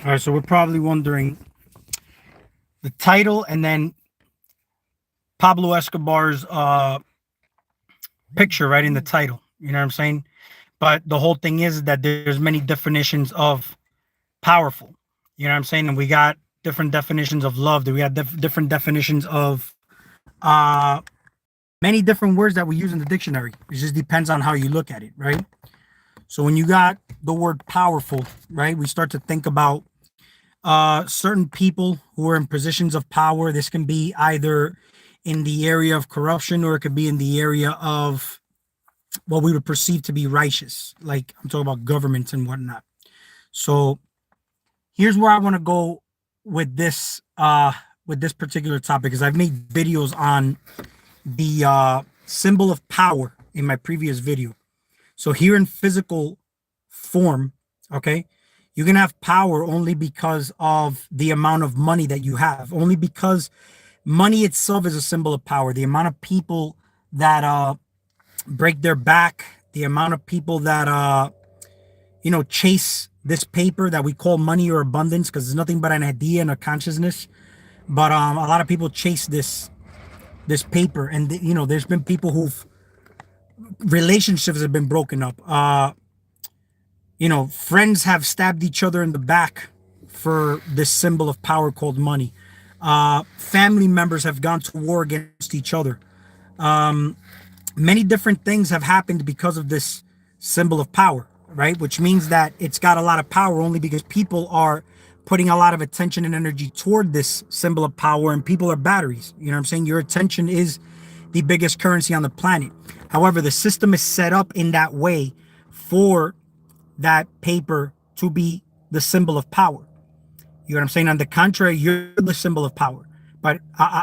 All right, so we're probably wondering the title and then Pablo Escobar's picture right in the title. You know what I'm saying? But the whole thing is that there's many definitions of powerful. You know what I'm saying? And we got different definitions of love. We got different definitions of many different words that we use in the dictionary. It just depends on how you look at it, right? So when you got the word powerful, right, we start to think about certain people who are in positions of power. This can be either in the area of corruption or it could be in the area of what we would perceive to be righteous. Like I'm talking about governments and whatnot. So here's where I want to go with this particular topic because I've made videos on the symbol of power in my previous video. So here in physical form, okay, you can have power only because of the amount of money that you have, only because money itself is a symbol of power. The amount of people that break their back, the amount of people that chase this paper that we call money or abundance, because it's nothing but an idea and a consciousness. But a lot of people chase this paper, and there's been people who've relationships have been broken up. Friends have stabbed each other in the back for this symbol of power called money. Family members have gone to war against each other. Many different things have happened because of this symbol of power, right? Which means that it's got a lot of power only because people are putting a lot of attention and energy toward this symbol of power, and people are batteries. You know what I'm saying? Your attention is the biggest currency on the planet. However, the system is set up in that way for that paper to be the symbol of power. You know what I'm saying? On the contrary, you're the symbol of power. But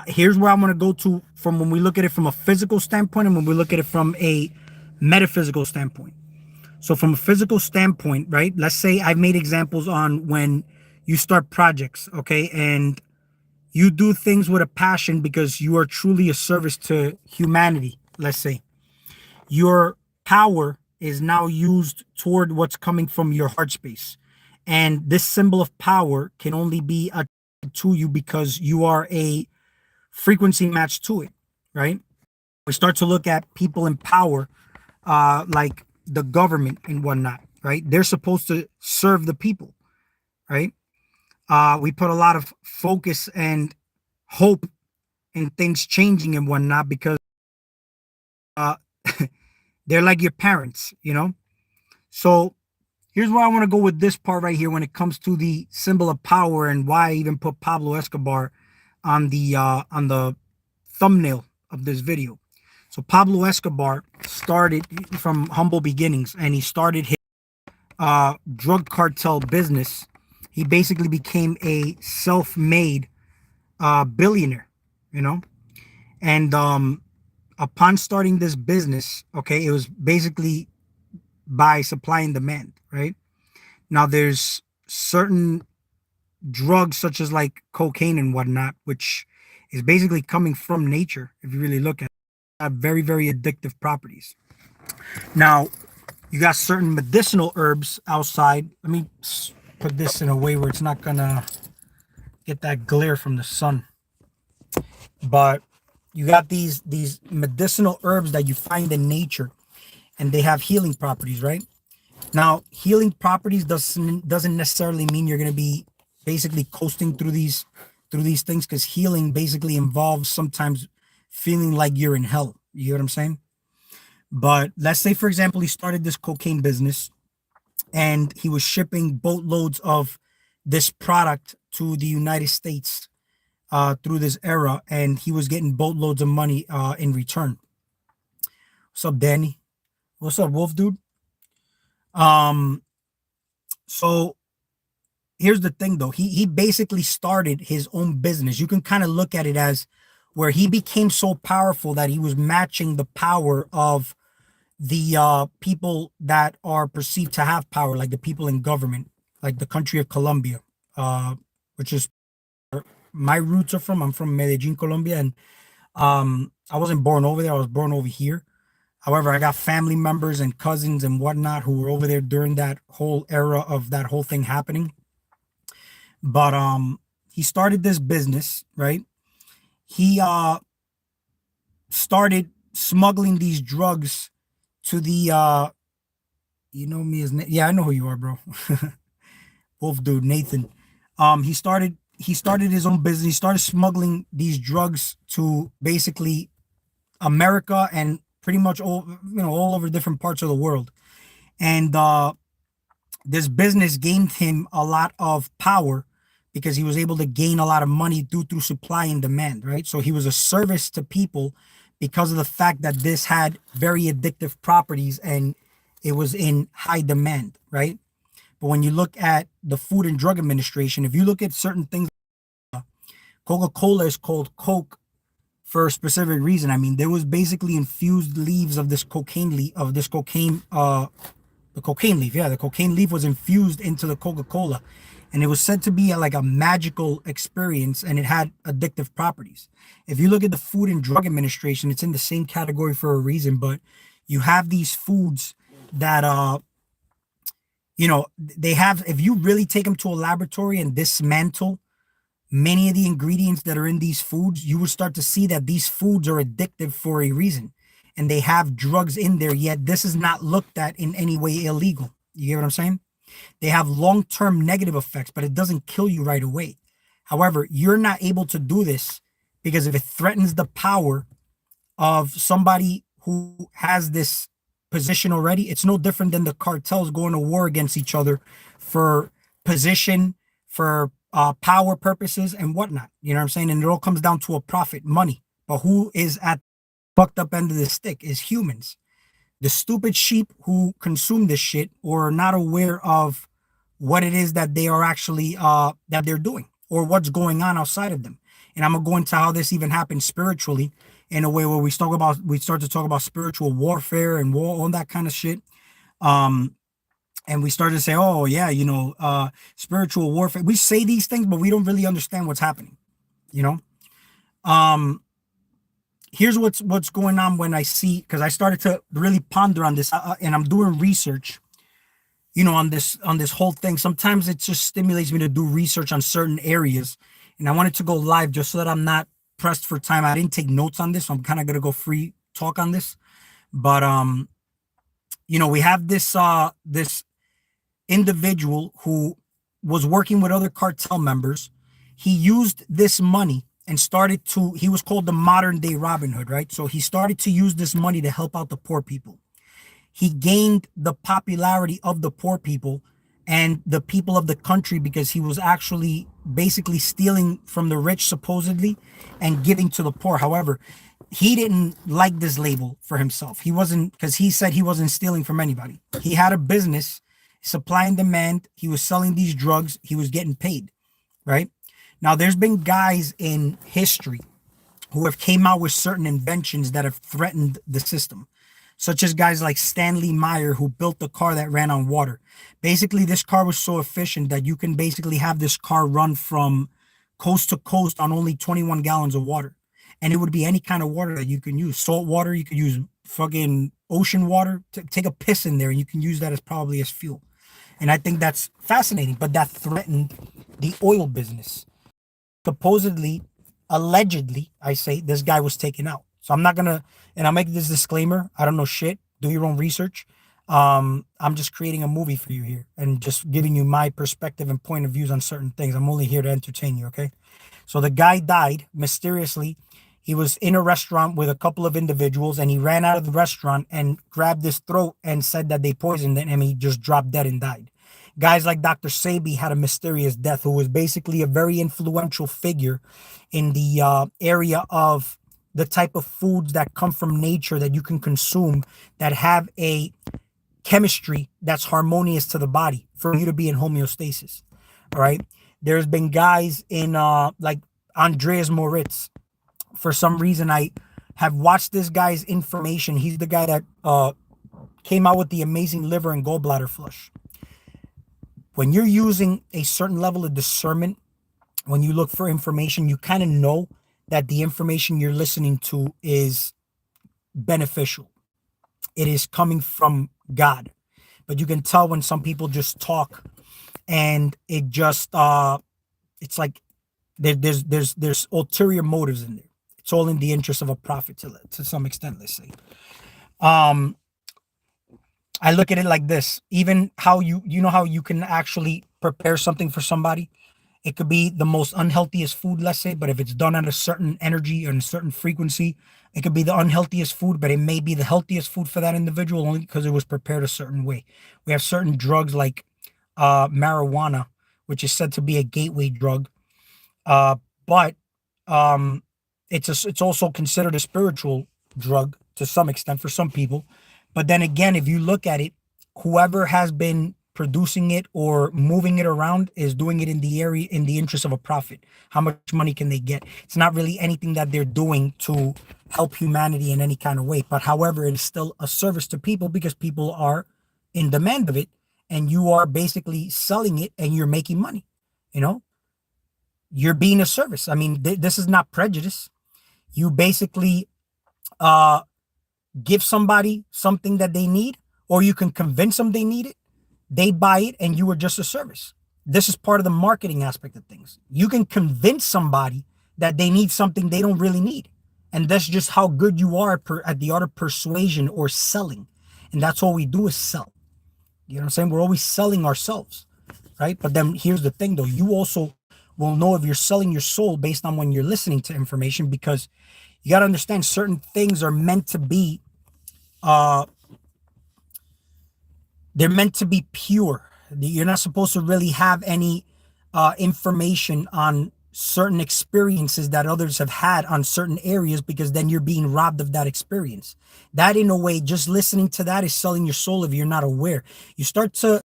here's where I want to go to from when we look at it from a physical standpoint and when we look at it from a metaphysical standpoint. So from a physical standpoint, right? Let's say I've made examples on when you start projects, okay? And you do things with a passion because you are truly a service to humanity, let's say. Your power is now used toward what's coming from your heart space. And this symbol of power can only be to you because you are a frequency match to it, right? We start to look at people in power, like the government and whatnot, right? They're supposed to serve the people, right? We put a lot of focus and hope in things changing and whatnot because uh, they're like your parents. So here's where I want to go with this part right here when it comes to the symbol of power and why I even put Pablo Escobar on the thumbnail of this video. So Pablo Escobar started from humble beginnings, and he started his drug cartel business. He basically became a self-made billionaire, you know. And upon starting this business, okay, it was basically by supply and demand, right? Now there's certain drugs such as like cocaine and whatnot, which is basically coming from nature. If you really look at it, have very, very addictive properties. Now you got certain medicinal herbs outside. Let me put this in a way where it's not gonna get that glare from the sun. But you got these medicinal herbs that you find in nature, and they have healing properties, right? Now, healing properties doesn't necessarily mean you're going to be basically coasting through these things, because healing basically involves sometimes feeling like you're in hell. You know what I'm saying? But let's say, for example, he started this cocaine business and he was shipping boatloads of this product to the United States through this era, and he was getting boatloads of money in return. What's up, Danny? What's up, Wolf Dude? Um, so here's the thing though. He basically started his own business. You can kind of look at it as where he became so powerful that he was matching the power of the people that are perceived to have power, like the people in government, like the country of Colombia, which is where my roots are from. I'm from Medellin, Colombia, and I wasn't born over there. I was born over here. However, I got family members and cousins and whatnot who were over there during that whole era of that whole thing happening. But he started this business, right? He started smuggling these drugs to the you know me as yeah, I know who you are, bro. Wolf dude, Nathan. He started his own business. He started smuggling these drugs to basically America and pretty much all over different parts of the world. And this business gained him a lot of power because he was able to gain a lot of money through supply and demand, right? So he was a service to people because of the fact that this had very addictive properties and it was in high demand, right? But when you look at the Food and Drug Administration, if you look at certain things, Coca-Cola is called Coke for a specific reason. I mean, there was basically infused leaves of this cocaine leaf of this cocaine the cocaine leaf. Yeah, the cocaine leaf was infused into the Coca-Cola. And it was said to be like a magical experience and it had addictive properties. If you look at the Food and Drug Administration, it's in the same category for a reason, but you have these foods that they have, if you really take them to a laboratory and dismantle many of the ingredients that are in these foods, you would start to see that these foods are addictive for a reason. And they have drugs in there, yet this is not looked at in any way illegal. You get what I'm saying? They have long-term negative effects, but it doesn't kill you right away. However, you're not able to do this because if it threatens the power of somebody who has this position already, it's no different than the cartels going to war against each other for position, for power purposes and whatnot. You know what I'm saying? And it all comes down to a profit, money. But who is at fucked up end of the stick is humans. The stupid sheep who consume this shit or are not aware of what it is that they are actually that they're doing or what's going on outside of them. And I'm gonna go into how this even happens spiritually in a way where we start to talk about spiritual warfare and war, all that kind of shit. Um, and we start to say, oh yeah, spiritual warfare. We say these things, but we don't really understand what's happening. You know. Um, Here's what's going on when I see, because I started to really ponder on this, and I'm doing research, on this whole thing. Sometimes it just stimulates me to do research on certain areas, and I wanted to go live just so that I'm not pressed for time. I didn't take notes on this, so I'm kind of gonna go free talk on this. But we have this individual who was working with other cartel members. He used this money and he was called the modern day Robin Hood, right? So he started to use this money to help out the poor people. He gained the popularity of the poor people and the people of the country because he was actually basically stealing from the rich, supposedly, and giving to the poor. However, he didn't like this label for himself. He wasn't, because he said he wasn't stealing from anybody. He had a business, supply and demand. He was selling these drugs. He was getting paid, right? Now, there's been guys in history who have came out with certain inventions that have threatened the system, such as guys like Stanley Meyer, who built the car that ran on water. Basically, this car was so efficient that you can basically have this car run from coast to coast on only 21 gallons of water. And it would be any kind of water that you can use. Salt water, you could use fucking ocean water. Take a piss in there, and you can use that as probably as fuel. And I think that's fascinating, but that threatened the oil business. Supposedly, allegedly, I say this guy was taken out. So I'm not gonna, and I'll make this disclaimer. I don't know shit. Do your own research. I'm just creating a movie for you here and just giving you my perspective and point of views on certain things. I'm only here to entertain you, okay? So the guy died mysteriously. He was in a restaurant with a couple of individuals and he ran out of the restaurant and grabbed his throat and said that they poisoned him and he just dropped dead and died. Guys like Dr. Sebi had a mysterious death, who was basically a very influential figure in the area of the type of foods that come from nature that you can consume that have a chemistry that's harmonious to the body for you to be in homeostasis. All right. There's been guys in like Andreas Moritz. For some reason, I have watched this guy's information. He's the guy that came out with the amazing liver and gallbladder flush. When you're using a certain level of discernment, when you look for information, you kind of know that the information you're listening to is beneficial. It is coming from God. But you can tell when some people just talk and it just it's like there's ulterior motives in there. It's all in the interest of a profit to some extent, let's say. Um, I look at it like this. Even how you know how you can actually prepare something for somebody. It could be the most unhealthiest food, let's say, but if it's done at a certain energy and a certain frequency, it could be the unhealthiest food, but it may be the healthiest food for that individual only because it was prepared a certain way. We have certain drugs like marijuana, which is said to be a gateway drug, uh, but um, it's also considered a spiritual drug to some extent for some people. But then again, if you look at it, whoever has been producing it or moving it around is doing it in the area in the interest of a profit. How much money can they get? It's not really anything that they're doing to help humanity in any kind of way. But however, it is still a service to people because people are in demand of it, and you are basically selling it and you're making money. You know, you're being a service. I mean, this is not prejudice. You basically uh give somebody something that they need, or you can convince them they need it. They buy it, and you are just a service. This is part of the marketing aspect of things. You can convince somebody that they need something they don't really need. And that's just how good you are at the art of persuasion or selling. And that's all we do is sell. You know what I'm saying? We're always selling ourselves, right? But then here's the thing, though. You also will know if you're selling your soul based on when you're listening to information, because you got to understand certain things are meant to be uh they're meant to be pure. You're not supposed to really have any information on certain experiences that others have had on certain areas, because then you're being robbed of that experience. That, in a way, just listening to that is selling your soul if you're not aware. You start to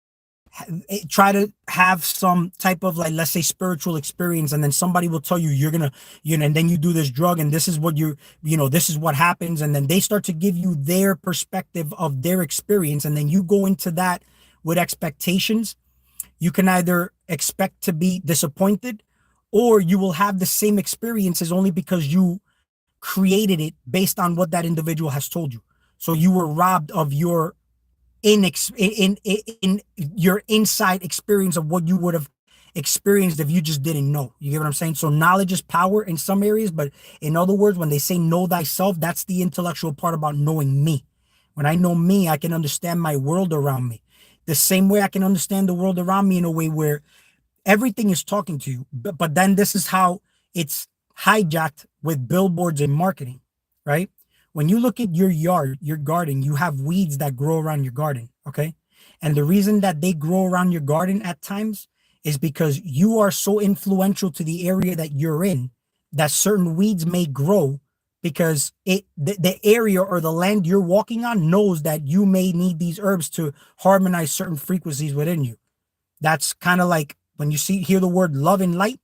try to have some type of, like, let's say, spiritual experience, and then somebody will tell you you're gonna, and then you do this drug and this is what this is what happens, and then they start to give you their perspective of their experience, and then you go into that with expectations. You can either expect to be disappointed, or you will have the same experiences only because you created it based on what that individual has told you. So you were robbed of your in your inside experience of what you would have experienced if you just didn't know. You get what I'm saying? So knowledge is power in some areas, but in other words, when they say know thyself, that's the intellectual part about knowing me. When I know me, I can understand my world around me. The same way I can understand the world around me in a way where everything is talking to you. But then this is how it's hijacked with billboards and marketing, right? When you look at your yard, your garden, you have weeds that grow around your garden, okay? And the reason that they grow around your garden at times is because you are so influential to the area that you're in that certain weeds may grow, because the area or the land you're walking on knows that you may need these herbs to harmonize certain frequencies within you. That's kind of like when you hear the word love and light,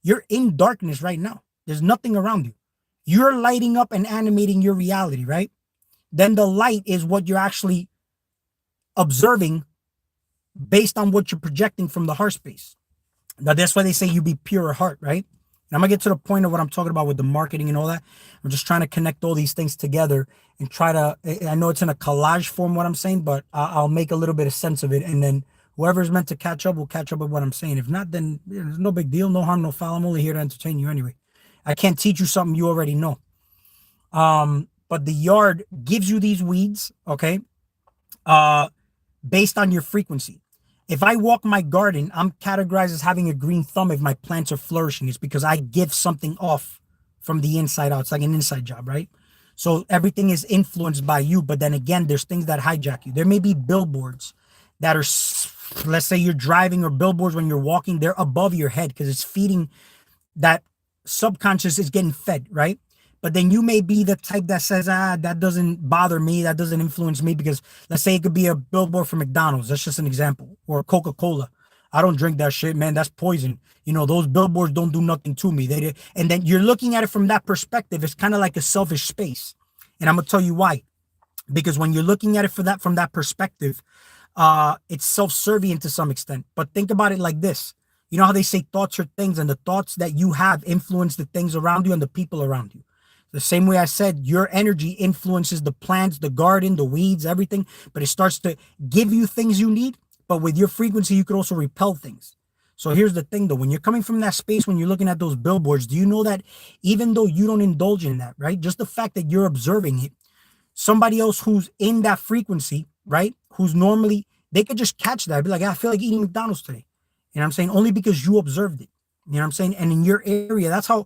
you're in darkness right now. There's nothing around you. You're lighting up and animating your reality, right? Then the light is what you're actually observing based on what you're projecting from the heart space. Now, that's why they say you be pure heart, right? And I'm going to get to the point of what I'm talking about with the marketing and all that. I'm just trying to connect all these things together and try to, I know it's in a collage form, what I'm saying, but I'll make a little bit of sense of it. And then whoever's meant to catch up will catch up with what I'm saying. If not, then there's no big deal. No harm, no foul. I'm only here to entertain you anyway. I can't teach you something you already know. But the yard gives you these weeds, okay, based on your frequency. If I walk my garden, I'm categorized as having a green thumb if my plants are flourishing. It's because I give something off from the inside out. It's like an inside job, right? So everything is influenced by you. But then again, there's things that hijack you. There may be billboards that are, let's say you're driving, or billboards when you're walking, they're above your head because it's feeding that subconscious is getting fed, right? But then you may be the type that says, that doesn't bother me, that doesn't influence me, because let's say it could be a billboard for McDonald's. That's just an example. Or Coca-Cola. I don't drink that shit, man. That's poison. Those billboards don't do nothing to me. And then you're looking at it from that perspective. It's kind of like a selfish space. And I'm going to tell you why. Because when you're looking at it from that perspective, it's self-serving to some extent. But think about it like this. You know how they say thoughts are things, and the thoughts that you have influence the things around you and the people around you. The same way I said, your energy influences the plants, the garden, the weeds, everything, but it starts to give you things you need. But with your frequency, you could also repel things. So here's the thing though, when you're coming from that space, when you're looking at those billboards, do you know that even though you don't indulge in that, right? Just the fact that you're observing it, somebody else who's in that frequency, right? Who's normally, they could just catch that. Be like, I feel like eating McDonald's today. You know what I'm saying? Only because you observed it. You know what I'm saying? And in your area, that's how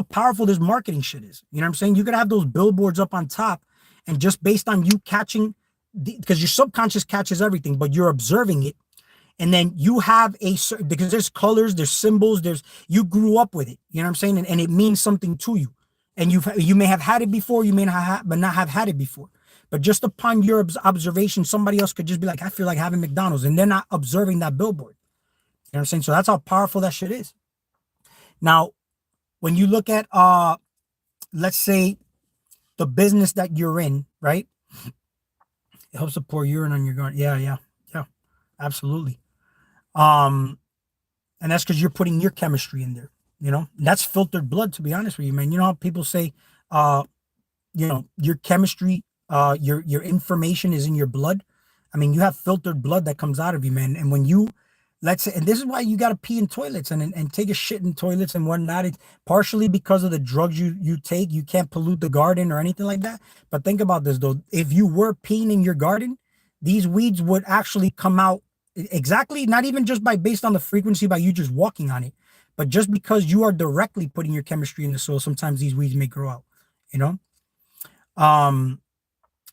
powerful this marketing shit is. You know what I'm saying? You could have those billboards up on top, and just based on you catching, because your subconscious catches everything, but you're observing it, and then you have because there's colors, there's symbols, you grew up with it. You know what I'm saying? And it means something to you, and you may have had it before, you may not have had it before. But just upon your observation, somebody else could just be like, I feel like having McDonald's, and they're not observing that billboard. You know what I'm saying? So that's how powerful that shit is. Now, when you look at let's say the business that you're in, right? It helps to pour urine on your garden. Yeah, absolutely. Um, and that's because you're putting your chemistry in there. That's filtered blood, to be honest with you, man. You know how people say, your chemistry, your information is in your blood. I mean, you have filtered blood that comes out of you, man. And when you, let's say, and this is why you got to pee in toilets and take a shit in toilets and whatnot. It's partially because of the drugs you take. You can't pollute the garden or anything like that. But think about this though. If you were peeing in your garden, these weeds would actually come out exactly, not even just based on the frequency by you just walking on it, but just because you are directly putting your chemistry in the soil, sometimes these weeds may grow out, you know?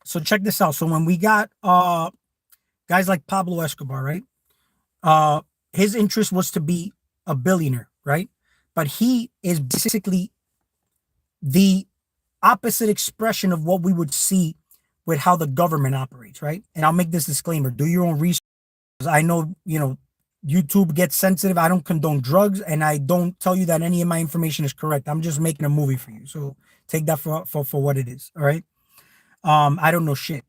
So check this out. So when we got guys like Pablo Escobar, right? His interest was to be a billionaire, right? But he is basically the opposite expression of what we would see with how the government operates, right? And I'll make this disclaimer: do your own research. I know, YouTube gets sensitive. I don't condone drugs, and I don't tell you that any of my information is correct. I'm just making a movie for you, so take that for what it is. All right. I don't know shit.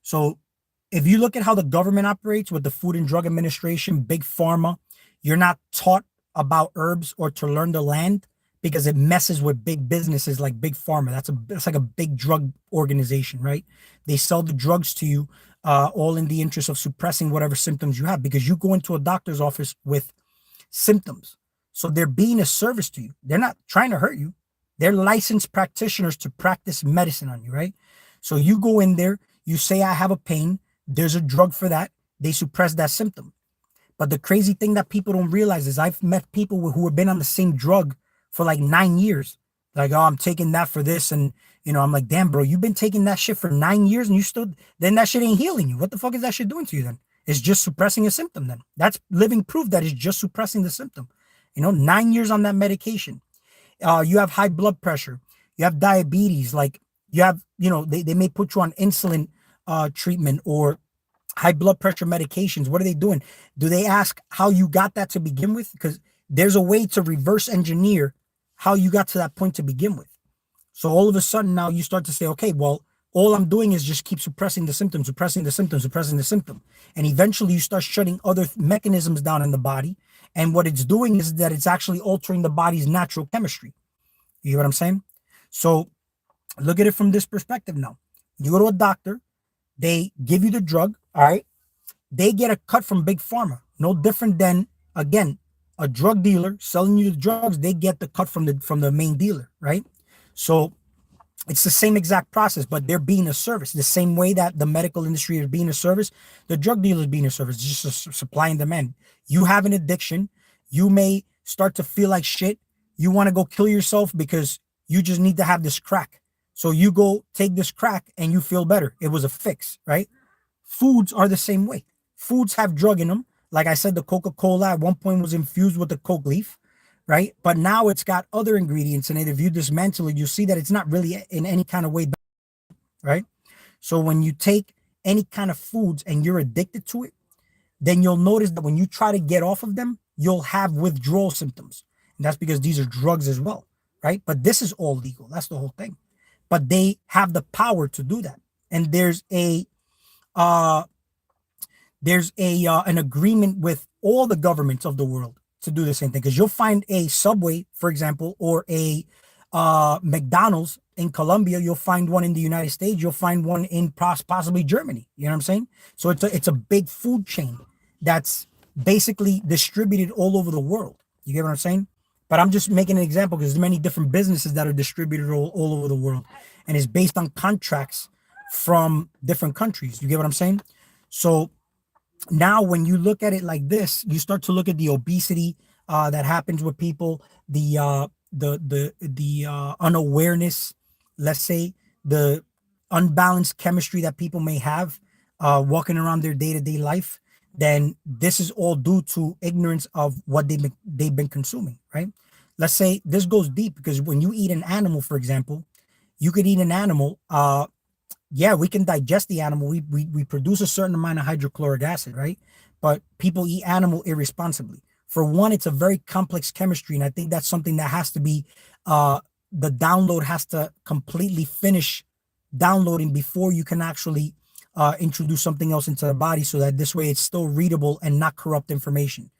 So if you look at how the government operates with the Food and Drug Administration, Big Pharma, you're not taught about herbs or to learn the land because it messes with big businesses like Big Pharma. That's like a big drug organization, right? They sell the drugs to you, all in the interest of suppressing whatever symptoms you have, because you go into a doctor's office with symptoms. So they're being a service to you. They're not trying to hurt you. They're licensed practitioners to practice medicine on you, right? So you go in there, you say, I have a pain. There's a drug for that. They suppress that symptom. But the crazy thing that people don't realize is I've met people who have been on the same drug for like 9 years. Like, oh, I'm taking that for this. And, I'm like, damn, bro, you've been taking that shit for 9 years and then that shit ain't healing you. What the fuck is that shit doing to you then? It's just suppressing a symptom then. That's living proof that it's just suppressing the symptom. 9 years on that medication. You have high blood pressure. You have diabetes. Like you have, they may put you on insulin treatment or high blood pressure medications. What are they doing? Do they ask how you got that to begin with? Because there's a way to reverse engineer how you got to that point to begin with. So all of a sudden now you start to say, okay, well, all I'm doing is just keep suppressing the symptom, suppressing the symptom, suppressing the symptom. And eventually you start shutting other mechanisms down in the body. And what it's doing is that it's actually altering the body's natural chemistry. You hear what I'm saying? So look at it from this perspective now. You go to a doctor, they give you the drug, all right? They get a cut from Big Pharma. No different than, again, a drug dealer selling you the drugs, they get the cut from the main dealer, right? So it's the same exact process, but they're being a service. The same way that the medical industry is being a service, the drug dealer is being a service, just a supply and demand. You have an addiction. You may start to feel like shit. You want to go kill yourself because you just need to have this crack. So you go take this crack and you feel better. It was a fix, right? Foods are the same way. Foods have drug in them. Like I said, the Coca-Cola at one point was infused with the coke leaf, right? But now it's got other ingredients in it. If you dismantle it, you'll see that it's not really in any kind of way bad, right? So when you take any kind of foods and you're addicted to it, then you'll notice that when you try to get off of them, you'll have withdrawal symptoms. And that's because these are drugs as well, right? But this is all legal. That's the whole thing. But they have the power to do that. And there's an agreement with all the governments of the world to do the same thing. Because you'll find a Subway, for example, or a McDonald's in Colombia. You'll find one in the United States. You'll find one in possibly Germany. You know what I'm saying? So it's a big food chain that's basically distributed all over the world. You get what I'm saying? But I'm just making an example because there's many different businesses that are distributed all over the world. And it's based on contracts from different countries. You get what I'm saying? So now when you look at it like this, you start to look at the obesity that happens with people, the unawareness, let's say, the unbalanced chemistry that people may have walking around their day-to-day life. Then this is all due to ignorance of what they've been consuming, right? Let's say this goes deep because when you eat an animal, for example, you could eat an animal. Yeah, we can digest the animal. We produce a certain amount of hydrochloric acid, right? But people eat animal irresponsibly. For one, it's a very complex chemistry, and I think that's something that has to be the download has to completely finish downloading before you can actually introduce something else into the body, so that this way it's still readable and not corrupt information.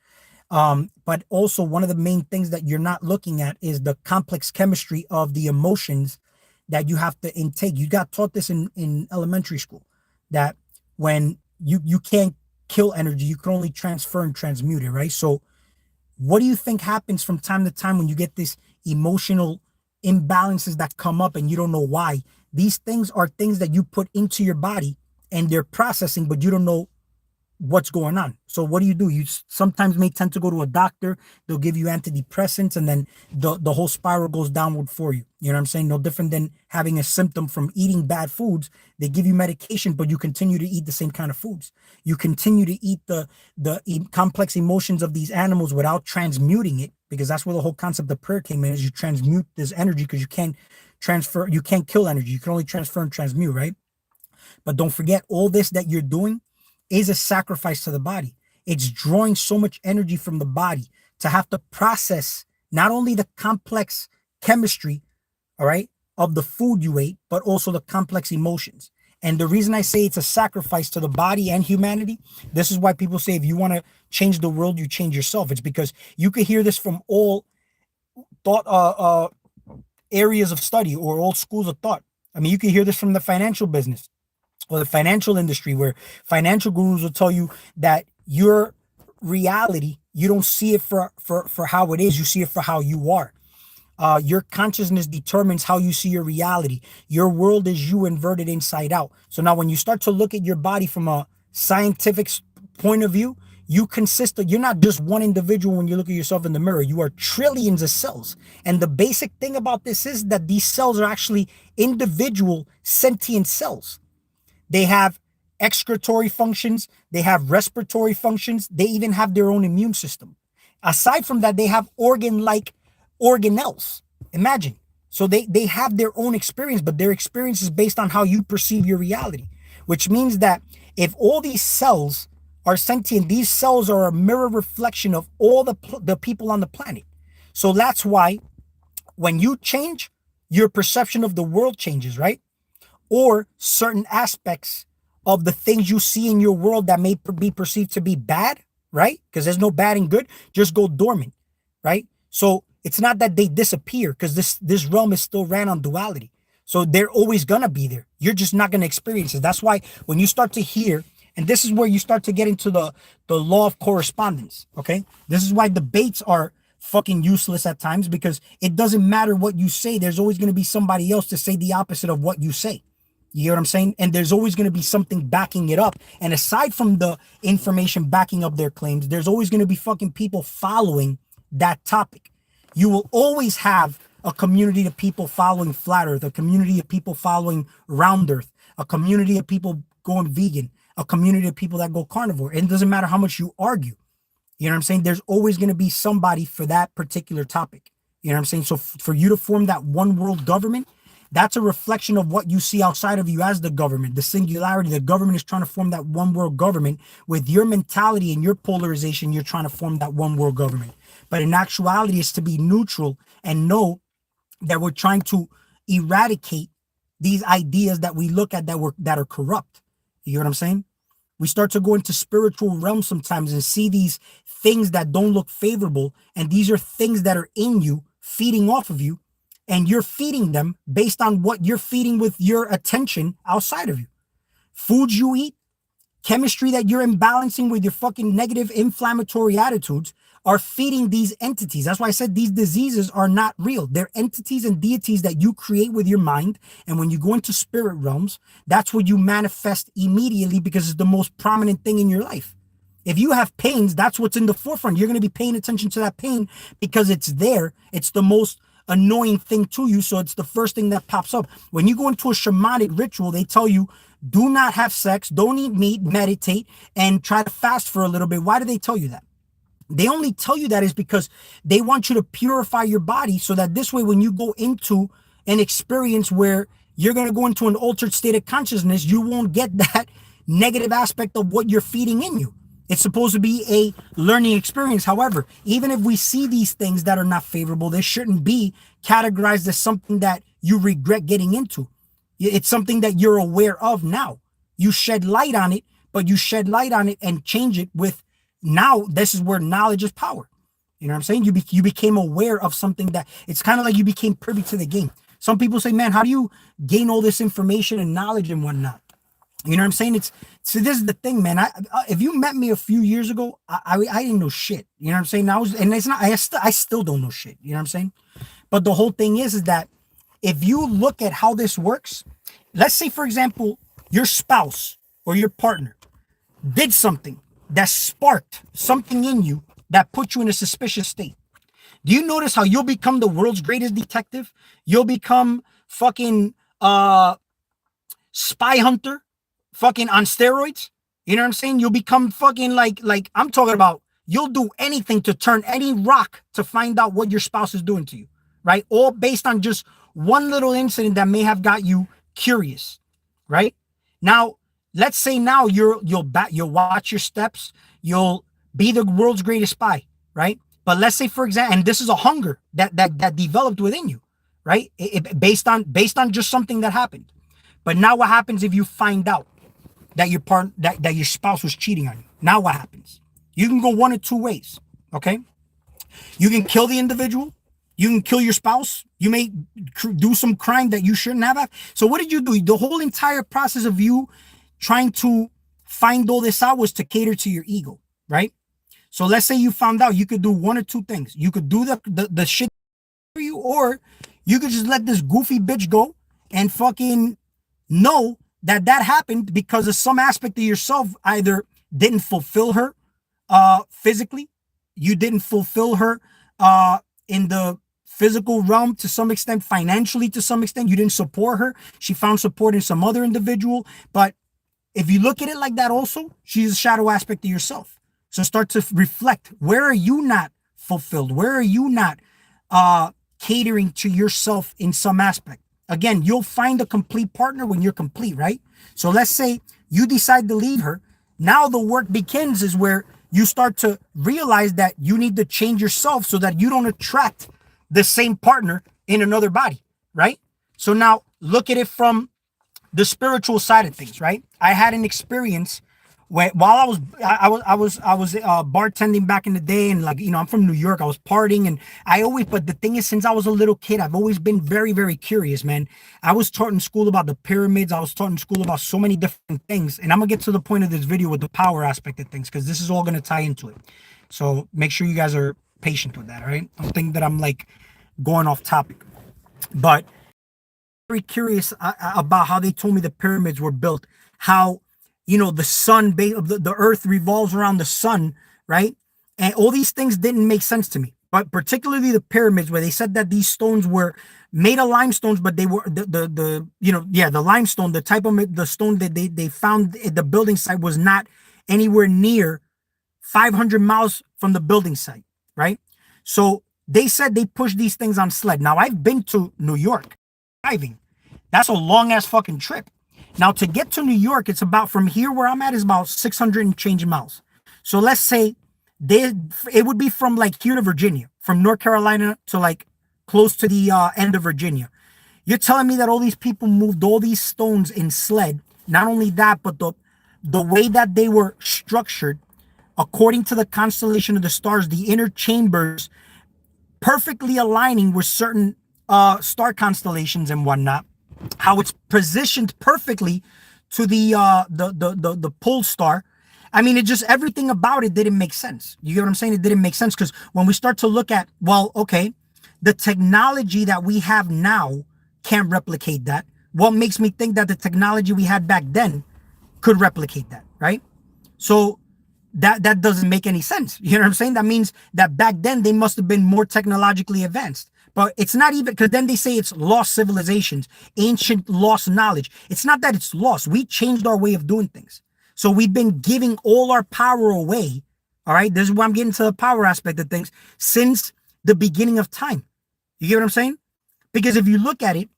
But also one of the main things that you're not looking at is the complex chemistry of the emotions that you have to intake. You got taught this in elementary school, that when you can't kill energy, you can only transfer and transmute it, right? So what do you think happens from time to time when you get this emotional imbalances that come up and you don't know why? These things are things that you put into your body and they're processing, but you don't know what's going on. So what do? You sometimes may tend to go to a doctor. They'll give you antidepressants, and then the whole spiral goes downward for you. You know what I'm saying? No different than having a symptom from eating bad foods. They give you medication, but you continue to eat the same kind of foods. You continue to eat the complex emotions of these animals without transmuting it, because that's where the whole concept of prayer came in, is you transmute this energy, because you can't transfer, you can't kill energy. You can only transfer and transmute, right? But don't forget, all this that you're doing is a sacrifice to the body. It's drawing so much energy from the body to have to process not only the complex chemistry, all right, of the food you ate, but also the complex emotions. And the reason I say it's a sacrifice to the body and humanity, this is why people say if you want to change the world, you change yourself. It's because you could hear this from all thought areas of study or all schools of thought. I mean, you can hear this from the financial business or the financial industry, where financial gurus will tell you that your reality, you don't see it for how it is, you see it for how you are. Your consciousness determines how you see your reality. Your world is you inverted inside out. So now when you start to look at your body from a scientific point of view, you're not just one individual. When you look at yourself in the mirror, you are trillions of cells. And the basic thing about this is that these cells are actually individual sentient cells. They have excretory functions, they have respiratory functions, they even have their own immune system. Aside from that, they have organ-like organelles. Imagine. So they have their own experience, but their experience is based on how you perceive your reality, which means that if all these cells are sentient, these cells are a mirror reflection of all the people on the planet. So that's why when you change, your perception of the world changes, right? Or certain aspects of the things you see in your world that may be perceived to be bad, right? Because there's no bad and good, just go dormant, right? So it's not that they disappear, because this realm is still ran on duality. So they're always gonna be there. You're just not gonna experience it. That's why when you start to hear, and this is where you start to get into the law of correspondence, okay? This is why debates are fucking useless at times, because it doesn't matter what you say. There's always gonna be somebody else to say the opposite of what you say. You know what I'm saying? And there's always going to be something backing it up. And aside from the information backing up their claims, there's always going to be fucking people following that topic. You will always have a community of people following flat earth, a community of people following round earth, a community of people going vegan, a community of people that go carnivore. And it doesn't matter how much you argue. You know what I'm saying? There's always going to be somebody for that particular topic. You know what I'm saying? So for you to form that one world government, that's a reflection of what you see outside of you as the government, the singularity. The government is trying to form that one world government. With your mentality and your polarization, you're trying to form that one world government. But in actuality, it's to be neutral and know that we're trying to eradicate these ideas that we look at that are corrupt. You know what I'm saying? We start to go into spiritual realms sometimes and see these things that don't look favorable. And these are things that are in you, feeding off of you. And you're feeding them based on what you're feeding with your attention outside of you. Foods you eat chemistry that you're imbalancing with your fucking negative inflammatory attitudes are feeding these entities. That's why I said these diseases are not real. They're entities and deities that you create with your mind. And when you go into spirit realms, that's what you manifest immediately because it's the most prominent thing in your life. If you have pains, that's what's in the forefront. You're going to be paying attention to that pain because it's there. It's the most annoying thing to you. So it's the first thing that pops up. When you go into a shamanic ritual, they tell you, do not have sex, don't eat meat, meditate, and try to fast for a little bit. Why do they tell you that? They only tell you that is because they want you to purify your body so that this way, when you go into an experience where you're going to go into an altered state of consciousness, you won't get that negative aspect of what you're feeding in you. It's supposed to be a learning experience. However, even if we see these things that are not favorable, they shouldn't be categorized as something that you regret getting into. It's something that you're aware of now. You shed light on it, but you shed light on it and change it with now. This is where knowledge is power. You know what I'm saying? You became aware of something that it's kind of like you became privy to the game. Some people say, man, how do you gain all this information and knowledge and whatnot? You know what I'm saying? So this is the thing, man. If you met me a few years ago, I didn't know shit. You know what I'm saying? I still don't know shit. You know what I'm saying? But the whole thing is that if you look at how this works, let's say, for example, your spouse or your partner did something that sparked something in you that put you in a suspicious state. Do you notice how you'll become the world's greatest detective? You'll become fucking spy hunter, fucking on steroids. You know what I'm saying? You'll become fucking like I'm talking about, you'll do anything to turn any rock to find out what your spouse is doing to you, right? All based on just one little incident that may have got you curious, right? Now, let's say now you'll watch your steps, you'll be the world's greatest spy, right? But let's say, for example, and this is a hunger that developed within you, right? Based on just something that happened. But now what happens if you find out that your spouse was cheating on you? Now what happens? You can go one of two ways, okay? You can kill the individual. You can kill your spouse. You may do some crime that you shouldn't have. So what did you do? The whole entire process of you trying to find all this out was to cater to your ego, right? So let's say you found out, you could do one or two things. You could do the shit for you, or you could just let this goofy bitch go and fucking know that happened because of some aspect of yourself either didn't fulfill her physically, you didn't fulfill her in the physical realm to some extent, financially to some extent, you didn't support her. She found support in some other individual. But if you look at it like that also, she's a shadow aspect of yourself. So start to reflect, where are you not fulfilled? Where are you not catering to yourself in some aspect? Again, you'll find a complete partner when you're complete, right? So let's say you decide to leave her. Now the work begins is where you start to realize that you need to change yourself so that you don't attract the same partner in another body, right? So now look at it from the spiritual side of things, right? I had an experience while I was bartending back in the day, and like, you know, I'm from New York. I was partying, and but the thing is, since I was a little kid, I've always been very, very curious, man. I was taught in school about the pyramids. I was taught in school about so many different things, and I'm gonna get to the point of this video with the power aspect of things, because this is all gonna tie into it. So make sure you guys are patient with that, all right? Don't think that I'm like going off topic, but very curious about how they told me the pyramids were built, how, you know, the sun, the earth revolves around the sun, right? And all these things didn't make sense to me, but particularly the pyramids, where they said that these stones were made of limestones, but they were the limestone, the type of the stone that they found at the building site was not anywhere near 500 miles from the building site, right? So they said they pushed these things on sled. Now, I've been to New York driving. That's a long ass fucking trip. Now, to get to New York, it's about, from here where I'm at, is about 600 and change miles. So let's say it would be from like here to Virginia, from North Carolina to like close to the end of Virginia. You're telling me that all these people moved all these stones in sled. Not only that, but the way that they were structured, according to the constellation of the stars, the inner chambers perfectly aligning with certain star constellations and whatnot, how it's positioned perfectly to the pole star. I mean, it just, everything about it didn't make sense. You get what I'm saying? It didn't make sense because when we start to look at, well, okay, the technology that we have now can't replicate that. What makes me think that the technology we had back then could replicate that, right? So that doesn't make any sense. You know what I'm saying? That means that back then they must have been more technologically advanced. But it's not even, because then they say it's lost civilizations, ancient lost knowledge. It's not that it's lost. We changed our way of doing things. So we've been giving all our power away. All right. This is why I'm getting to the power aspect of things since the beginning of time. You get what I'm saying? Because if you look at it,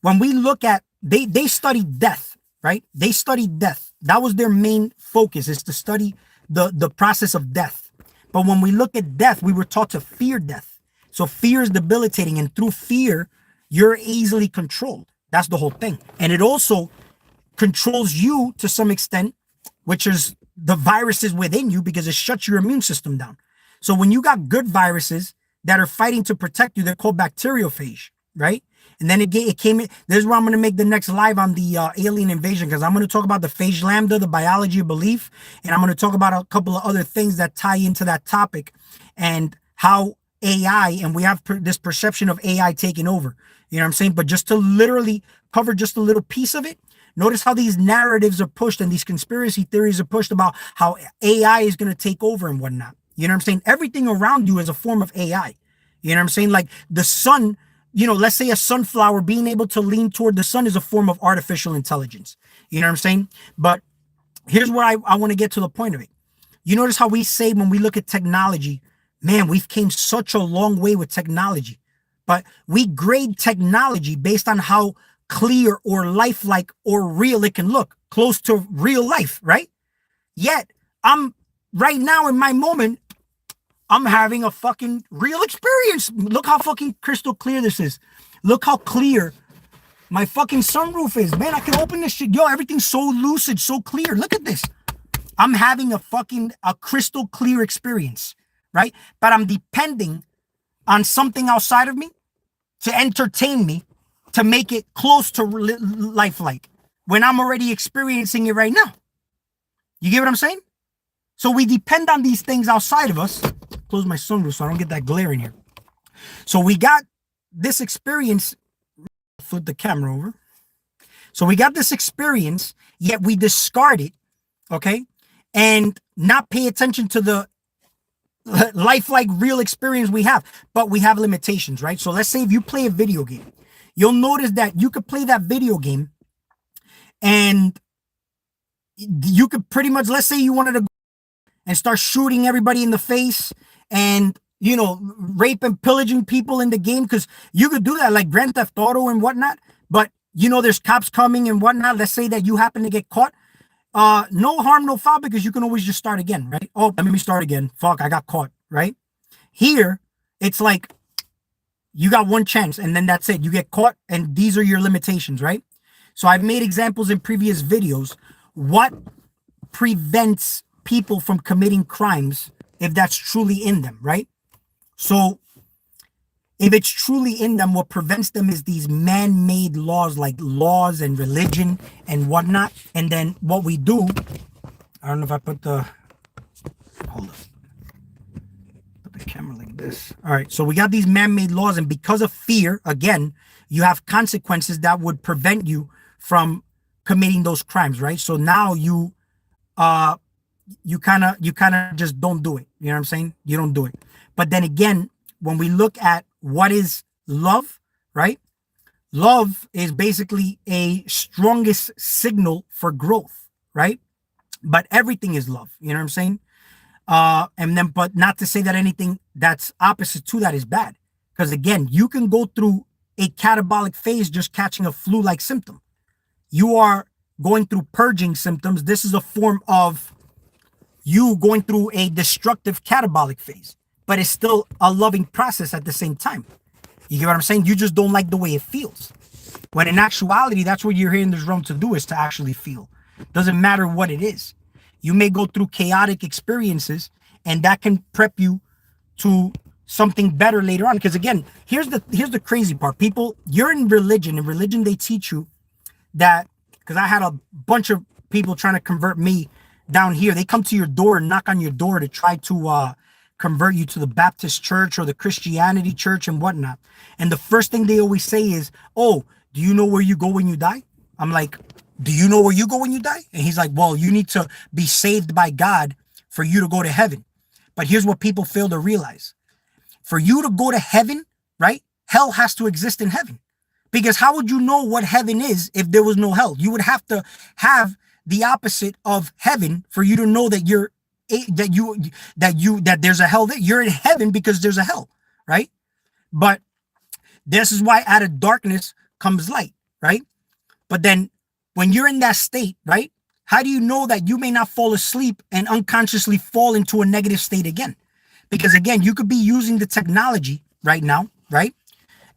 when we look at, they studied death, right? They studied death. That was their main focus, is to study the process of death. But when we look at death, we were taught to fear death. So fear is debilitating, and through fear, you're easily controlled. That's the whole thing. And it also controls you to some extent, which is the viruses within you, because it shuts your immune system down. So when you got good viruses that are fighting to protect you, they're called bacteriophage, right? And then it came in. This is where I'm going to make the next live on the alien invasion, because I'm going to talk about the phage lambda, the biology of belief, and I'm going to talk about a couple of other things that tie into that topic and how AI, and we have this perception of AI taking over. You know what I'm saying? But just to literally cover just a little piece of it, notice how these narratives are pushed and these conspiracy theories are pushed about how AI is going to take over and whatnot. You know what I'm saying? Everything around you is a form of AI. You know what I'm saying? Like the sun, you know, let's say a sunflower being able to lean toward the sun is a form of artificial intelligence. You know what I'm saying? But here's where I want to get to the point of it. You notice how we say when we look at technology, man, we've came such a long way with technology, but we grade technology based on how clear or lifelike or real it can look, close to real life, right? Yet I'm right now in my moment, I'm having a fucking real experience. Look how fucking crystal clear this is. Look how clear my fucking sunroof is. Man, I can open this shit. Yo, everything's so lucid, so clear. Look at this. I'm having a crystal clear experience, right? But I'm depending on something outside of me to entertain me, to make it close to lifelike when I'm already experiencing it right now. You get what I'm saying? So we depend on these things outside of us. Close my sunroof so I don't get that glare in here. So we got this experience. Flip the camera over. So we got this experience, yet we discard it, okay? And not pay attention to the lifelike real experience we have. But we have limitations, right? So let's say if you play a video game, you'll notice that you could play that video game and you could pretty much, let's say you wanted to and start shooting everybody in the face and, you know, rape and pillaging people in the game, because you could do that like Grand Theft Auto and whatnot. But, you know, there's cops coming and whatnot. Let's say that you happen to get caught. No harm, no foul, because you can always just start again, right? Oh, let me start again. Fuck, I got caught, right? Here, it's like you got one chance and then that's it. You get caught and these are your limitations, right? So I've made examples in previous videos. What prevents people from committing crimes if that's truly in them, right? So if it's truly in them, what prevents them is these man-made laws, like laws and religion and whatnot. And then what we do, I don't know if I put the, hold up, put the camera like this. All right, so we got these man-made laws, and because of fear, again, you have consequences that would prevent you from committing those crimes, right? So now you kind of just don't do it. You know what I'm saying? You don't do it. But then again, when we look at what is love, right? Love is basically a strongest signal for growth, right? But everything is love. You know what I'm saying? And then, but not to say that anything that's opposite to that is bad. Because again, you can go through a catabolic phase just catching a flu-like symptom. You are going through purging symptoms. This is a form of you going through a destructive catabolic phase, but it's still a loving process at the same time. You get what I'm saying? You just don't like the way it feels. When in actuality, that's what you're here in this realm to do, is to actually feel. Doesn't matter what it is. You may go through chaotic experiences, and that can prep you to something better later on. Because again, here's the crazy part. People, you're in religion. In religion, they teach you that because I had a bunch of people trying to convert me down here. They come to your door and knock on your door to try to convert you to the Baptist church or the Christianity church and whatnot. And the first thing they always say is, oh, do you know where you go when you die? I'm like, do you know where you go when you die? And he's like, well, you need to be saved by God for you to go to heaven. But here's what people fail to realize. For you to go to heaven, right? Hell has to exist in heaven. Because how would you know what heaven is if there was no hell? You would have to have the opposite of heaven for you to know that that there's a hell. That you're in heaven because there's a hell, right? But this is why out of darkness comes light, right? But then when you're in that state, right? How do you know that you may not fall asleep and unconsciously fall into a negative state again? Because again, you could be using the technology right now, right?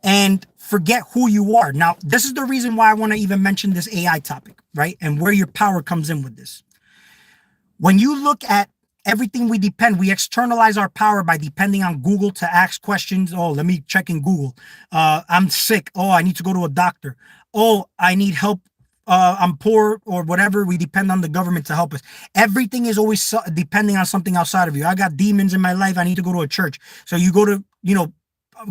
And forget who you are. Now, this is the reason why I want to even mention this AI topic, right? And where your power comes in with this. When you look at everything we externalize our power by depending on Google to ask questions. Oh, let me check in Google. I'm sick. Oh, I need to go to a doctor. Oh, I need help. I'm poor or whatever. We depend on the government to help us. Everything is always depending on something outside of you. I got demons in my life. I need to go to a church. So you go to,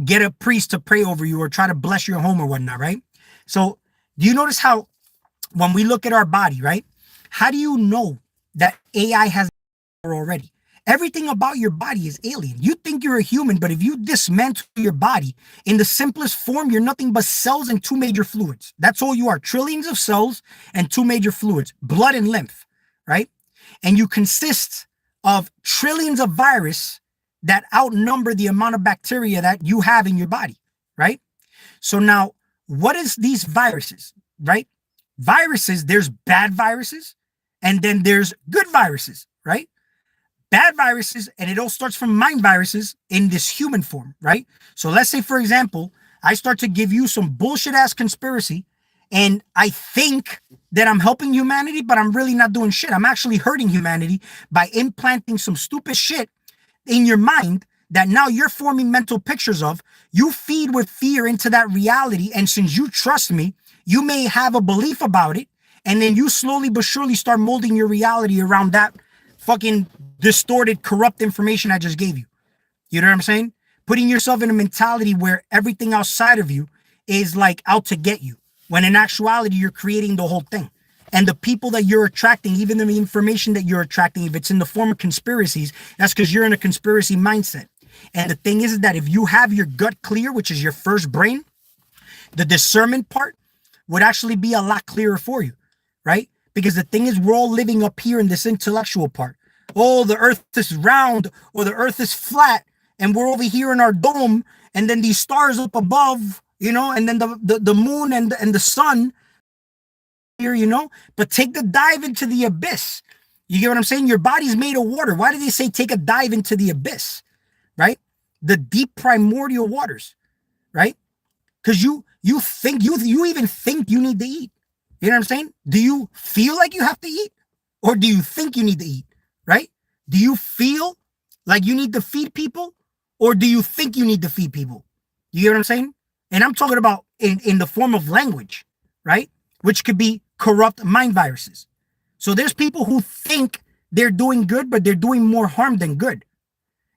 get a priest to pray over you or try to bless your home or whatnot, right? So do you notice how when we look at our body, right? How do you know that AI has already? Everything about your body is alien. You think you're a human, but if you dismantle your body in the simplest form, you're nothing but cells and two major fluids. That's all you are. Trillions of cells and two major fluids, blood and lymph, right? And you consist of trillions of virus that outnumber the amount of bacteria that you have in your body, right? So now, what is these viruses, right? Viruses, there's bad viruses, and then there's good viruses, right? Bad viruses, and it all starts from mind viruses in this human form, right? So let's say, for example, I start to give you some bullshit ass conspiracy, and I think that I'm helping humanity, but I'm really not doing shit. I'm actually hurting humanity by implanting some stupid shit in your mind that now you're forming mental pictures of. You feed with fear into that reality, and since you trust me, you may have a belief about it, and then you slowly but surely start molding your reality around that fucking distorted, corrupt information I just gave you. You know what I'm saying? Putting yourself in a mentality where everything outside of you is like out to get you, when in actuality, you're creating the whole thing. And the people that you're attracting, even the information that you're attracting, if it's in the form of conspiracies, that's because you're in a conspiracy mindset. And the thing is that if you have your gut clear, which is your first brain, the discernment part would actually be a lot clearer for you, right? Because the thing is, we're all living up here in this intellectual part. Oh, the earth is round or the earth is flat, and we're over here in our dome, and then these stars up above, and then the moon and the sun here, but take the dive into the abyss. You get what I'm saying? Your body's made of water. Why do they say take a dive into the abyss, right? The deep primordial waters, right? Because you think you even think you need to eat. You know what I'm saying? Do you feel like you have to eat, or do you think you need to eat, right? Do you feel like you need to feed people, or do you think you need to feed people? You get what I'm saying? And I'm talking about in the form of language, right? Which could be corrupt mind viruses. So there's people who think they're doing good, but they're doing more harm than good.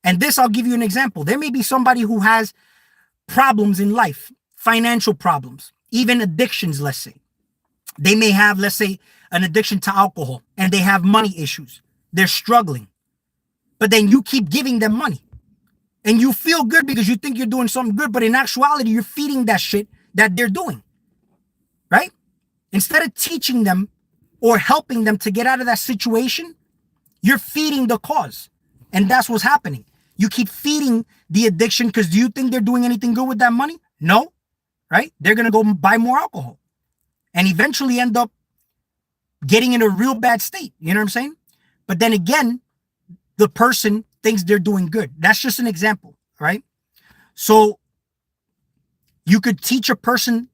And this, I'll give you an example. There may be somebody who has problems in life, financial problems, even addictions, let's say. They may have, let's say, an addiction to alcohol, and they have money issues. They're struggling. But then you keep giving them money. And you feel good because you think you're doing something good, but in actuality, you're feeding that shit that they're doing, right? Instead of teaching them or helping them to get out of that situation, you're feeding the cause. And that's what's happening. You keep feeding the addiction because do you think they're doing anything good with that money? No, right? They're going to go buy more alcohol and eventually end up getting in a real bad state. You know what I'm saying? But then again, the person thinks they're doing good. That's just an example, right? So you could teach a person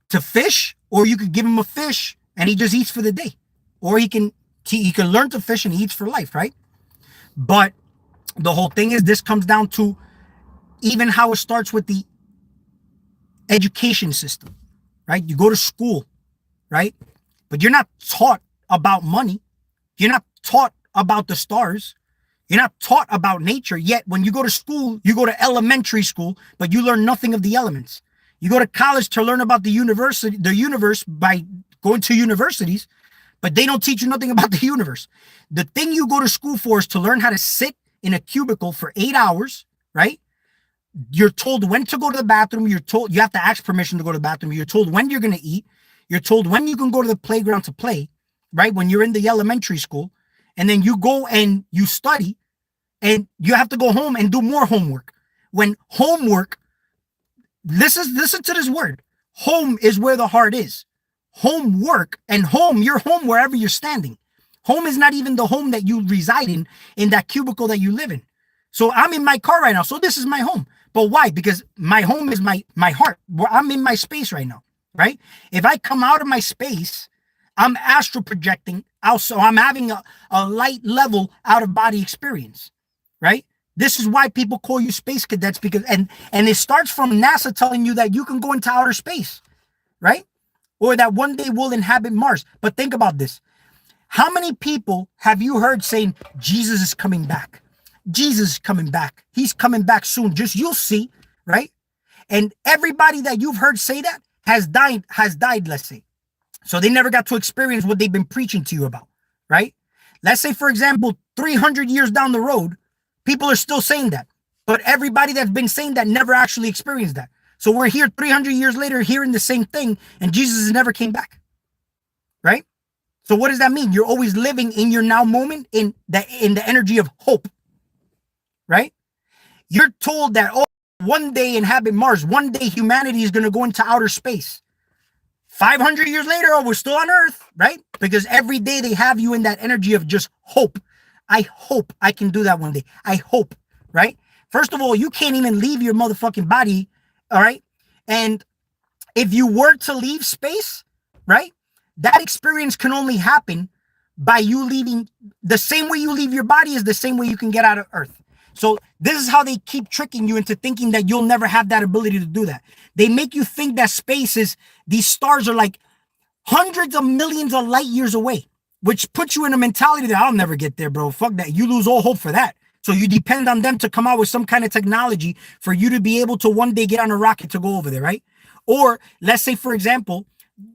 to fish, or you could give him a fish and he just eats for the day. Or he can learn to fish and he eats for life, right? But the whole thing is, this comes down to even how it starts with the education system, right? You go to school, right? but you're not taught about money. You're not taught about the stars. You're not taught about nature. Yet when you go to school, you go to elementary school, but you learn nothing of the elements. You go to college to learn about the universe by going to universities, but they don't teach you nothing about the universe. The thing you go to school for is to learn how to sit in a cubicle for 8 hours, right? You're told when to go to the bathroom. You're told you have to ask permission to go to the bathroom. You're told when you're going to eat. You're told when you can go to the playground to play, right? When you're in the elementary school, and then you go and you study, and you have to go home and do more homework. When homework, listen to this word. Home is where the heart is. Homework and home, you're home wherever you're standing. Home is not even the home that you reside in that cubicle that you live in. So I'm in my car right now. So this is my home. But why? Because my home is my heart. I'm in my space right now, right? If I come out of my space, I'm astral projecting. Also, I'm having a light level out of body experience, right? This is why people call you space cadets, because and it starts from NASA telling you that you can go into outer space, right? Or that one day we'll inhabit Mars. But think about this. How many people have you heard saying Jesus is coming back? Jesus is coming back. He's coming back soon. Just you'll see, right? And everybody that you've heard say that has died, let's say. So they never got to experience what they've been preaching to you about, right? Let's say, for example, 300 years down the road, people are still saying that. But everybody that's been saying that never actually experienced that. So we're here 300 years later hearing the same thing, and Jesus never came back, right? So what does that mean? You're always living in your now moment in the energy of hope, right? You're told that, oh, one day inhabit Mars, one day humanity is going to go into outer space. 500 years later, oh, we're still on Earth, right? Because every day they have you in that energy of just hope. I hope I can do that one day. I hope, right? First of all, you can't even leave your motherfucking body, all right? And if you were to leave space, right, that experience can only happen by you leaving. The same way you leave your body is the same way you can get out of Earth. So this is how they keep tricking you into thinking that you'll never have that ability to do that. They make you think that space is, these stars are like hundreds of millions of light years away, which puts you in a mentality that I'll never get there, bro. Fuck that. You lose all hope for that. So you depend on them to come out with some kind of technology for you to be able to one day get on a rocket to go over there, right? Or let's say, for example,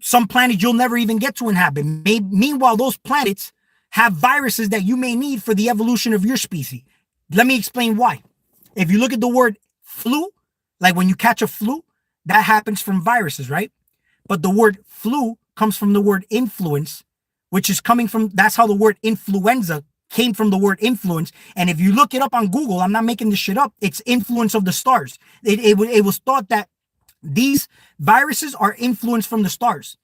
some planets you'll never even get to inhabit. Meanwhile, those planets have viruses that you may need for the evolution of your species. Let me explain why. If you look at the word flu, like when you catch a flu, that happens from viruses, right? But the word flu comes from the word influence, which is coming from, that's how the word influenza came from, the word influence. And if you look it up on Google, I'm not making this shit up, it's influence of the stars. It was thought that these viruses are influenced from the stars.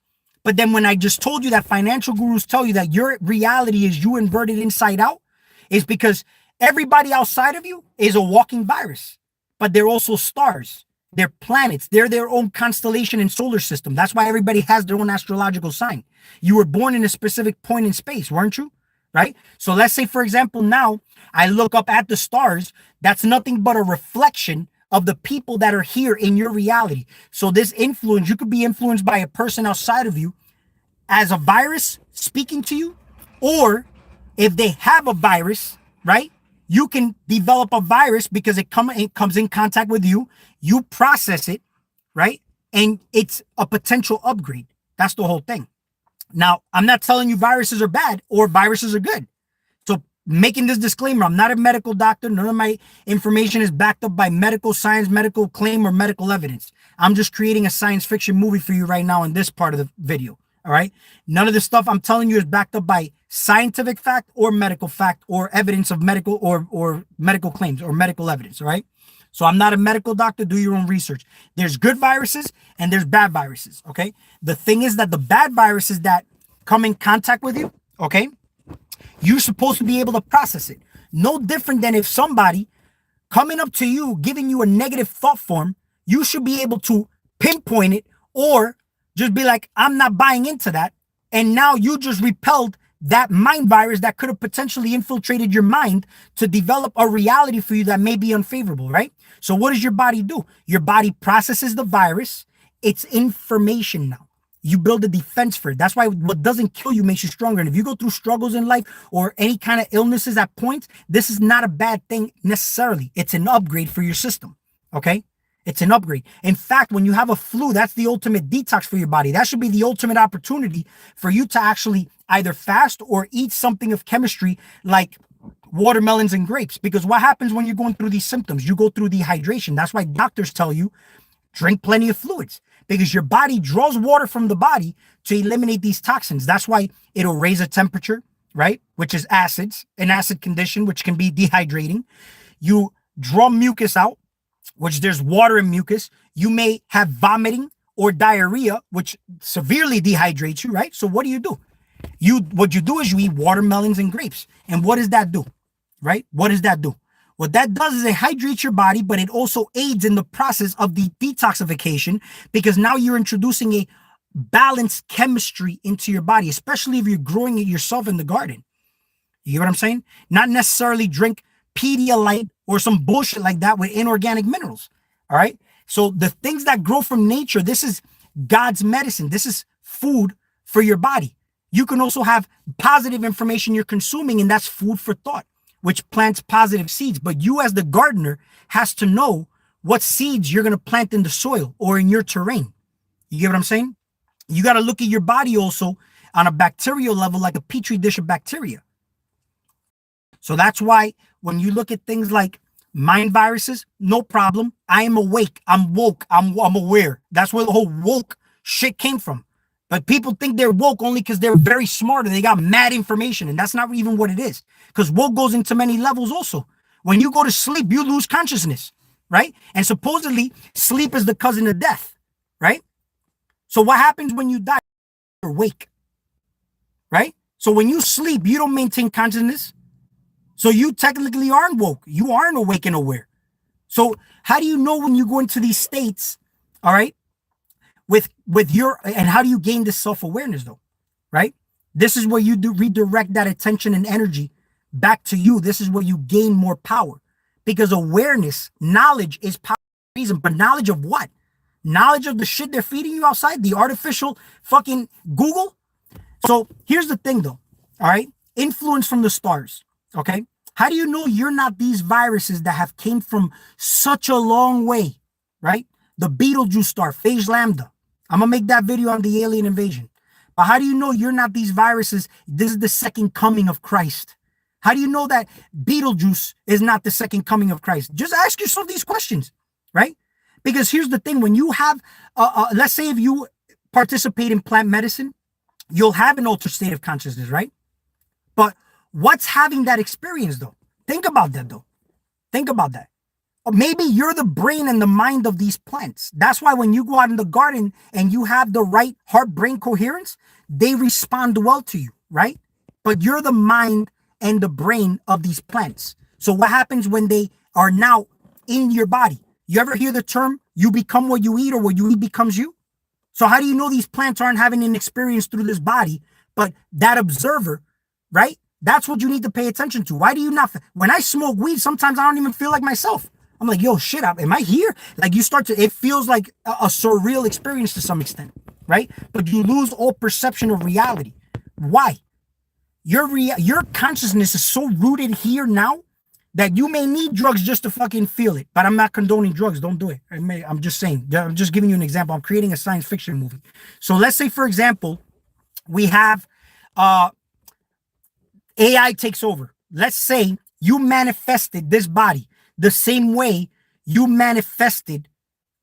But then when I just told you that financial gurus tell you that your reality is you inverted inside out, is because everybody outside of you is a walking virus, but they're also stars. They're planets. They're their own constellation and solar system. That's why everybody has their own astrological sign. You were born in a specific point in space, weren't you? Right? So let's say, for example, now I look up at the stars. That's nothing but a reflection of the people that are here in your reality. So this influence, you could be influenced by a person outside of you as a virus speaking to you, or if they have a virus, right? You can develop a virus because it comes in contact with you. You process it, right? And it's a potential upgrade. That's the whole thing. Now, I'm not telling you viruses are bad or viruses are good. So making this disclaimer, I'm not a medical doctor. None of my information is backed up by medical science, medical claim, or medical evidence. I'm just creating a science fiction movie for you right now in this part of the video. All right. None of the stuff I'm telling you is backed up by scientific fact or medical fact or evidence of medical or medical claims or medical evidence. All right. So I'm not a medical doctor. Do your own research. There's good viruses and there's bad viruses. Okay. The thing is that the bad viruses that come in contact with you, okay, you're supposed to be able to process it. No different than if somebody coming up to you, giving you a negative thought form, you should be able to pinpoint it or just be like, I'm not buying into that. And now you just repelled that mind virus that could have potentially infiltrated your mind to develop a reality for you that may be unfavorable, right? So what does your body do? Your body processes the virus. It's information now. You build a defense for it. That's why what doesn't kill you makes you stronger. And if you go through struggles in life or any kind of illnesses at points, this is not a bad thing necessarily. It's an upgrade for your system. Okay? It's an upgrade. In fact, when you have a flu, that's the ultimate detox for your body. That should be the ultimate opportunity for you to actually either fast or eat something of chemistry like watermelons and grapes. Because what happens when you're going through these symptoms? You go through dehydration. That's why doctors tell you drink plenty of fluids, because your body draws water from the body to eliminate these toxins. That's why it'll raise a temperature, right? Which is acids, an acid condition, which can be dehydrating. You draw mucus out, which there's water in mucus. You may have vomiting or diarrhea, which severely dehydrates you, right? So what do? What you do is you eat watermelons and grapes. And what does that do, right? What does that do? What that does is it hydrates your body, but it also aids in the process of the detoxification, because now you're introducing a balanced chemistry into your body, especially if you're growing it yourself in the garden. You get what I'm saying? Not necessarily drink Pedialyte or some bullshit like that with inorganic minerals. All right. So the things that grow from nature, this is God's medicine. This is food for your body. You can also have positive information you're consuming, and that's food for thought, which plants positive seeds. But you as the gardener has to know what seeds you're going to plant in the soil or in your terrain. You get what I'm saying? You got to look at your body also on a bacterial level, like a petri dish of bacteria. So that's why when you look at things like mind viruses, no problem. I am awake. I'm woke. I'm aware. That's where the whole woke shit came from. But people think they're woke only because they're very smart and they got mad information. And that's not even what it is. Because woke goes into many levels also. When you go to sleep, you lose consciousness, right? And supposedly sleep is the cousin of death, right? So what happens when you die? You're awake, right? So when you sleep, you don't maintain consciousness. So you technically aren't woke. You aren't awake and aware. So how do you know when you go into these states, all right, with your, and how do you gain this self-awareness though, right? This is where you do redirect that attention and energy back to you. This is where you gain more power, because awareness, knowledge is power reason, but knowledge of what? Knowledge of the shit they're feeding you outside, the artificial fucking Google. So here's the thing though, all right? Influence from the stars, okay? How do you know you're not these viruses that have came from such a long way, right? The Betelgeuse star, Phage Lambda. I'm going to make that video on the alien invasion. But how do you know you're not these viruses? This is the second coming of Christ. How do you know that Betelgeuse is not the second coming of Christ? Just ask yourself these questions, right? Because here's the thing. When you have, let's say if you participate in plant medicine, you'll have an altered state of consciousness, right? But what's having that experience though? Think about that though. Think about that. Or maybe you're the brain and the mind of these plants. That's why when you go out in the garden and you have the right heart-brain coherence, they respond well to you, right? But you're the mind and the brain of these plants. So what happens when they are now in your body? You ever hear the term, you become what you eat, or what you eat becomes you? So how do you know these plants aren't having an experience through this body, but that observer, right? That's what you need to pay attention to. Why do you not? When I smoke weed, sometimes I don't even feel like myself. I'm like, yo, shit, am I here? Like you start to, it feels like a surreal experience to some extent, right? But you lose all perception of reality. Why? Your consciousness is so rooted here now that you may need drugs just to fucking feel it. But I'm not condoning drugs. Don't do it. I'm just saying, I'm just giving you an example. I'm creating a science fiction movie. So let's say, for example, we have AI takes over. Let's say you manifested this body the same way you manifested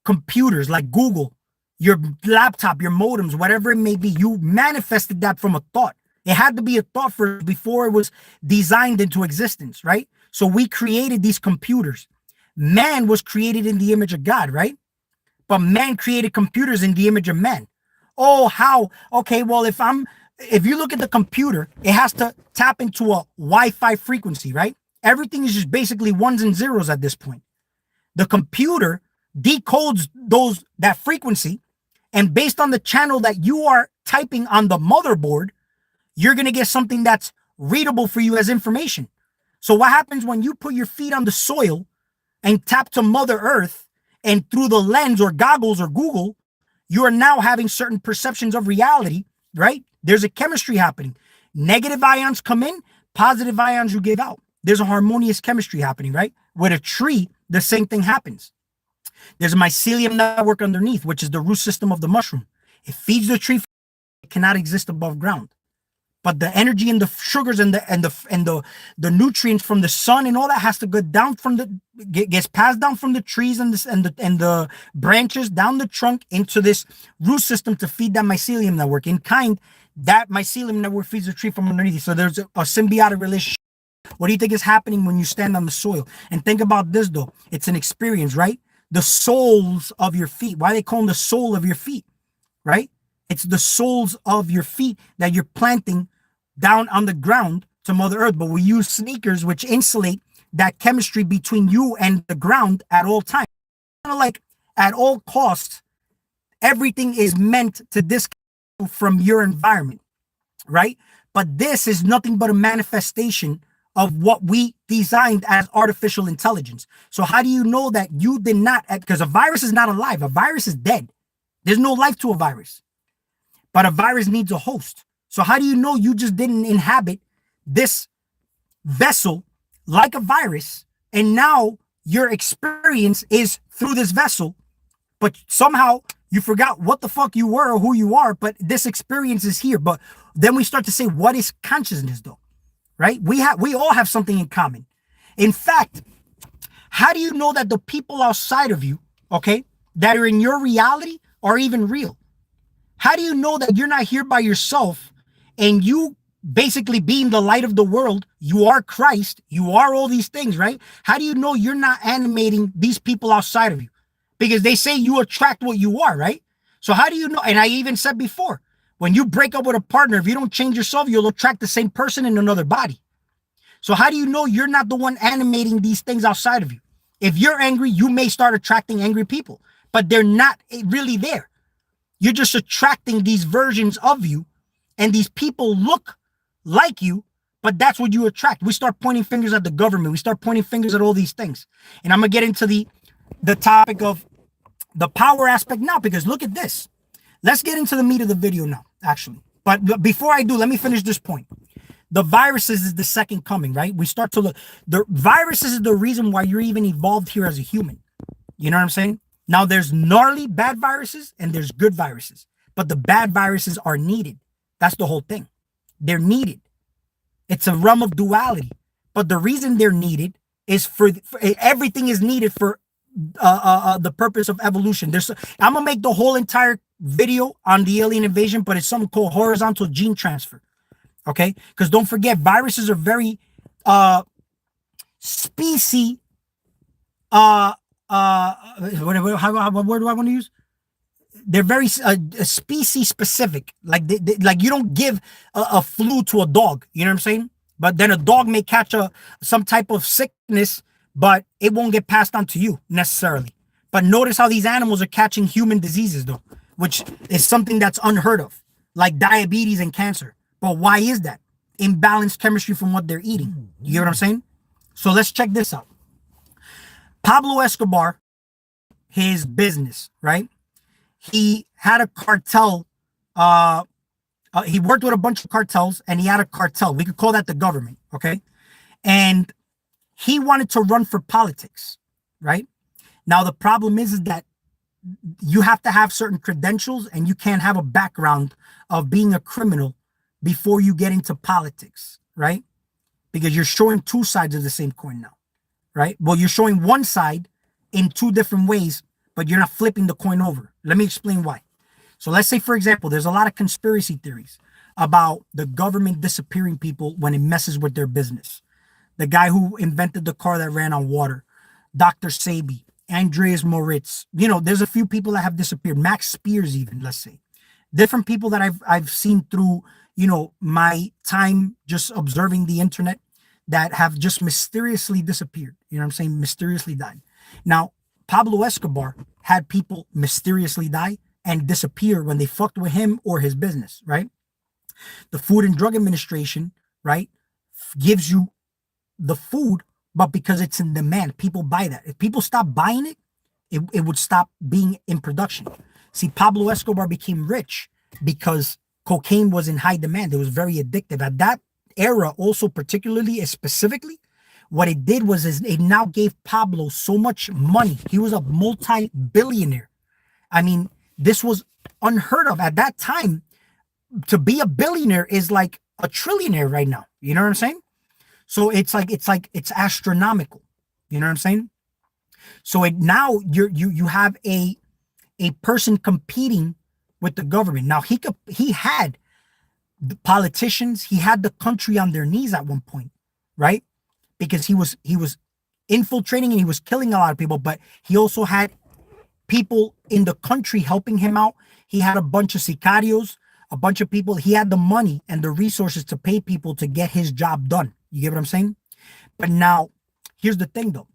computers like Google, your laptop, your modems, whatever it may be. You manifested that from a thought. It had to be a thought first before it was designed into existence, right? So we created these computers. Man was created in the image of God, right? But man created computers in the image of man. Oh, how? Okay, well, if you look at the computer, it has to tap into a Wi-Fi frequency, right? Everything is just basically ones and zeros at this point. The computer decodes that frequency, and based on the channel that you are typing on the motherboard, you're going to get something that's readable for you as information. So what happens when you put your feet on the soil and tap to Mother Earth, and through the lens or goggles or Google, you are now having certain perceptions of reality, right? There's a chemistry happening. Negative ions come in, positive ions you give out. There's a harmonious chemistry happening, right? With a tree, the same thing happens. There's a mycelium network underneath, which is the root system of the mushroom. It feeds the tree. It cannot exist above ground. But the energy and the sugars and the nutrients from the sun and all that has to go down from gets passed down from the trees and the branches down the trunk into this root system to feed that mycelium network. In kind, that mycelium network feeds the tree from underneath. So there's a symbiotic relationship. What do you think is happening when you stand on the soil? And think about this though. It's an experience, right? The soles of your feet. Why they call them the sole of your feet, right? It's the soles of your feet that you're planting down on the ground to Mother Earth. But we use sneakers which insulate that chemistry between you and the ground at all times. Kind of like at all costs, everything is meant to disconnect from your environment, right? But this is nothing but a manifestation of what we designed as artificial intelligence. So how do you know that you did not, because a virus is not alive, a virus is dead. There's no life to a virus, but a virus needs a host. So how do you know you just didn't inhabit this vessel like a virus, and now your experience is through this vessel, but somehow you forgot what the fuck you were or who you are, but this experience is here. But then we start to say, what is consciousness though? Right? We all have something in common. In fact, how do you know that the people outside of you, okay, that are in your reality are even real? How do you know that you're not here by yourself and you basically being the light of the world, you are Christ, you are all these things, right? How do you know you're not animating these people outside of you? Because they say you attract what you are, right? So how do you know? And I even said before, when you break up with a partner, if you don't change yourself, you'll attract the same person in another body. So how do you know you're not the one animating these things outside of you? If you're angry, you may start attracting angry people, but they're not really there. You're just attracting these versions of you, and these people look like you, but that's what you attract. We start pointing fingers at the government. We start pointing fingers at all these things. And I'm going to get into the topic of the power aspect now, because look at this. Let's get into the meat of the video now, actually. But before I do, let me finish this point. The viruses is the second coming, right? We start to look. The viruses is the reason why you're even evolved here as a human. You know what I'm saying? Now, there's gnarly bad viruses and there's good viruses. But the bad viruses are needed. That's the whole thing. They're needed. It's a realm of duality. But the reason they're needed is for everything is needed for the purpose of evolution. I'm gonna make the whole entire video on the alien invasion, but it's something called horizontal gene transfer. Okay, because don't forget, viruses are very species. What word do I want to use? They're very species specific. Like like you don't give a flu to a dog. You know what I'm saying? But then a dog may catch some type of sickness, but it won't get passed on to you necessarily. But notice how these animals are catching human diseases though, which is something that's unheard of, like diabetes and cancer. But why is that? Imbalanced chemistry from what they're eating. You get what I'm saying? So let's check this out. Pablo Escobar, his business, right? He had a cartel. He worked with a bunch of cartels and he had a cartel. We could call that the government, okay? And he wanted to run for politics, right? Now, the problem is that you have to have certain credentials and you can't have a background of being a criminal before you get into politics, right? Because you're showing two sides of the same coin now, right? Well, you're showing one side in two different ways, but you're not flipping the coin over. Let me explain why. So let's say, for example, there's a lot of conspiracy theories about the government disappearing people when it messes with their business. The guy who invented the car that ran on water, Dr. Sebi, Andreas Moritz. You know, there's a few people that have disappeared. Max Spears even, let's say. Different people that I've seen through, you know, my time just observing the internet that have just mysteriously disappeared. You know what I'm saying? Mysteriously died. Now, Pablo Escobar had people mysteriously die and disappear when they fucked with him or his business, right? The Food and Drug Administration, right, gives you the food, but because it's in demand, people buy that. If people stop buying it, it would stop being in production. See, Pablo Escobar became rich because cocaine was in high demand. It was very addictive. At that era, also particularly, specifically, what it did was is it now gave Pablo so much money. He was a multi-billionaire. I mean, this was unheard of at that time. To be a billionaire is like a trillionaire right now. You know what I'm saying? So it's astronomical. You know what I'm saying? So it now you have a person competing with the government. Now he had the politicians, he had the country on their knees at one point, right? Because he was infiltrating and he was killing a lot of people, but he also had people in the country helping him out. He had a bunch of sicarios, a bunch of people. He had the money and the resources to pay people to get his job done. You get what I'm saying? But now, here's the thing though.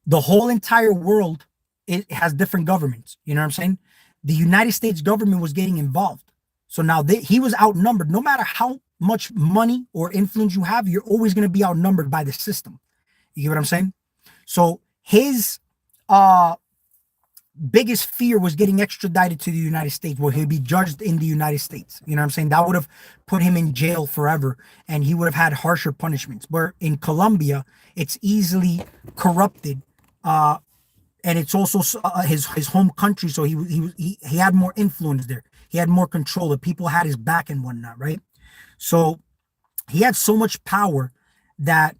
The whole entire world, it has different governments. You know what I'm saying? The United States government was getting involved. So now he was outnumbered. No matter how much money or influence you have, you're always going to be outnumbered by the system. You get what I'm saying? So his biggest fear was getting extradited to the United States, where he'd be judged in the United States. You know what I'm saying? That would have put him in jail forever, and he would have had harsher punishments. Where in Colombia, it's easily corrupted, and it's also his home country, so he had more influence there. He had more control. The people had his back and whatnot, right? So he had so much power that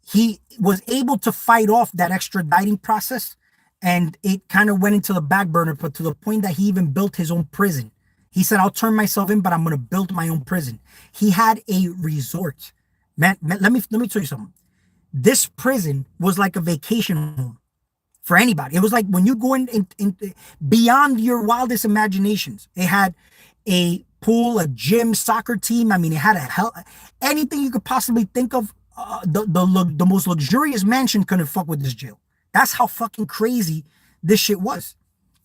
he was able to fight off that extraditing process, and it kind of went into the back burner, but to the point that he even built his own prison. He said, I'll turn myself in, but I'm going to build my own prison. He had a resort. Man, let me tell you something. This prison was like a vacation home for anybody. It was like when you go in beyond your wildest imaginations. It had a pool, a gym, soccer team. I mean, it had anything you could possibly think of. The most luxurious mansion couldn't fuck with this jail. That's how fucking crazy this shit was,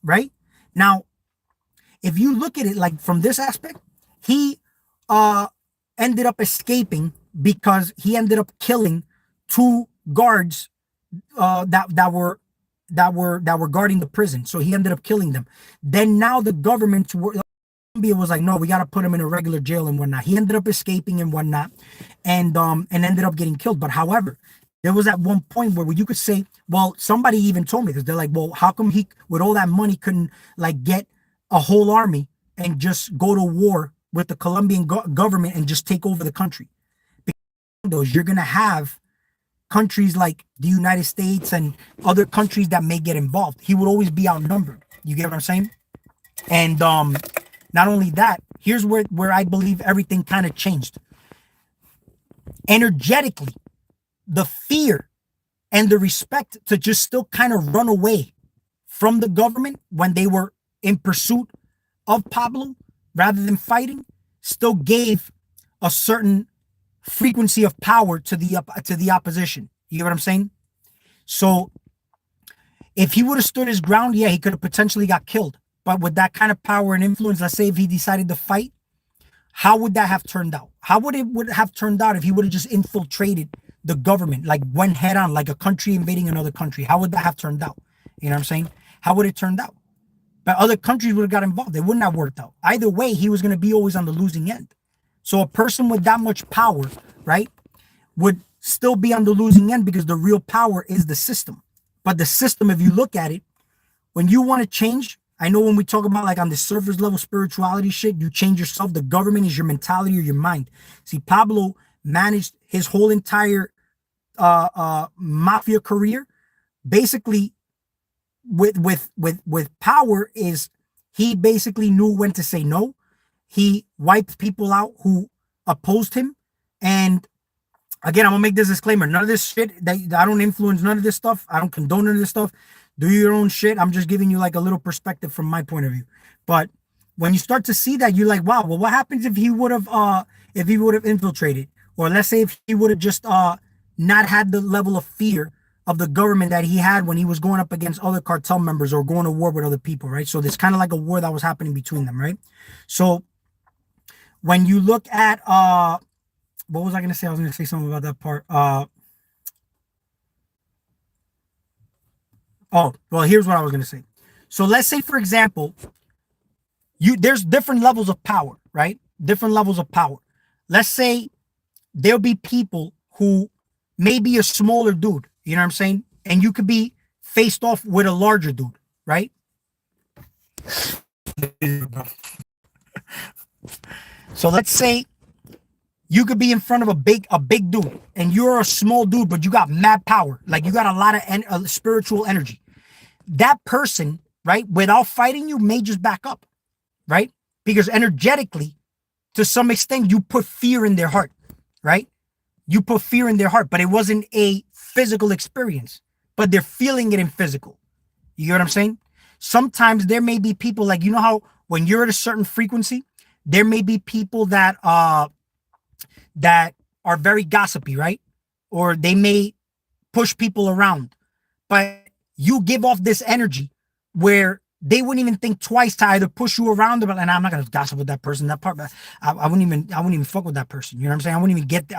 right? Now, if you look at it like from this aspect, he ended up escaping because he ended up killing two guards that were guarding the prison. So he ended up killing them. Then now the government was like, no, we got to put him in a regular jail and whatnot. He ended up escaping and whatnot, and ended up getting killed. But however, there was at one point where you could say, well, somebody even told me, because they're like, well, how come he, with all that money, couldn't like get a whole army and just go to war with the Colombian government and just take over the country? Because you're gonna have countries like the United States and other countries that may get involved. He would always be outnumbered. You get what I'm saying? And not only that, here's where I believe everything kind of changed. Energetically, the fear and the respect to just still kind of run away from the government when they were in pursuit of Pablo rather than fighting still gave a certain frequency of power to the opposition. You get what I'm saying? So if he would have stood his ground, yeah, he could have potentially got killed. But with that kind of power and influence, let's say if he decided to fight, how would that have turned out? How would it have turned out if he would have just infiltrated the government, like went head on, like a country invading another country? How would that have turned out? You know what I'm saying? How would it turned out? But other countries would have got involved. It wouldn't have worked out. Either way, he was going to be always on the losing end. So a person with that much power, right, would still be on the losing end because the real power is the system. But the system, if you look at it, when you want to change, I know when we talk about like on the surface level spirituality shit, you change yourself. The government is your mentality or your mind. See, Pablo managed his whole entire mafia career basically with power. Is he basically knew when to say no. He wiped people out who opposed him. And again, I'm gonna make this disclaimer: none of this shit, I don't influence none of this stuff. I don't condone none of this stuff. Do your own shit. I'm just giving you like a little perspective from my point of view. But when you start to see that, you're like, wow, well, what happens if he would have infiltrated? Or let's say if he would have just not had the level of fear of the government that he had when he was going up against other cartel members or going to war with other people, right? So there's kind of like a war that was happening between them, right? So when you look at what was I gonna say? I was gonna say something about that part. Oh, well, here's what I was going to say. So let's say, for example, there's different levels of power, right? Different levels of power. Let's say there'll be people who may be a smaller dude, you know what I'm saying? And you could be faced off with a larger dude, right? So let's say you could be in front of a big dude, and you're a small dude, but you got mad power, like you got a lot of spiritual energy. That person, right, without fighting you, may just back up, right? Because energetically, to some extent, you put fear in their heart, right? You put fear in their heart, but it wasn't a physical experience, but they're feeling it in physical. You get what I'm saying? Sometimes there may be people, like, you know how when you're at a certain frequency, there may be people that are very gossipy, right? Or they may push people around, but you give off this energy where they wouldn't even think twice to either push you around, but and I'm not gonna gossip with that person. That part, I wouldn't even fuck with that person. You know what I'm saying? I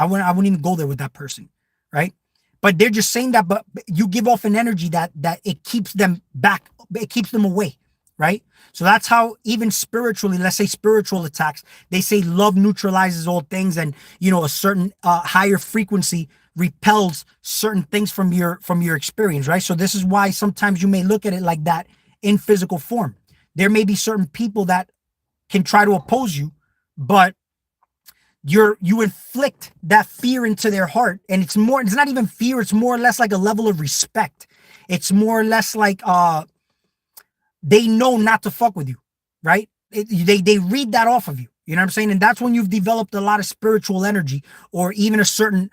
wouldn't even go there with that person, right? But they're just saying that, but you give off an energy that it keeps them back, it keeps them away, right? So that's how, even spiritually, let's say spiritual attacks, they say love neutralizes all things, and a certain higher frequency repels certain things from your experience, right? So this is why sometimes you may look at it like that in physical form. There may be certain people that can try to oppose you, but you inflict that fear into their heart, and it's not even fear, it's more or less like a level of respect. It's more or less like they know not to fuck with you, right? They read that off of you. You know what I'm saying? And that's when you've developed a lot of spiritual energy, or even a certain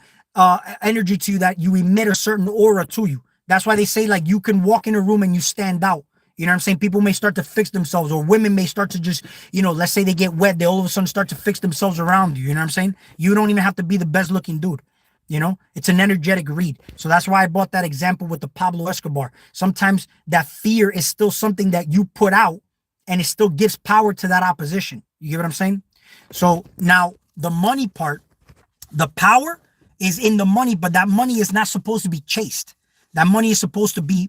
energy to you, that you emit a certain aura to you. That's why they say, like, you can walk in a room and you stand out. You know what I'm saying? People may start to fix themselves, or women may start to just, let's say they get wet, they all of a sudden start to fix themselves around you. You know what I'm saying? You don't even have to be the best looking dude. It's an energetic read. So that's why I brought that example with the Pablo Escobar. Sometimes that fear is still something that you put out, and it still gives power to that opposition. You get what I'm saying? So now the money part, the power is in the money, but that money is not supposed to be chased. That money is supposed to be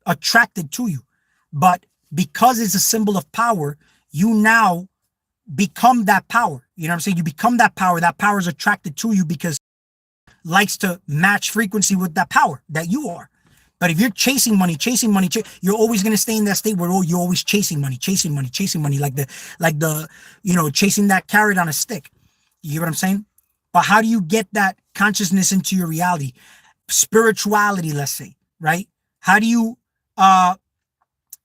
attracted to you. But because it's a symbol of power, you now become that power. You know what I'm saying? You become that power. That power is attracted to you because it likes to match frequency with that power that you are. But if you're chasing money, you're always going to stay in that state where, you're always chasing money, like the chasing that carrot on a stick. You get what I'm saying? But how do you get that consciousness into your reality? Spirituality, let's say, right? How do you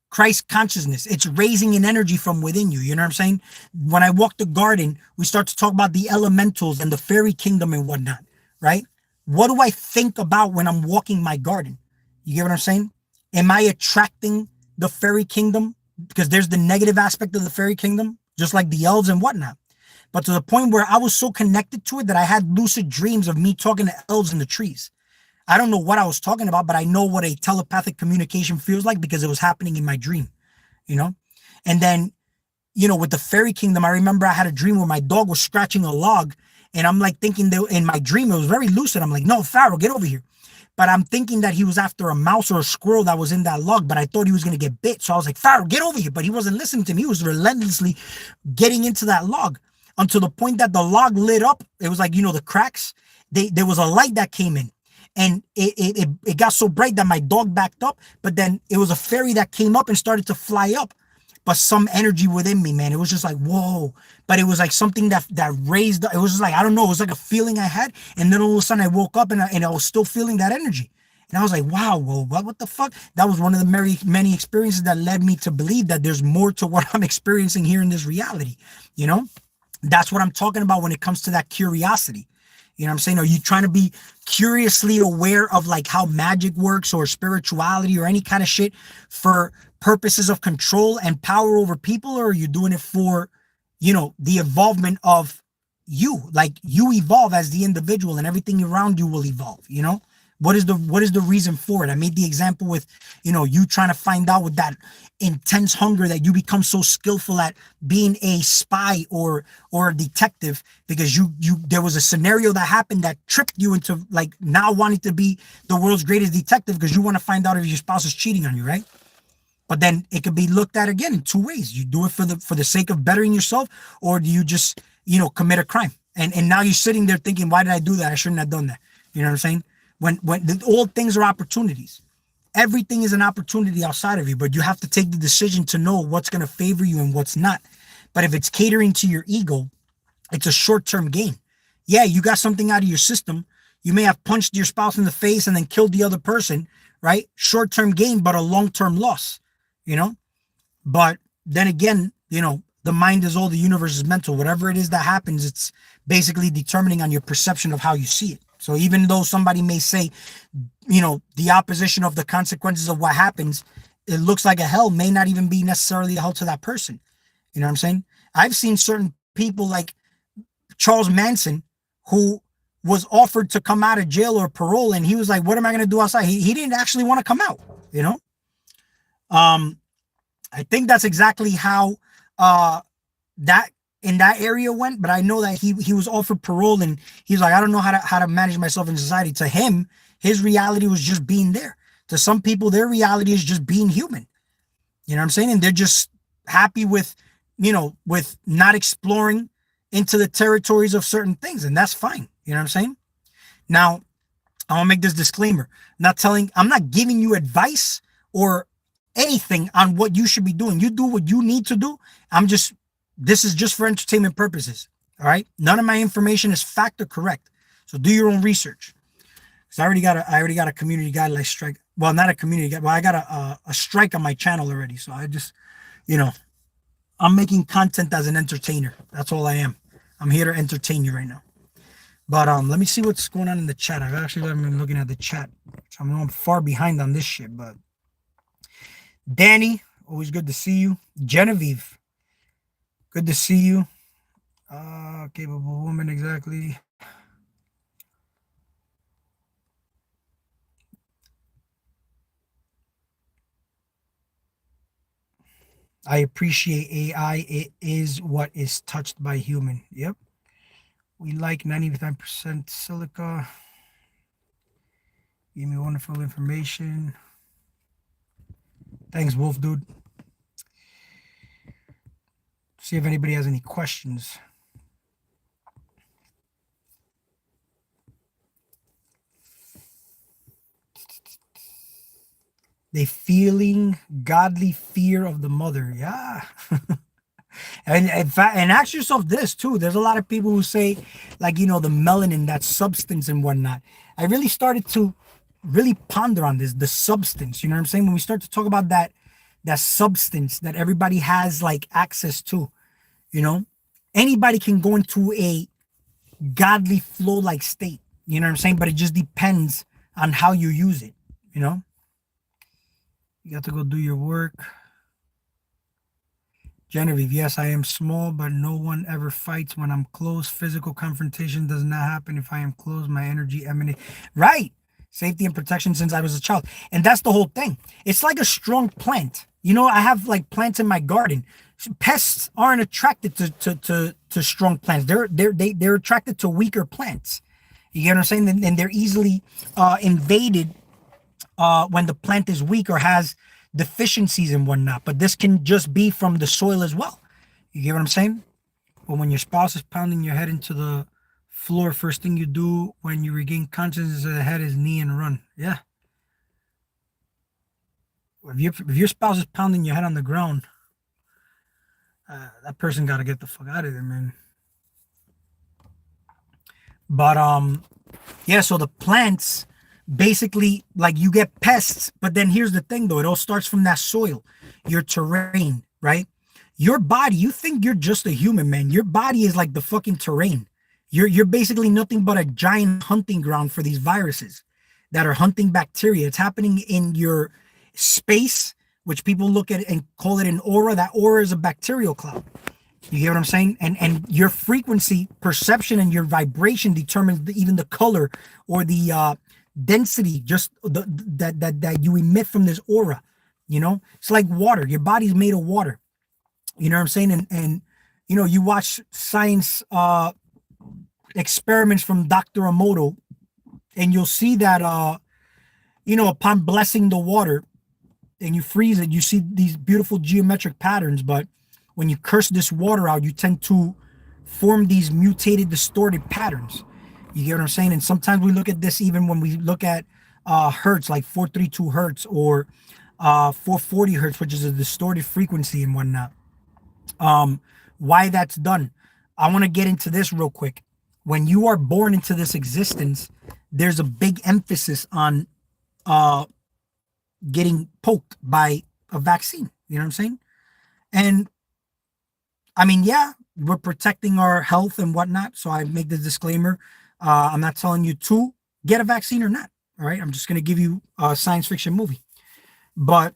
Christ consciousness? It's raising an energy from within you. You know what I'm saying? When I walk the garden, we start to talk about the elementals and the fairy kingdom and whatnot, right? What do I think about when I'm walking my garden? You get what I'm saying? Am I attracting the fairy kingdom? Because there's the negative aspect of the fairy kingdom, just like the elves and whatnot. But to the point where I was so connected to it that I had lucid dreams of me talking to elves in the trees. I don't know what I was talking about, but I know what a telepathic communication feels like because it was happening in my dream, And then, with the fairy kingdom, I remember I had a dream where my dog was scratching a log, and I'm like thinking that in my dream, it was very lucid. I'm like, no, Pharaoh, get over here. But I'm thinking that he was after a mouse or a squirrel that was in that log, but I thought he was going to get bit. So I was like, Pharaoh, get over here. But he wasn't listening to me. He was relentlessly getting into that log until the point that the log lit up. It was like, the cracks. There was a light that came in. And it got so bright that my dog backed up, but then it was a fairy that came up and started to fly up. But some energy within me, man, it was just like, whoa. But it was like something that raised, it was just like, I don't know, it was like a feeling I had. And then all of a sudden I woke up and I was still feeling that energy. And I was like, wow, well, what the fuck? That was one of the many experiences that led me to believe that there's more to what I'm experiencing here in this reality. That's what I'm talking about when it comes to that curiosity. You know what I'm saying? Are you trying to be curiously aware of like how magic works or spirituality or any kind of shit for purposes of control and power over people? Or are you doing it for, the evolvement of you? Like, you evolve as the individual and everything around you will evolve, What is the reason for it? I made the example with, you trying to find out with that intense hunger that you become so skillful at being a spy or a detective because there was a scenario that happened that tripped you into like now wanting to be the world's greatest detective because you want to find out if your spouse is cheating on you, right? But then it could be looked at again in two ways. You do it for the sake of bettering yourself, or do you just, commit a crime? And now you're sitting there thinking, why did I do that? I shouldn't have done that. You know what I'm saying? When all things are opportunities. Everything is an opportunity outside of you, but you have to take the decision to know what's going to favor you and what's not. But if it's catering to your ego, it's a short-term gain. Yeah, you got something out of your system. You may have punched your spouse in the face and then killed the other person, right? Short-term gain, but a long-term loss, you know? But then again, the mind is all, the universe is mental. Whatever it is that happens, it's basically determining on your perception of how you see it. So even though somebody may say, the opposition of the consequences of what happens, it looks like a hell, may not even be necessarily a hell to that person. You know what I'm saying? I've seen certain people like Charles Manson, who was offered to come out of jail or parole, and he was like, what am I going to do outside? He didn't actually want to come out, I think that's exactly how that in that area went, but I know that he was offered parole, and he's like, I don't know how to manage myself in society. To him, his reality was just being there. To some people, their reality is just being human. You know what I'm saying? And they're just happy with, with not exploring into the territories of certain things, and that's fine. You know what I'm saying? Now, I want to make this disclaimer. I'm not giving you advice or anything on what you should be doing. You do what you need to do. This is just for entertainment purposes. All right. None of my information is fact or correct. So do your own research. Because I already got a community guideline strike. Well, not a community guide. Well, I got a strike on my channel already. So I just, I'm making content as an entertainer. That's all I am. I'm here to entertain you right now. But let me see what's going on in the chat. I've actually been looking at the chat. So I know I'm far behind on this shit, but Danny, always good to see you. Genevieve, good to see you. Capable woman, exactly. I appreciate AI. It is what is touched by human. Yep. We like 99% silica. Give me wonderful information. Thanks, Wolf Dude. See if anybody has any questions. They feeling godly fear of the mother. Yeah. And in fact, and ask yourself this too. There's a lot of people who say, like, the melanin, that substance and whatnot. I really started to really ponder on this, the substance. You know what I'm saying? When we start to talk about that substance that everybody has like access to, anybody can go into a godly flow like state. You know what I'm saying? But it just depends on how you use it. You got to go do your work. Genevieve, yes, I am small, but no one ever fights when I'm close. Physical confrontation does not happen if I am close. My energy emanates. Right. Safety and protection since I was a child. And that's the whole thing. It's like a strong plant. I have like plants in my garden. Pests aren't attracted to strong plants. They're attracted to weaker plants. You get what I'm saying? And they're easily invaded when the plant is weak or has deficiencies and whatnot. But this can just be from the soil as well. You get what I'm saying? But when your spouse is pounding your head into the floor, first thing you do when you regain consciousness of the head is knee and run. Yeah. If your spouse is pounding your head on the ground, that person got to get the fuck out of there, man. But yeah. So the plants, basically, like, you get pests, but then here's the thing though, it all starts from that soil, your terrain, right? Your body, you think you're just a human, man. Your body is like the fucking terrain. You're basically nothing but a giant hunting ground for these viruses that are hunting bacteria. It's happening in your space, which people look at it and call it an aura. That aura is a bacterial cloud. You get what I'm saying? And your frequency perception and your vibration determines even the color or the density, just that you emit from this aura. It's like water. Your body's made of water. You know what I'm saying? And you watch science experiments from Dr. Emoto, and you'll see that upon blessing the water, and you freeze it, you see these beautiful geometric patterns. But when you curse this water out, you tend to form these mutated, distorted patterns. You get what I'm saying? And sometimes we look at this even when we look at hertz, like 432 hertz or 440 hertz, which is a distorted frequency and whatnot. Why that's done. I want to get into this real quick. When you are born into this existence, there's a big emphasis on getting poked by a vaccine. You know what I'm saying? And I mean, yeah, we're protecting our health and whatnot. So I make the disclaimer. I'm not telling you to get a vaccine or not. All right. I'm just going to give you a science fiction movie. But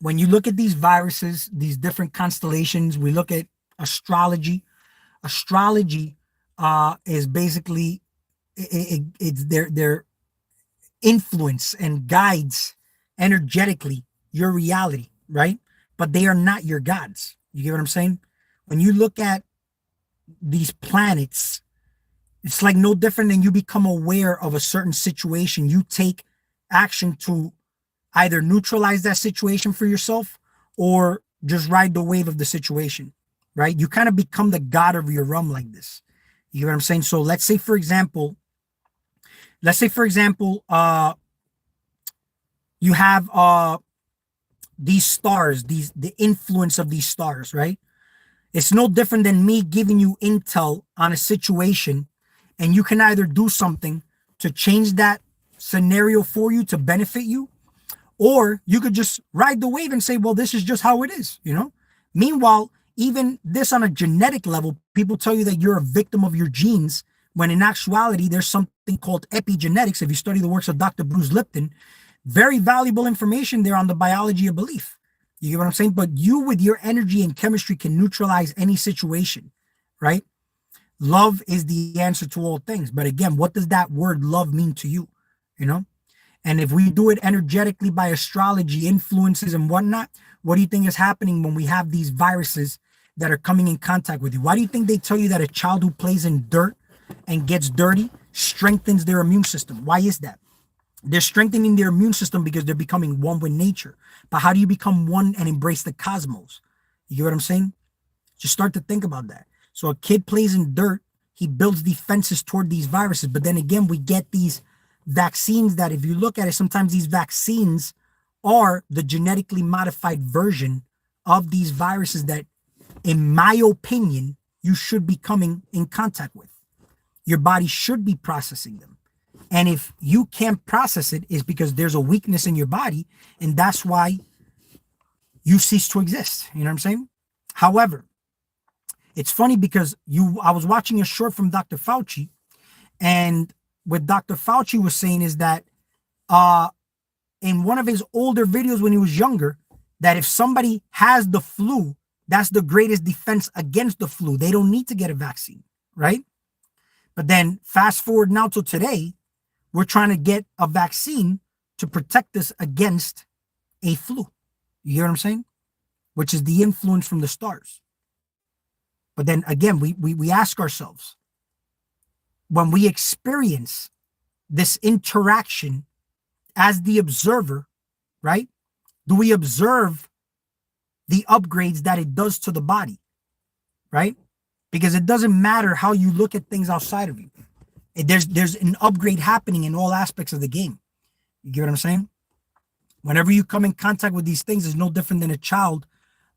when you look at these viruses, these different constellations, we look at astrology. Astrology is basically it's their influence and guides energetically your reality, right? But they are not your gods. You get what I'm saying? When you look at these planets, it's like no different than you become aware of a certain situation. You take action to either neutralize that situation for yourself or just ride the wave of the situation, right? You kind of become the god of your realm like this. You get what I'm saying? So let's say, for example, you have these stars, the influence of these stars, right? It's no different than me giving you intel on a situation, and you can either do something to change that scenario for you to benefit you, or you could just ride the wave and say, well, this is just how it is, you know? Meanwhile, even this on a genetic level, people tell you that you're a victim of your genes, when in actuality, there's something called epigenetics. If you study the works of Dr. Bruce Lipton, very valuable information there on the biology of belief. You get what I'm saying? But you, with your energy and chemistry, can neutralize any situation, right? Love is the answer to all things. But again, what does that word love mean to you? You know? And if we do it energetically by astrology, influences and whatnot, what do you think is happening when we have these viruses that are coming in contact with you? Why do you think they tell you that a child who plays in dirt and gets dirty strengthens their immune system? Why is that? They're strengthening their immune system because they're becoming one with nature. But how do you become one and embrace the cosmos? You get what I'm saying? Just start to think about that. So a kid plays in dirt, he builds defenses toward these viruses. But then again, we get these vaccines that, if you look at it, sometimes these vaccines are the genetically modified version of these viruses that, in my opinion, you should be coming in contact with. Your body should be processing them. And if you can't process it, it's because there's a weakness in your body, and that's why you cease to exist. You know what I'm saying? However, it's funny because I was watching a short from Dr. Fauci, and what Dr. Fauci was saying is that in one of his older videos when he was younger, that if somebody has the flu, that's the greatest defense against the flu. They don't need to get a vaccine, right? But then fast forward now to today, we're trying to get a vaccine to protect us against a flu. You hear what I'm saying? Which is the influence from the stars. But then again, we ask ourselves, when we experience this interaction as the observer, right? Do we observe the upgrades that it does to the body, right? Because it doesn't matter how you look at things outside of you. There's an upgrade happening in all aspects of the game. You get what I'm saying? Whenever you come in contact with these things, it's no different than a child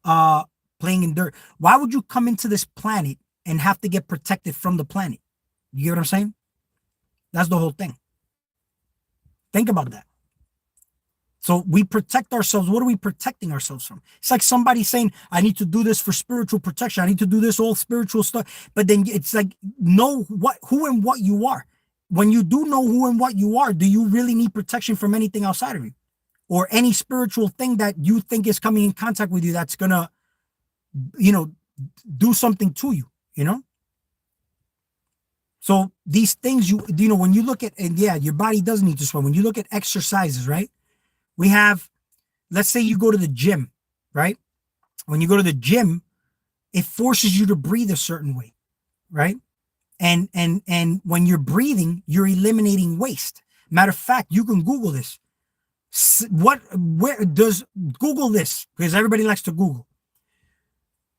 playing in dirt. Why would you come into this planet and have to get protected from the planet? You get what I'm saying? That's the whole thing. Think about that. So we protect ourselves. What are we protecting ourselves from? It's like somebody saying, I need to do this for spiritual protection. I need to do this all spiritual stuff. But then it's like, know who and what you are. When you do know who and what you are, do you really need protection from anything outside of you? Or any spiritual thing that you think is coming in contact with you that's going to, do something to you, So these things, when you look at, and yeah, your body does need to swim. When you look at exercises, right? We have, let's say you go to the gym, right? When you go to the gym, it forces you to breathe a certain way, right? And when you're breathing, you're eliminating waste. Matter of fact, you can Google this. Where does Google this? Because everybody likes to Google.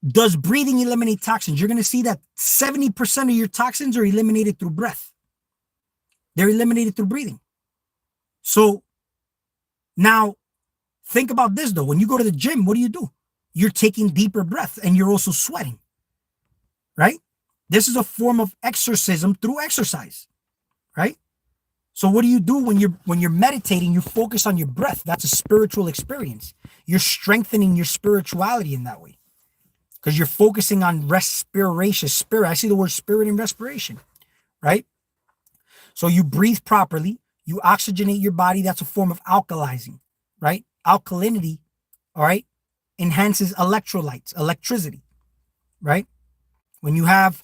Does breathing eliminate toxins? You're going to see that 70% of your toxins are eliminated through breath. They're eliminated through breathing. So now think about this though. When you go to the gym, what do? You're taking deeper breath and you're also sweating, right? This is a form of exorcism through exercise, right? So what do you do when you're meditating? You focus on your breath. That's a spiritual experience. You're strengthening your spirituality in that way because you're focusing on respiration. Spirit. I see the word spirit and respiration, right? So you breathe properly. You oxygenate your body. That's a form of alkalizing, right? Alkalinity, all right, enhances electrolytes, electricity, right? When you have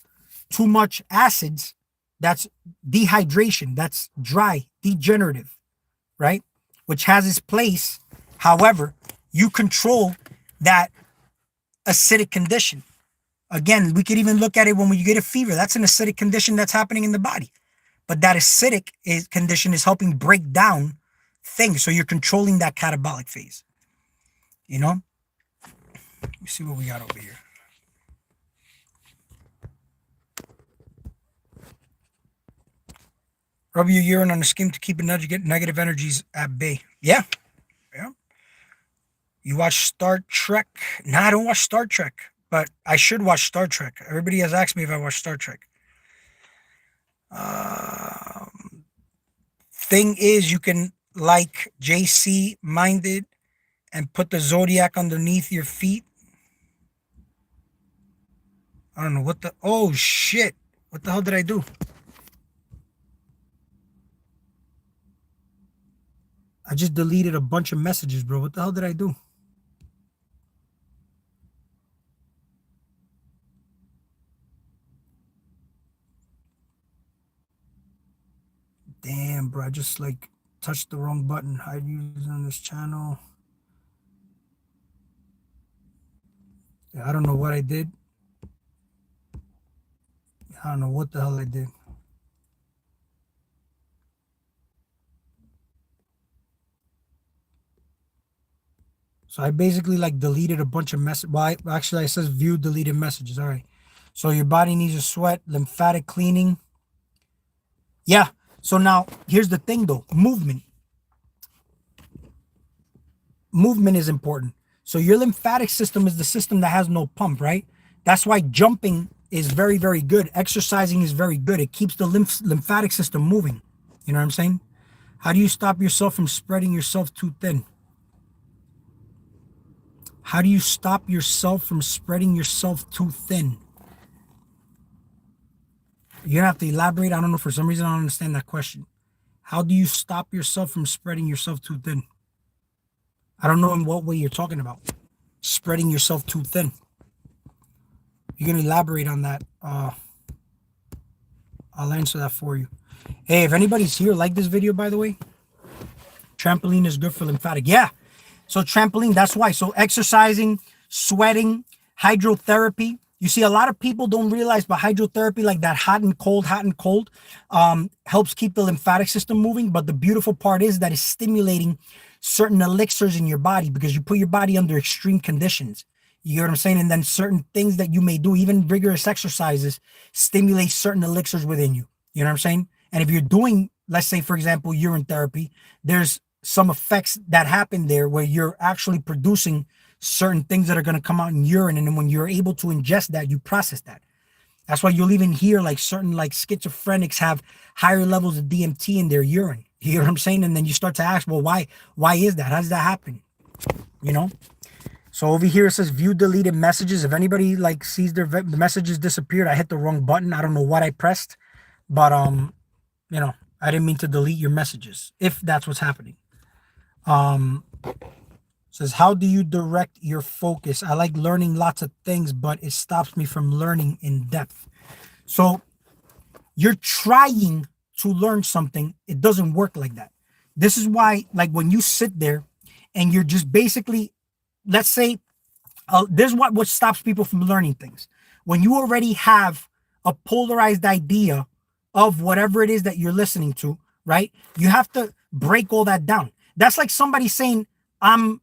too much acids, that's dehydration, that's dry, degenerative, right? Which has its place. However, you control that acidic condition. Again, we could even look at it when we get a fever. That's an acidic condition that's happening in the body. But that acidic condition is helping break down things. So you're controlling that catabolic phase. You know? Let me see what we got over here. Rub your urine on the skin to keep negative energies at bay. Yeah. Yeah. You watch Star Trek? Nah, I don't watch Star Trek, but I should watch Star Trek. Everybody has asked me if I watch Star Trek. Thing is, you can like JC minded and put the zodiac underneath your feet. I don't know what the, oh shit. What the hell did I do? I just deleted a bunch of messages, bro. What the hell did I do? Damn, bro. I just like touched the wrong button. Hide users on this channel. Yeah, I don't know what I did. I don't know what the hell I did. So I basically like deleted a bunch of messages. Well, actually, it says view deleted messages. All right. So your body needs to sweat, lymphatic cleaning. Yeah. So now here's the thing though, movement. Movement is important. So your lymphatic system is the system that has no pump, right? That's why jumping is very, very good. Exercising is very good. It keeps the lymphatic system moving. You know what I'm saying? How do you stop yourself from spreading yourself too thin? How do you stop yourself from spreading yourself too thin? You're gonna have to elaborate. I don't know. For some reason, I don't understand that question. How do you stop yourself from spreading yourself too thin? I don't know in what way you're talking about. Spreading yourself too thin. You're gonna elaborate on that. I'll answer that for you. Hey, if anybody's here, like this video, by the way. Trampoline is good for lymphatic. Yeah. So trampoline, that's why. So exercising, sweating, hydrotherapy. You see, a lot of people don't realize, but hydrotherapy, like that hot and cold, helps keep the lymphatic system moving. But the beautiful part is that it's stimulating certain elixirs in your body because you put your body under extreme conditions. You get what I'm saying? And then certain things that you may do, even rigorous exercises, stimulate certain elixirs within you. You know what I'm saying? And if you're doing, let's say, for example, urine therapy, there's some effects that happen there where you're actually producing certain things that are going to come out in urine. And then when you're able to ingest that, you process that. That's why you'll even hear like certain like schizophrenics have higher levels of DMT in their urine. You know what I'm saying? And then you start to ask, well, why is that? How does that happen? You know? So over here, it says view deleted messages. If anybody like sees the messages disappeared, I hit the wrong button. I don't know what I pressed, but, you know, I didn't mean to delete your messages if that's what's happening. Says, how do you direct your focus? I like learning lots of things, but it stops me from learning in depth. So you're trying to learn something. It doesn't work like that. This is why, like when you sit there and you're just basically, let's say, this is what stops people from learning things. When you already have a polarized idea of whatever it is that you're listening to, right? You have to break all that down. That's like somebody saying, I'm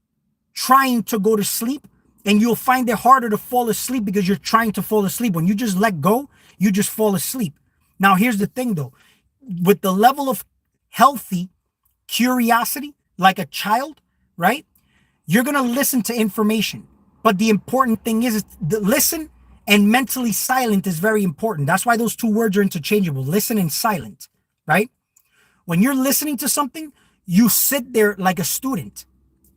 trying to go to sleep, and you'll find it harder to fall asleep because you're trying to fall asleep. When you just let go, you just fall asleep. Now, here's the thing though, with the level of healthy curiosity, like a child, right? You're going to listen to information. But the important thing is the listen and mentally silent is very important. That's why those two words are interchangeable, listen and silent, right? When you're listening to something, you sit there like a student.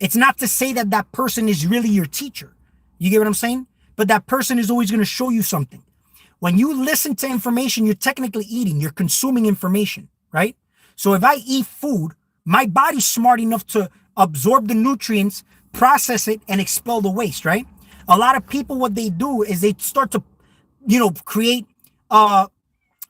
It's not to say that that person is really your teacher. You get what I'm saying? But that person is always going to show you something. When you listen to information, you're technically eating, you're consuming information, right? So if I eat food, my body's smart enough to absorb the nutrients, process it, and expel the waste, right? A lot of people, what they do is they start to, create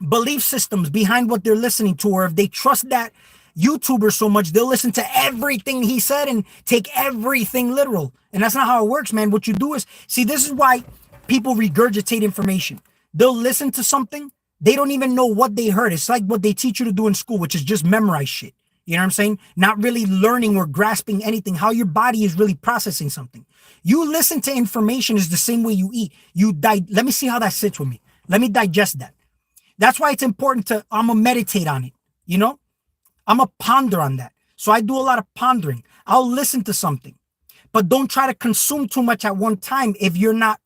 belief systems behind what they're listening to, or if they trust that YouTuber so much, they'll listen to everything he said and take everything literal. And that's not how it works, man. What you do is, see, this is why people regurgitate information. They'll listen to something, they don't even know what they heard. It's like what they teach you to do in school, which is just memorize shit. You know what I'm saying? Not really learning or grasping anything, how your body is really processing something. You listen to information is the same way you eat. Let me see how that sits with me. Let me digest that. That's why it's important I'm going to meditate on it. I'm going to ponder on that. So I do a lot of pondering. I'll listen to something, but don't try to consume too much at one time if you're not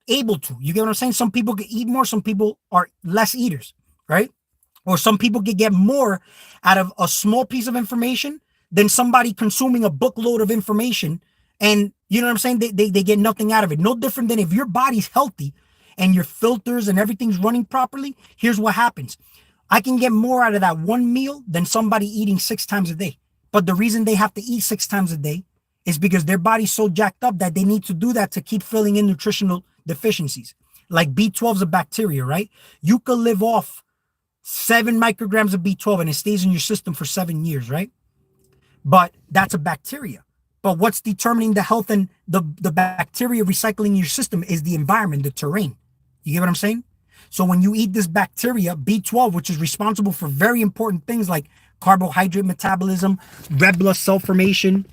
able to. You get what I'm saying? Some people can eat more, some people are less eaters, right? Or some people can get more out of a small piece of information than somebody consuming a bookload of information. And you know what I'm saying? They get nothing out of it. No different than if your body's healthy and your filters and everything's running properly. Here's what happens. I can get more out of that one meal than somebody eating 6 times a day. But the reason they have to eat 6 times a day is because their body's so jacked up that they need to do that to keep filling in nutritional deficiencies. Like B12 is a bacteria, right? You could live off 7 micrograms of B12 and it stays in your system for 7 years, right? But that's a bacteria. But what's determining the health and the bacteria recycling in your system is the environment, the terrain. You get what I'm saying? So when you eat this bacteria, B12, which is responsible for very important things like carbohydrate metabolism, red blood cell formation,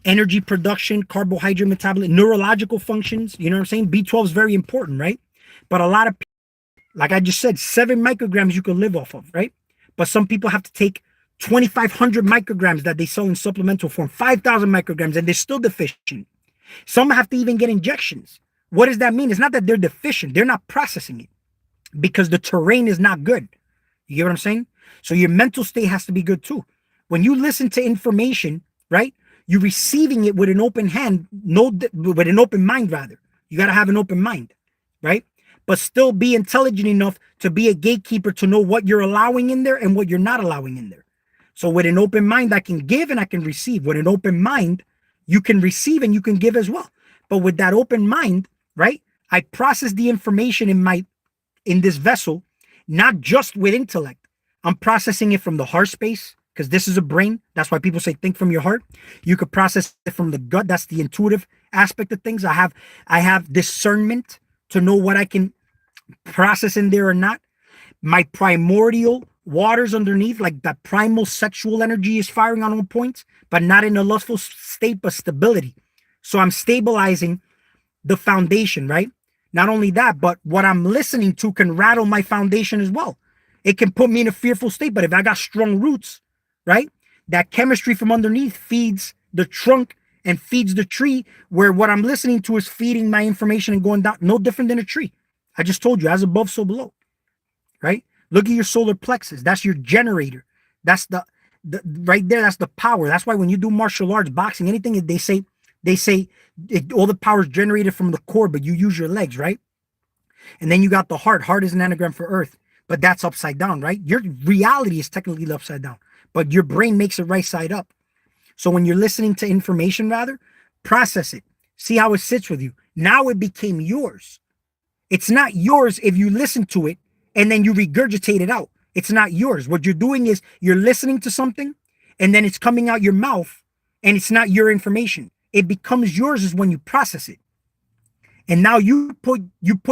energy production, carbohydrate metabolism, neurological functions, you know what I'm saying? B12 is very important, right? But a lot of people, like I just said, 7 micrograms you could live off of, right? But some people have to take 2,500 micrograms that they sell in supplemental form, 5,000 micrograms, and they're still deficient. Some have to even get injections. What does that mean? It's not that they're deficient. They're not processing it because the terrain is not good. You get what I'm saying? So your mental state has to be good too. When you listen to information, right, you're receiving it with an open hand, with an open mind rather. You got to have an open mind, right? But still be intelligent enough to be a gatekeeper to know what you're allowing in there and what you're not allowing in there. So with an open mind, I can give and I can receive. With an open mind, you can receive and you can give as well. But with that open mind, right, I process the information in this vessel, not just with intellect. I'm processing it from the heart space, because this is a brain. That's why people say think from your heart. You could process it from the gut. That's the intuitive aspect of things. I have discernment to know what I can process in there or not. My primordial waters underneath, like that primal sexual energy is firing on all points, but not in a lustful state, but stability. So I'm stabilizing the foundation, right? Not only that, but what I'm listening to can rattle my foundation as well. It can put me in a fearful state, but if I got strong roots, right? That chemistry from underneath feeds the trunk and feeds the tree, where what I'm listening to is feeding my information and going down, no different than a tree. I just told you, as above, so below, right? Look at your solar plexus. That's your generator. That's the right there. That's the power. That's why when you do martial arts, boxing, anything, they say all the power is generated from the core, but you use your legs, right? And then you got the heart. Heart is an anagram for earth, but that's upside down, right? Your reality is technically upside down, but your brain makes it right side up. So when you're listening to information, rather, process it. See how it sits with you. Now it became yours. It's not yours if you listen to it and then you regurgitate it out. It's not yours. What you're doing is you're listening to something and then it's coming out your mouth and it's not your information. It becomes yours is when you process it. And now you put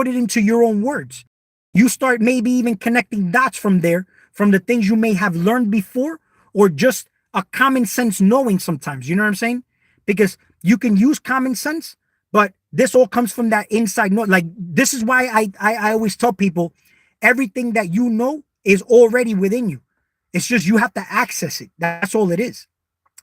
it into your own words. You start maybe even connecting dots from there, from the things you may have learned before, or just a common sense knowing sometimes. You know what I'm saying? Because you can use common sense, but this all comes from that inside know. Like this is why I always tell people everything that you know is already within you. It's just you have to access it. That's all it is.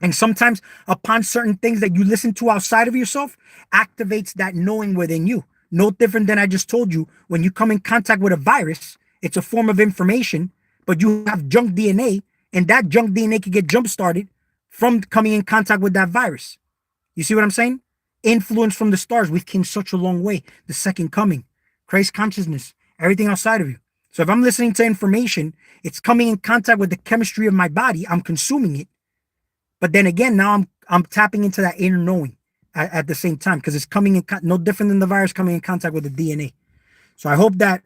And sometimes upon certain things that you listen to outside of yourself activates that knowing within you. No different than I just told you. When you come in contact with a virus, it's a form of information, but you have junk DNA, and that junk DNA can get jump started from coming in contact with that virus. You see what I'm saying? Influence from the stars. We've came such a long way. The second coming, Christ consciousness, everything outside of you. So if I'm listening to information, it's coming in contact with the chemistry of my body. I'm consuming it. But then again, now I'm tapping into that inner knowing at the same time because it's coming in no different than the virus coming in contact with the DNA. So I hope that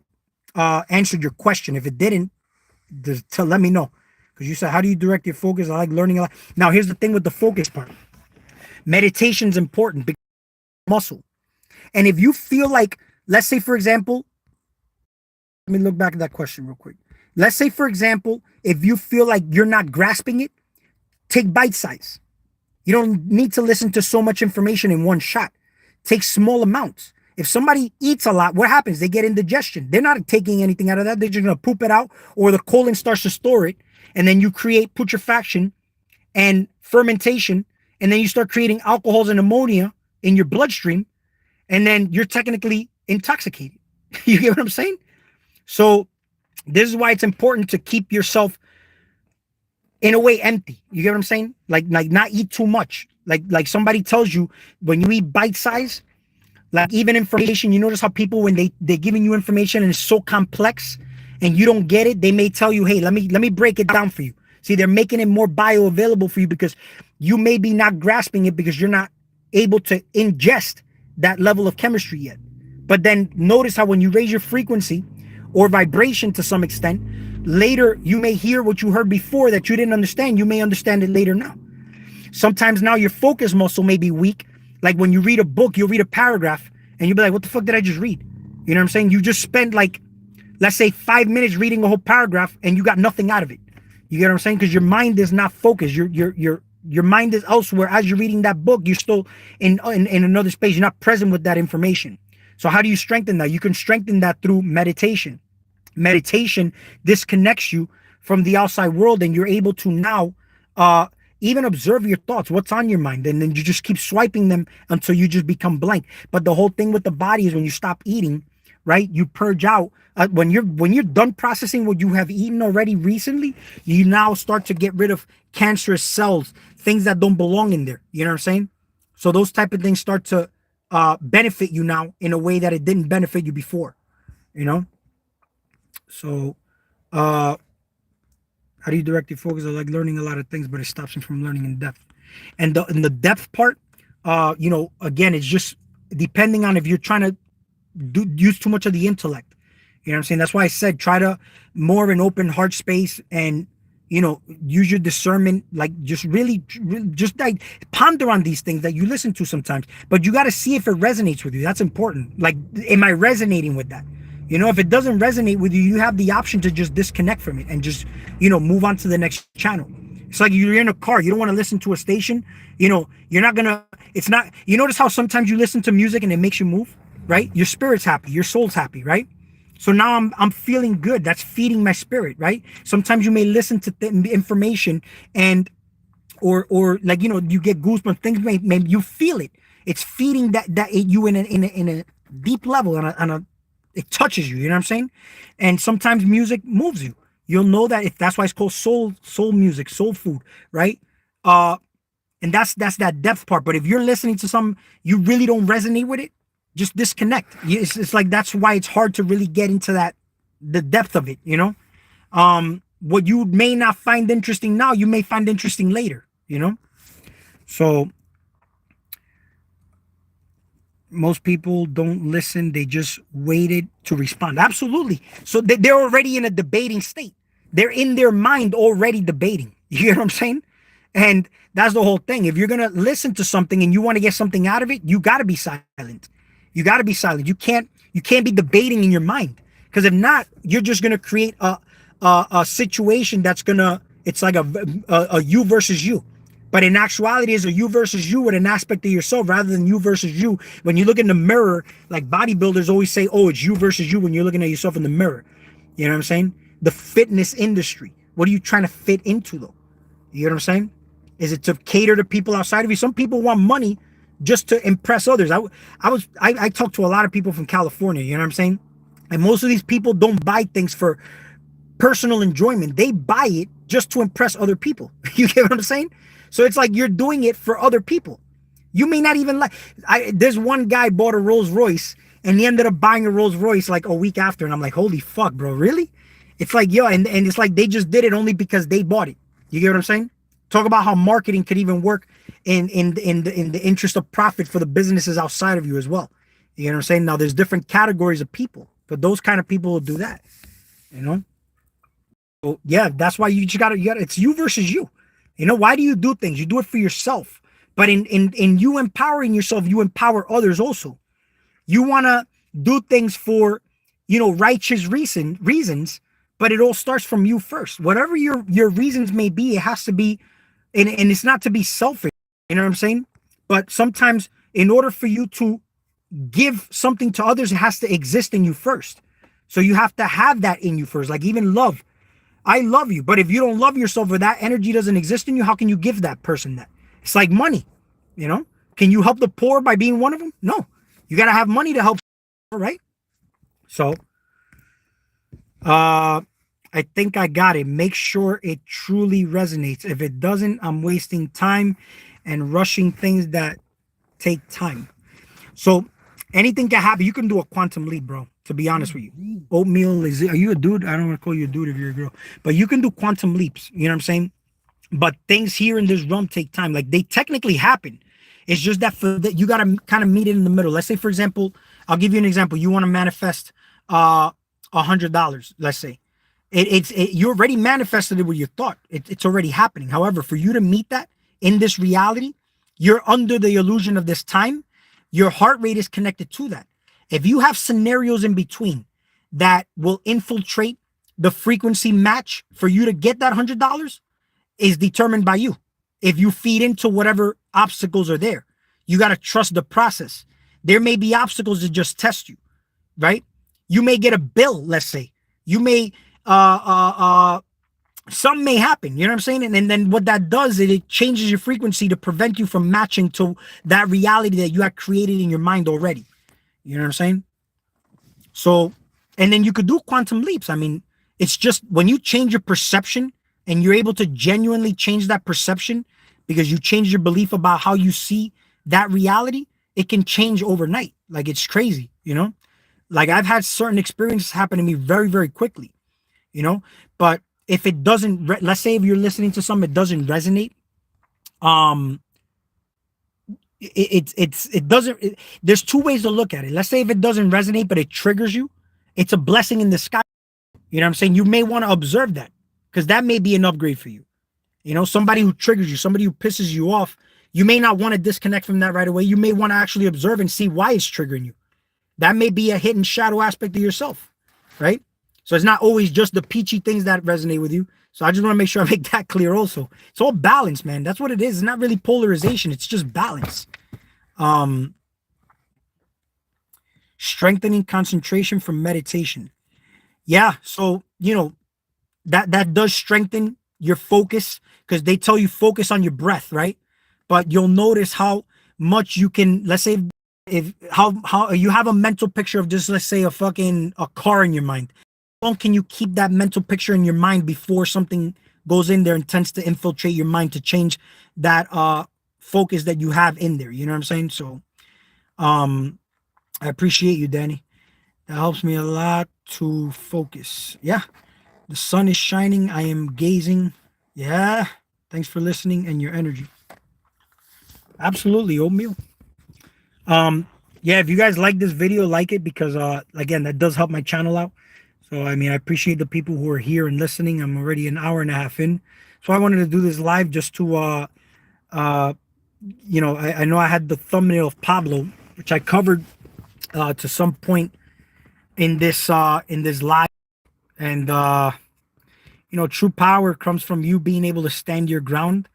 answered your question. If it didn't, let me know. Because you said, how do you direct your focus? I like learning a lot. Now, here's the thing with the focus part. Meditation is important because muscle. And if you feel like, let's say, for example, let me look back at that question real quick. Let's say, for example, if you feel like you're not grasping it, take bite size. You don't need to listen to so much information in one shot. Take small amounts. If somebody eats a lot, what happens? They get indigestion. They're not taking anything out of that. They're just going to poop it out, or the colon starts to store it. And then you create putrefaction and fermentation. And then you start creating alcohols and ammonia in your bloodstream. And then you're technically intoxicated. You get what I'm saying? So this is why it's important to keep yourself in a way empty. You get what I'm saying? Like not eat too much. Like somebody tells you when you eat bite size, like even information, you notice how people, when they're giving you information and it's so complex and you don't get it, they may tell you, hey, let me break it down for you. See, they're making it more bioavailable for you because you may be not grasping it because you're not able to ingest that level of chemistry yet. But then notice how when you raise your frequency or vibration to some extent, later you may hear what you heard before that you didn't understand. You may understand it later now. Sometimes now your focus muscle may be weak. Like when you read a book, you'll read a paragraph and you'll be like, what the fuck did I just read? You know what I'm saying? You just spent like, let's say 5 minutes reading a whole paragraph and you got nothing out of it. You get what I'm saying? Because your mind is not focused. Your mind is elsewhere. As you're reading that book, you're still in another space. You're not present with that information. So how do you strengthen that? You can strengthen that through meditation. Meditation disconnects you from the outside world, and you're able to now even observe your thoughts, what's on your mind, and then you just keep swiping them until you just become blank. But the whole thing with the body is when you stop eating, right? You purge out. When you're done processing what you have eaten already recently, you now start to get rid of cancerous cells, things that don't belong in there. You know what I'm saying? So those type of things start to benefit you now in a way that it didn't benefit you before. You know? So how do you direct your focus? I like learning a lot of things, but it stops me from learning in depth. And the depth part, again, it's just depending on if you're trying to use too much of the intellect. You know what I'm saying? That's why I said try to more of an open heart space and, use your discernment, like just really just like ponder on these things that you listen to sometimes. But you got to see if it resonates with you. That's important. Like, am I resonating with that? If it doesn't resonate with you, you have the option to just disconnect from it and just, move on to the next channel. It's like you're in a car. You don't want to listen to a station. You're not going to, it's not, you notice how sometimes you listen to music and it makes you move, right? Your spirit's happy. Your soul's happy, right? So now I'm feeling good. That's feeding my spirit, right? Sometimes you may listen to information and, or like, you get goosebumps. Things may you feel it. It's feeding that you in a deep level it touches you, you know what I'm saying? And sometimes music moves you. You'll know that if that's why it's called soul music, soul food, right? And that's that depth part. But if you're listening to something you really don't resonate with it, just disconnect. It's like that's why it's hard to really get into the depth of it, what you may not find interesting now, you may find interesting later, So most people don't listen. They just waited to respond. Absolutely. So they're already in a debating state. They're in their mind already debating. You hear what I'm saying? And that's the whole thing. If you're going to listen to something and you want to get something out of it, you got to be silent. You got to be silent. You can't be debating in your mind, because if not, you're just going to create a situation that's going to, it's like a you versus you. But in actuality, it's a you versus you with an aspect of yourself rather than you versus you. When you look in the mirror, like bodybuilders always say, oh, it's you versus you when you're looking at yourself in the mirror. You know what I'm saying? The fitness industry. What are you trying to fit into, though? You know what I'm saying? Is it to cater to people outside of you? Some people want money just to impress others. I talked to a lot of people from California, you know what I'm saying? And most of these people don't buy things for personal enjoyment. They buy it just to impress other people. You get what I'm saying? So it's like you're doing it for other people. You may not even like. There's one guy bought a Rolls Royce and he ended up buying a Rolls Royce like a week after, and I'm like, holy fuck, bro, really? It's like, yo, and it's like they just did it only because they bought it. You get what I'm saying? Talk about how marketing could even work in the interest of profit for the businesses outside of you as well. You know what I'm saying? Now there's different categories of people, but those kind of people will do that. You know? So yeah, that's why you gotta it's you versus you. You know, why do you do things? You do it for yourself. But in you empowering yourself, you empower others also. You wanna do things for, you know, righteous reasons, but it all starts from you first. Whatever your reasons may be, it has to be, and it's not to be selfish. You know what I'm saying? But sometimes in order for you to give something to others, it has to exist in you first. So you have to have that in you first. Like even love. I love you, but if you don't love yourself or that energy doesn't exist in you, how can you give that person that? It's like money, you know? Can you help the poor by being one of them? No. You got to have money to help, right? So, I think I got it. Make sure it truly resonates. If it doesn't, I'm wasting time and rushing things that take time. So anything can happen. You can do a quantum leap, bro. To be honest with you, Oatmeal are you a dude? I don't want to call you a dude if you're a girl, but you can do quantum leaps. You know what I'm saying? But things here in this realm take time. Like they technically happen. It's just that for that you gotta kind of meet it in the middle. Let's say, for example, I'll give you an example. You want to manifest $100. Let's say you already manifested it with your thought. It's already happening. However, for you to meet that in this reality, you're under the illusion of this time. Your heart rate is connected to that. If you have scenarios in between that will infiltrate the frequency match for you to get that $100 is determined by you. If you feed into whatever obstacles are there, you got to trust the process. There may be obstacles that just test you, right? You may get a bill, let's say. You may, something may happen, you know what I'm saying? And then what that does is it changes your frequency to prevent you from matching to that reality that you had created in your mind already. You know what I'm saying? So, and then you could do quantum leaps. I mean, it's just when you change your perception and you're able to genuinely change that perception because you change your belief about how you see that reality, it can change overnight. Like it's crazy, you know? Like I've had certain experiences happen to me very, very quickly, you know? But if it doesn't, let's say if you're listening to something, it doesn't resonate, it doesn't there's two ways to look at it. Let's say if it doesn't resonate but it triggers you, it's a blessing in the sky. You know what I'm saying? You may want to observe that because that may be an upgrade for you. You know, somebody who triggers you, somebody who pisses you off, you may not want to disconnect from that right away. You may want to actually observe and see why it's triggering you. That may be a hidden shadow aspect of yourself, right? So it's not always just the peachy things that resonate with you. So I just want to make sure I make that clear also. It's all balance, man. That's what it is. It's not really polarization. It's just balance. Strengthening concentration from meditation. Yeah. So, you know, that does strengthen your focus because they tell you focus on your breath, right? But you'll notice how much you can, let's say if how you have a mental picture of just, let's say a car in your mind. How long can you keep that mental picture in your mind before something goes in there and tends to infiltrate your mind to change that focus that you have in there? You know what I'm saying? So I appreciate you, Danny. That helps me a lot to focus. Yeah. The sun is shining. I am gazing. Yeah. Thanks for listening and your energy. Absolutely, Oatmeal. Yeah, if you guys like this video, like it because again, that does help my channel out. So I mean, I appreciate the people who are here and listening. I'm already an hour and a half in. So I wanted to do this live just to you know, I know I had the thumbnail of Pablo, which I covered to some point in this live, and True power comes from you being able to stand your ground,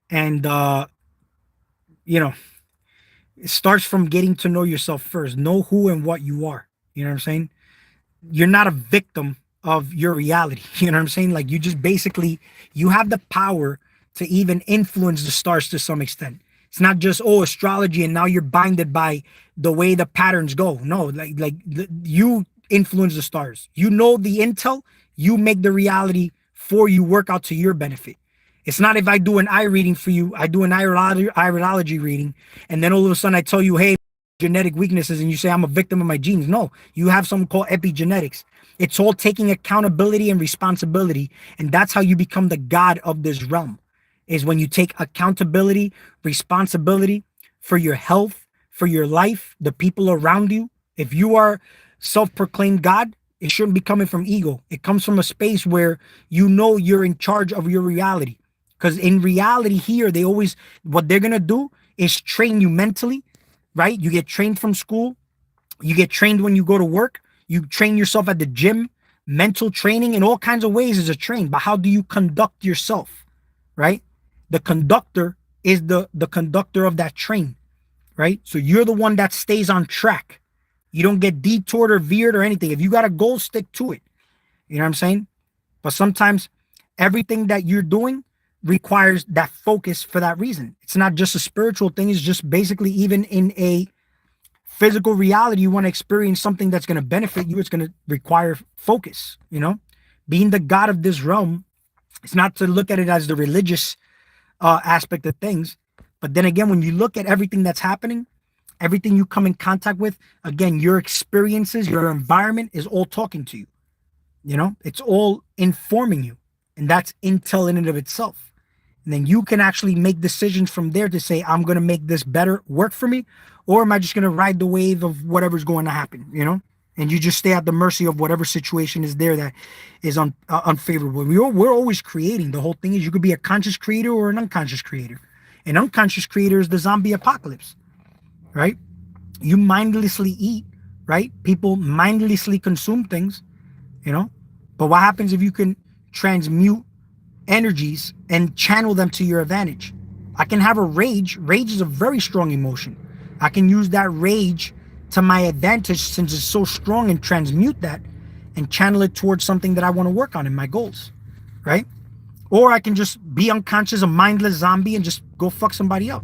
and you know, it starts from getting to know yourself first. Know who and what you are. You know what I'm saying? You're not a victim of your reality. You know what I'm saying? Like, you just basically, you have the power to even influence the stars to some extent. It's not just, oh, astrology and now you're binded by the way the patterns go. No, you influence the stars. You know the intel, you make the reality for you work out to your benefit. It's not if I do an eye reading for you, I do an iridology reading, and then all of a sudden I tell you, hey, genetic weaknesses, and you say I'm a victim of my genes. No, you have something called epigenetics. It's all taking accountability and responsibility, and that's how you become the god of this realm. Is when you take accountability, responsibility for your health, for your life, the people around you. If you are self-proclaimed God, it shouldn't be coming from ego. It comes from a space where you know you're in charge of your reality. Because in reality here, what they're going to do is train you mentally, right? You get trained from school. You get trained when you go to work. You train yourself at the gym. Mental training in all kinds of ways is a train. But how do you conduct yourself, right? The conductor is the conductor of that train, right? So you're the one that stays on track. You don't get detoured or veered or anything. If you got a goal, stick to it. You know what I'm saying? But sometimes everything that you're doing requires that focus for that reason. It's not just a spiritual thing. It's just basically even in a physical reality, you want to experience something that's going to benefit you. It's going to require focus, being the God of this realm. It's not to look at it as the religious aspect of things. But then again, when you look at everything that's happening, everything you come in contact with, again, your experiences, your environment is all talking to you. It's all informing you. And that's intel in and of itself. And then you can actually make decisions from there to say, I'm going to make this better work for me, or am I just going to ride the wave of whatever's going to happen, And you just stay at the mercy of whatever situation is there that is unfavorable. We're always creating. The whole thing is you could be a conscious creator or an unconscious creator. An unconscious creator is the zombie apocalypse, right? You mindlessly eat, right? People mindlessly consume things, But what happens if you can transmute energies and channel them to your advantage? I can have a rage. Rage is a very strong emotion. I can use that rage to my advantage since it's so strong and transmute that and channel it towards something that I want to work on in my goals, right? Or I can just be unconscious, a mindless zombie, and just go fuck somebody up,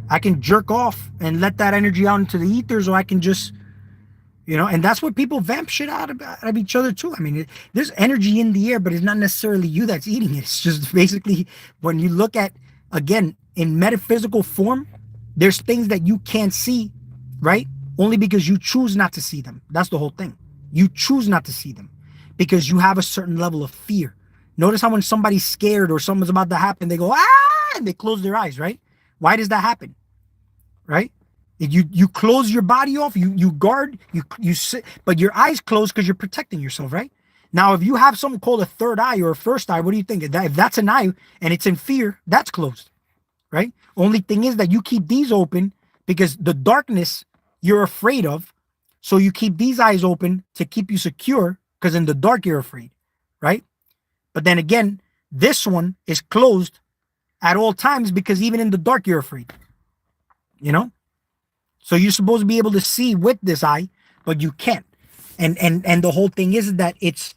I can jerk off and let that energy out into the ethers, or I can just, and that's what people vamp shit out of each other too. I mean, there's energy in the air, but it's not necessarily you that's eating it. It's just basically when you look at, again, in metaphysical form, there's things that you can't see, right? Only because you choose not to see them. That's the whole thing. You choose not to see them because you have a certain level of fear. Notice how when somebody's scared or something's about to happen, they go, ah, and they close their eyes, right? Why does that happen? Right? You close your body off, you guard, you sit, but your eyes closed because you're protecting yourself, right? Now, if you have something called a third eye or a first eye, what do you think? If that's an eye and it's in fear, that's closed, right? Only thing is that you keep these open because the darkness you're afraid of, so you keep these eyes open to keep you secure because in the dark you're afraid, right? But then again, this one is closed at all times because even in the dark you're afraid. So you're supposed to be able to see with this eye, but you can't. And the whole thing is that it's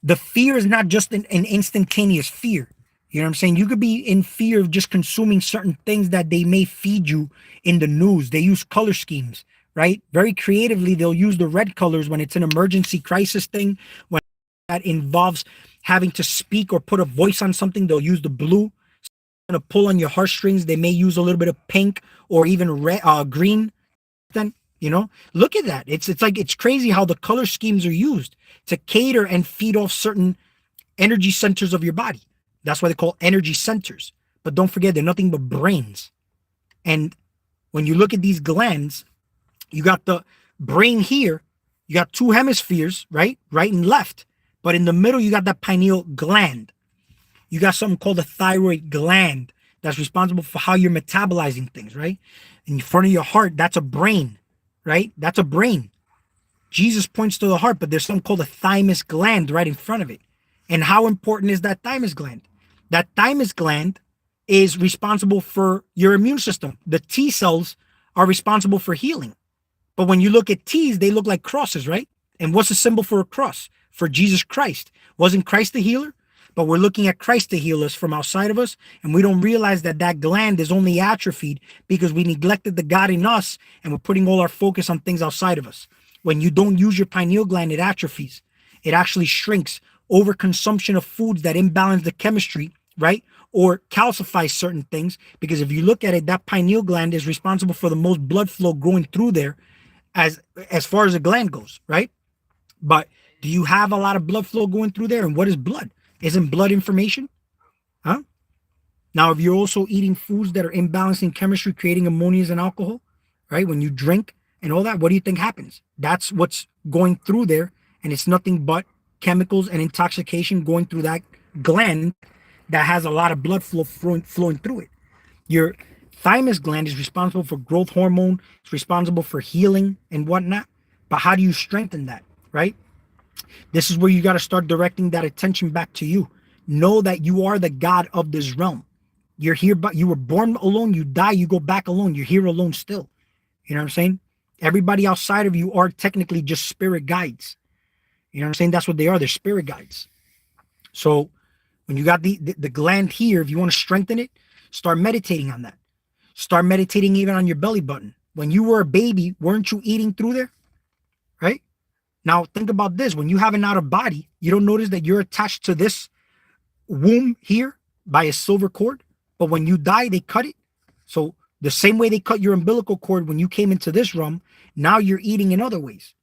the fear is not just an instantaneous fear. You know what I'm saying? You could be in fear of just consuming certain things that they may feed you in the news. They use color schemes, right? Very creatively, they'll use the red colors when it's an emergency crisis thing, when that involves having to speak or put a voice on something, they'll use the blue. To pull on your heartstrings, they may use a little bit of pink or even red, green. Then look at that. It's crazy how the color schemes are used to cater and feed off certain energy centers of your body. That's why they call energy centers. But don't forget, they're nothing but brains. And when you look at these glands, you got the brain here. You got two hemispheres, right and left. But in the middle, you got that pineal gland. You got something called the thyroid gland that's responsible for how you're metabolizing things, right? In front of your heart, that's a brain, right? That's a brain. Jesus points to the heart, but there's something called a thymus gland right in front of it. And how important is that thymus gland? That thymus gland is responsible for your immune system. The T cells are responsible for healing. But when you look at T's, they look like crosses, right? And what's the symbol for a cross? For Jesus Christ. Wasn't Christ the healer? But we're looking at Christ to heal us from outside of us, and we don't realize that that gland is only atrophied because we neglected the God in us, and we're putting all our focus on things outside of us. When you don't use your pineal gland, it atrophies. It actually shrinks. Overconsumption of foods that imbalance the chemistry, right? Or calcify certain things, because if you look at it, that pineal gland is responsible for the most blood flow going through there as far as the gland goes, right? But do you have a lot of blood flow going through there? And what is blood? Isn't blood information? Huh? Now, if you're also eating foods that are imbalanced in chemistry, creating ammonias and alcohol, right? When you drink and all that, what do you think happens? That's what's going through there. And it's nothing but chemicals and intoxication going through that gland that has a lot of blood flow flowing through it. Your thymus gland is responsible for growth hormone. It's responsible for healing and whatnot. But how do you strengthen that, right? This is where you got to start directing that attention back to you. Know that you are the God of this realm. You're here, but you were born alone. You die, you go back alone. You're here alone still. You know what I'm saying? Everybody outside of you are technically just spirit guides. You know what I'm saying? That's what they are. They're spirit guides. So when you got the gland here, if you want to strengthen it, start meditating on that. Start meditating even on your belly button. When you were a baby, weren't you eating through there? Right? Now, think about this. When you have an out of body, you don't notice that you're attached to this womb here by a silver cord. But when you die, they cut it. So the same way they cut your umbilical cord when you came into this realm, now you're eating in other ways.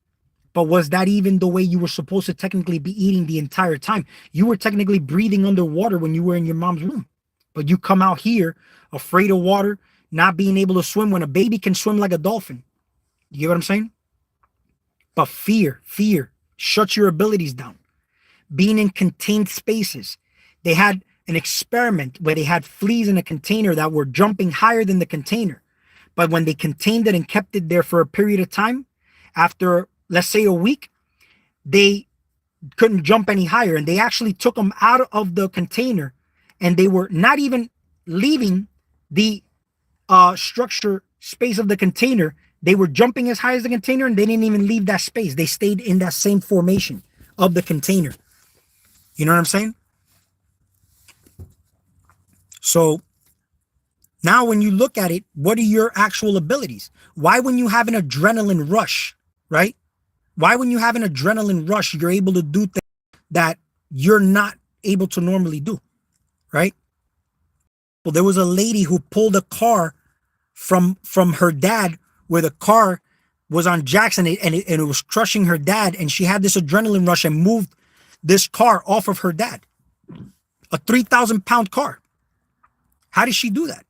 But was that even the way you were supposed to technically be eating the entire time? You were technically breathing underwater when you were in your mom's womb. But you come out here afraid of water, not being able to swim when a baby can swim like a dolphin. You get what I'm saying? But fear shuts your abilities down. Being in contained spaces. They had an experiment where they had fleas in a container that were jumping higher than the container. But when they contained it and kept it there for a period of time, after, let's say, a week, they couldn't jump any higher. And they actually took them out of the container, and they were not even leaving the structure space of the container. They were jumping as high as the container, and they didn't even leave that space. They stayed in that same formation of the container. You know what I'm saying? So now when you look at it, what are your actual abilities? Why, when you have an adrenaline rush, right? Why, when you have an adrenaline rush, you're able to do things that you're not able to normally do, right? Well, there was a lady who pulled a car from her dad, where the car was on Jackson, and it was crushing her dad, and she had this adrenaline rush and moved this car off of her dad. A 3,000-pound car. How did she do that?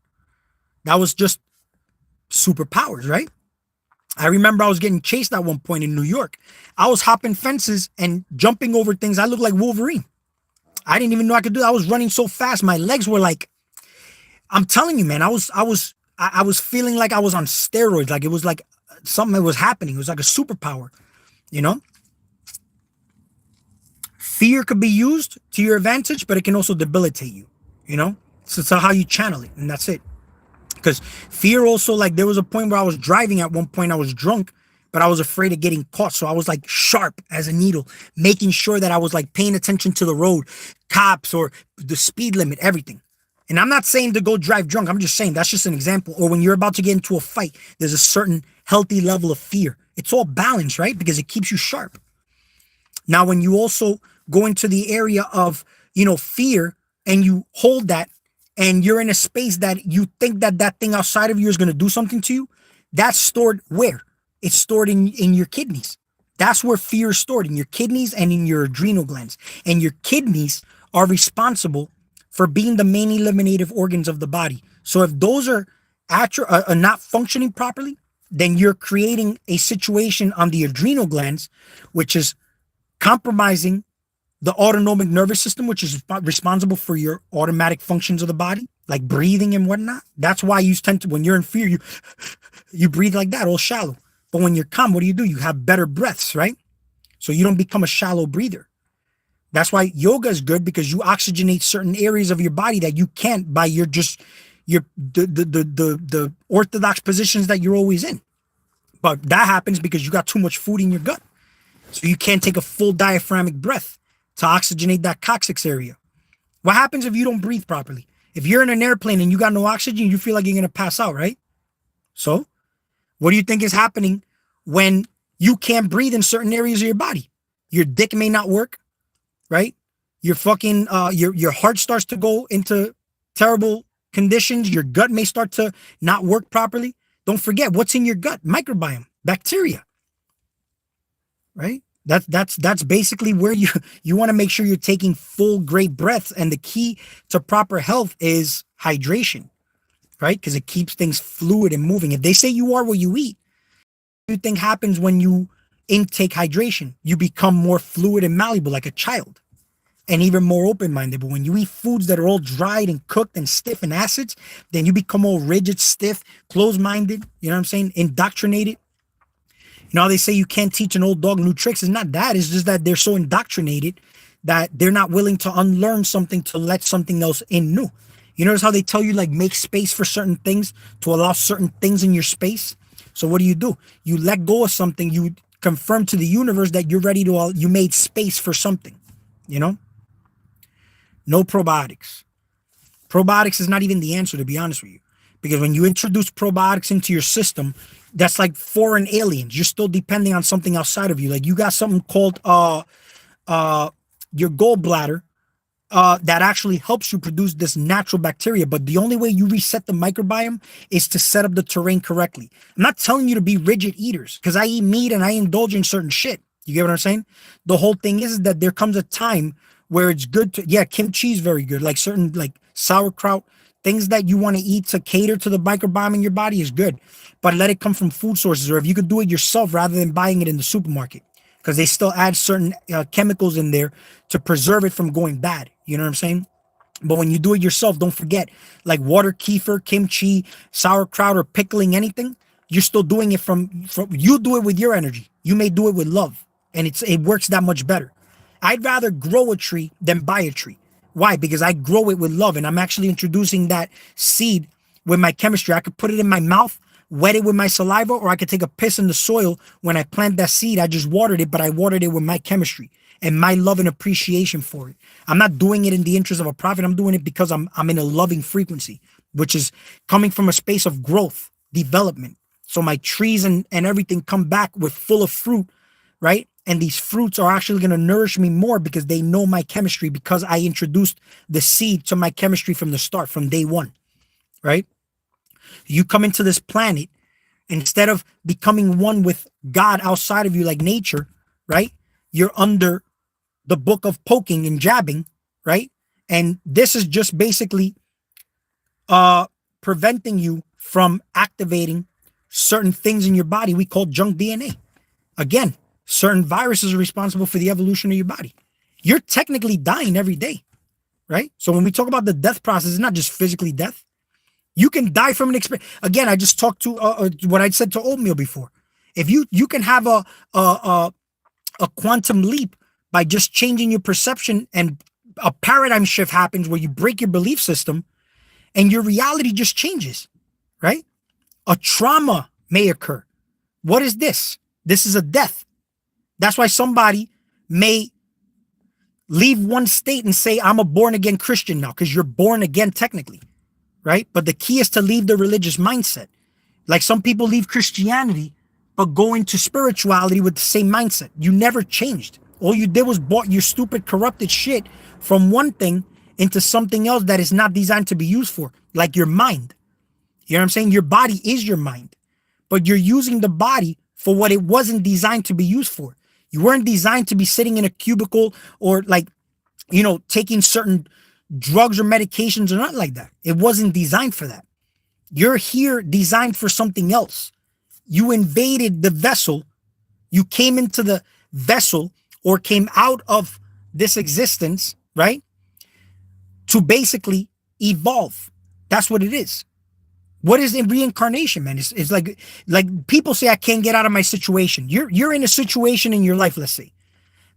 That was just superpowers, right? I remember I was getting chased at one point in New York. I was hopping fences and jumping over things. I looked like Wolverine. I didn't even know I could do that. I was running so fast. My legs were like, I'm telling you, man, I was feeling like I was on steroids. Like it was like something that was happening. It was like a superpower, you know? Fear could be used to your advantage, but it can also debilitate you, you know? So it's how you channel it, and that's it. Because fear also, like there was a point where I was driving at one point, I was drunk, but I was afraid of getting caught. So I was like sharp as a needle, making sure that I was like paying attention to the road, cops, or the speed limit, everything. And I'm not saying to go drive drunk. I'm just saying that's just an example. Or when you're about to get into a fight, there's a certain healthy level of fear. It's all balanced, right? Because it keeps you sharp. Now, when you also go into the area of, fear, and you hold that, and you're in a space that you think that thing outside of you is going to do something to you, that's stored where? It's stored in your kidneys. That's where fear is stored, in your kidneys and in your adrenal glands. And your kidneys are responsible for being the main eliminative organs of the body. So if those are not functioning properly, then you're creating a situation on the adrenal glands, which is compromising the autonomic nervous system, which is responsible for your automatic functions of the body, like breathing and whatnot. That's why you tend to, when you're in fear, you breathe like that, all shallow. But when you're calm, what do? You have better breaths, right? So you don't become a shallow breather. That's why yoga is good, because you oxygenate certain areas of your body that you can't by your the orthodox positions that you're always in. But that happens because you got too much food in your gut. So you can't take a full diaphragmatic breath to oxygenate that coccyx area. What happens if you don't breathe properly? If you're in an airplane and you got no oxygen, you feel like you're going to pass out, right? So what do you think is happening when you can't breathe in certain areas of your body? Your dick may not work, right? Your fucking your heart starts to go into terrible conditions. Your gut may start to not work properly. Don't forget what's in your gut: microbiome, bacteria, right? That's basically where you want to make sure you're taking full great breaths. And the key to proper health is hydration, right? Because it keeps things fluid and moving. If they say you are what you eat, what do you think happens when you intake hydration? You become more fluid and malleable like a child, and even more open-minded. But when you eat foods that are all dried and cooked and stiff and acids, then you become all rigid, stiff, closed-minded, you know what I'm saying? Indoctrinated. You know how they say you can't teach an old dog new tricks? It's not that. It's just that they're so indoctrinated that they're not willing to unlearn something to let something else in new. You notice how they tell you, like, make space for certain things to allow certain things in your space? So what do? You let go of something. You confirm to the universe that you're ready to, you made space for something, you know? No probiotics. Probiotics is not even the answer, to be honest with you. Because when you introduce probiotics into your system, that's like foreign aliens. You're still depending on something outside of you. Like, you got something called your gallbladder that actually helps you produce this natural bacteria. But the only way you reset the microbiome is to set up the terrain correctly. I'm not telling you to be rigid eaters, because I eat meat and I indulge in certain shit. You get what I'm saying? The whole thing is that there comes a time where it's good to, yeah, kimchi is very good. Like certain, like sauerkraut, things that you want to eat to cater to the microbiome in your body is good, but let it come from food sources. Or if you could do it yourself rather than buying it in the supermarket, because they still add certain chemicals in there to preserve it from going bad. You know what I'm saying? But when you do it yourself, don't forget, like water kefir, kimchi, sauerkraut, or pickling anything, you're still doing it from you do it with your energy. You may do it with love, and it works that much better. I'd rather grow a tree than buy a tree. Why? Because I grow it with love, and I'm actually introducing that seed with my chemistry. I could put it in my mouth, wet it with my saliva, or I could take a piss in the soil. When I plant that seed, I just watered it, but I watered it with my chemistry and my love and appreciation for it. I'm not doing it in the interest of a profit. I'm doing it because I'm in a loving frequency, which is coming from a space of growth, development. So my trees and everything come back with full of fruit, right? And these fruits are actually going to nourish me more because they know my chemistry, because I introduced the seed to my chemistry from the start, from day one, right? You come into this planet, instead of becoming one with God outside of you like nature, right? You're under the book of poking and jabbing, right? And this is just basically preventing you from activating certain things in your body we call junk DNA. Again, certain viruses are responsible for the evolution of your body. You're technically dying every day, right? So when we talk about the death process, it's not just physically death. You can die from an experience. Again, I just talked to what I said to oatmeal before. If you can have a quantum leap by just changing your perception, and a paradigm shift happens where you break your belief system and your reality just changes, right? A trauma may occur. What is this? This is a death. That's why somebody may leave one state and say, I'm a born again Christian now, because you're born again technically, right? But the key is to leave the religious mindset. Like some people leave Christianity, but go into spirituality with the same mindset. You never changed. All you did was bought your stupid, corrupted shit from one thing into something else that is not designed to be used for, like your mind. You know what I'm saying? Your body is your mind, but you're using the body for what it wasn't designed to be used for. You weren't designed to be sitting in a cubicle or taking certain drugs or medications or nothing like that. It wasn't designed for that. You're here designed for something else. You invaded the vessel. You came into the vessel or came out of this existence, right? To basically evolve. That's what it is. What is in reincarnation, man? It's like people say, I can't get out of my situation. You're in a situation in your life, let's say,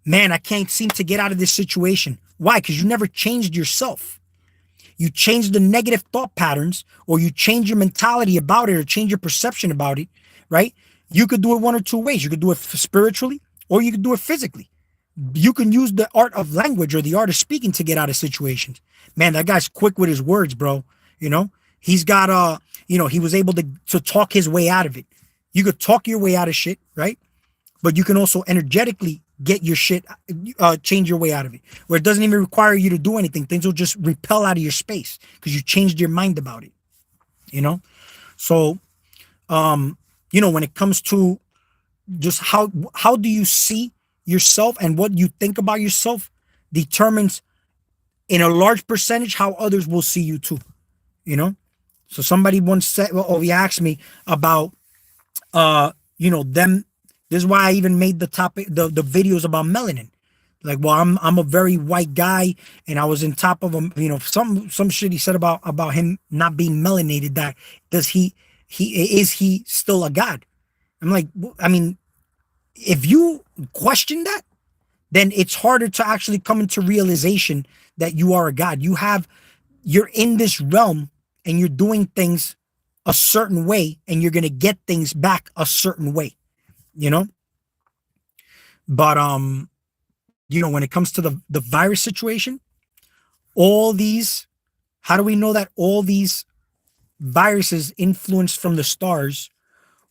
Man, I can't seem to get out of this situation. Why? Because you never changed yourself. You change the negative thought patterns, or you change your mentality about it, or change your perception about it, right? You could do it one or two ways. You could do it spiritually, or you could do it physically. You can use the art of language or the art of speaking to get out of situations. Man, that guy's quick with his words, bro. You know, he's got he was able to talk his way out of it. You could talk your way out of shit, right? But you can also energetically get your shit, change your way out of it, where it doesn't even require you to do anything. Things will just repel out of your space because you changed your mind about it, you know? So, when it comes to just how do you see yourself and what you think about yourself determines in a large percentage how others will see you too, you know? So somebody once said, he asked me about, them. This is why I even made the topic, the videos about melanin. Like, well, I'm a very white guy, and I was in top of him. Some shit he said about him not being melanated. That is he still a god? I'm like, I mean, if you question that, then it's harder to actually come into realization that you are a god. You're in this realm, and you're doing things a certain way, and you're gonna get things back a certain way. But when it comes to the virus situation, how do we know that all these viruses influenced from the stars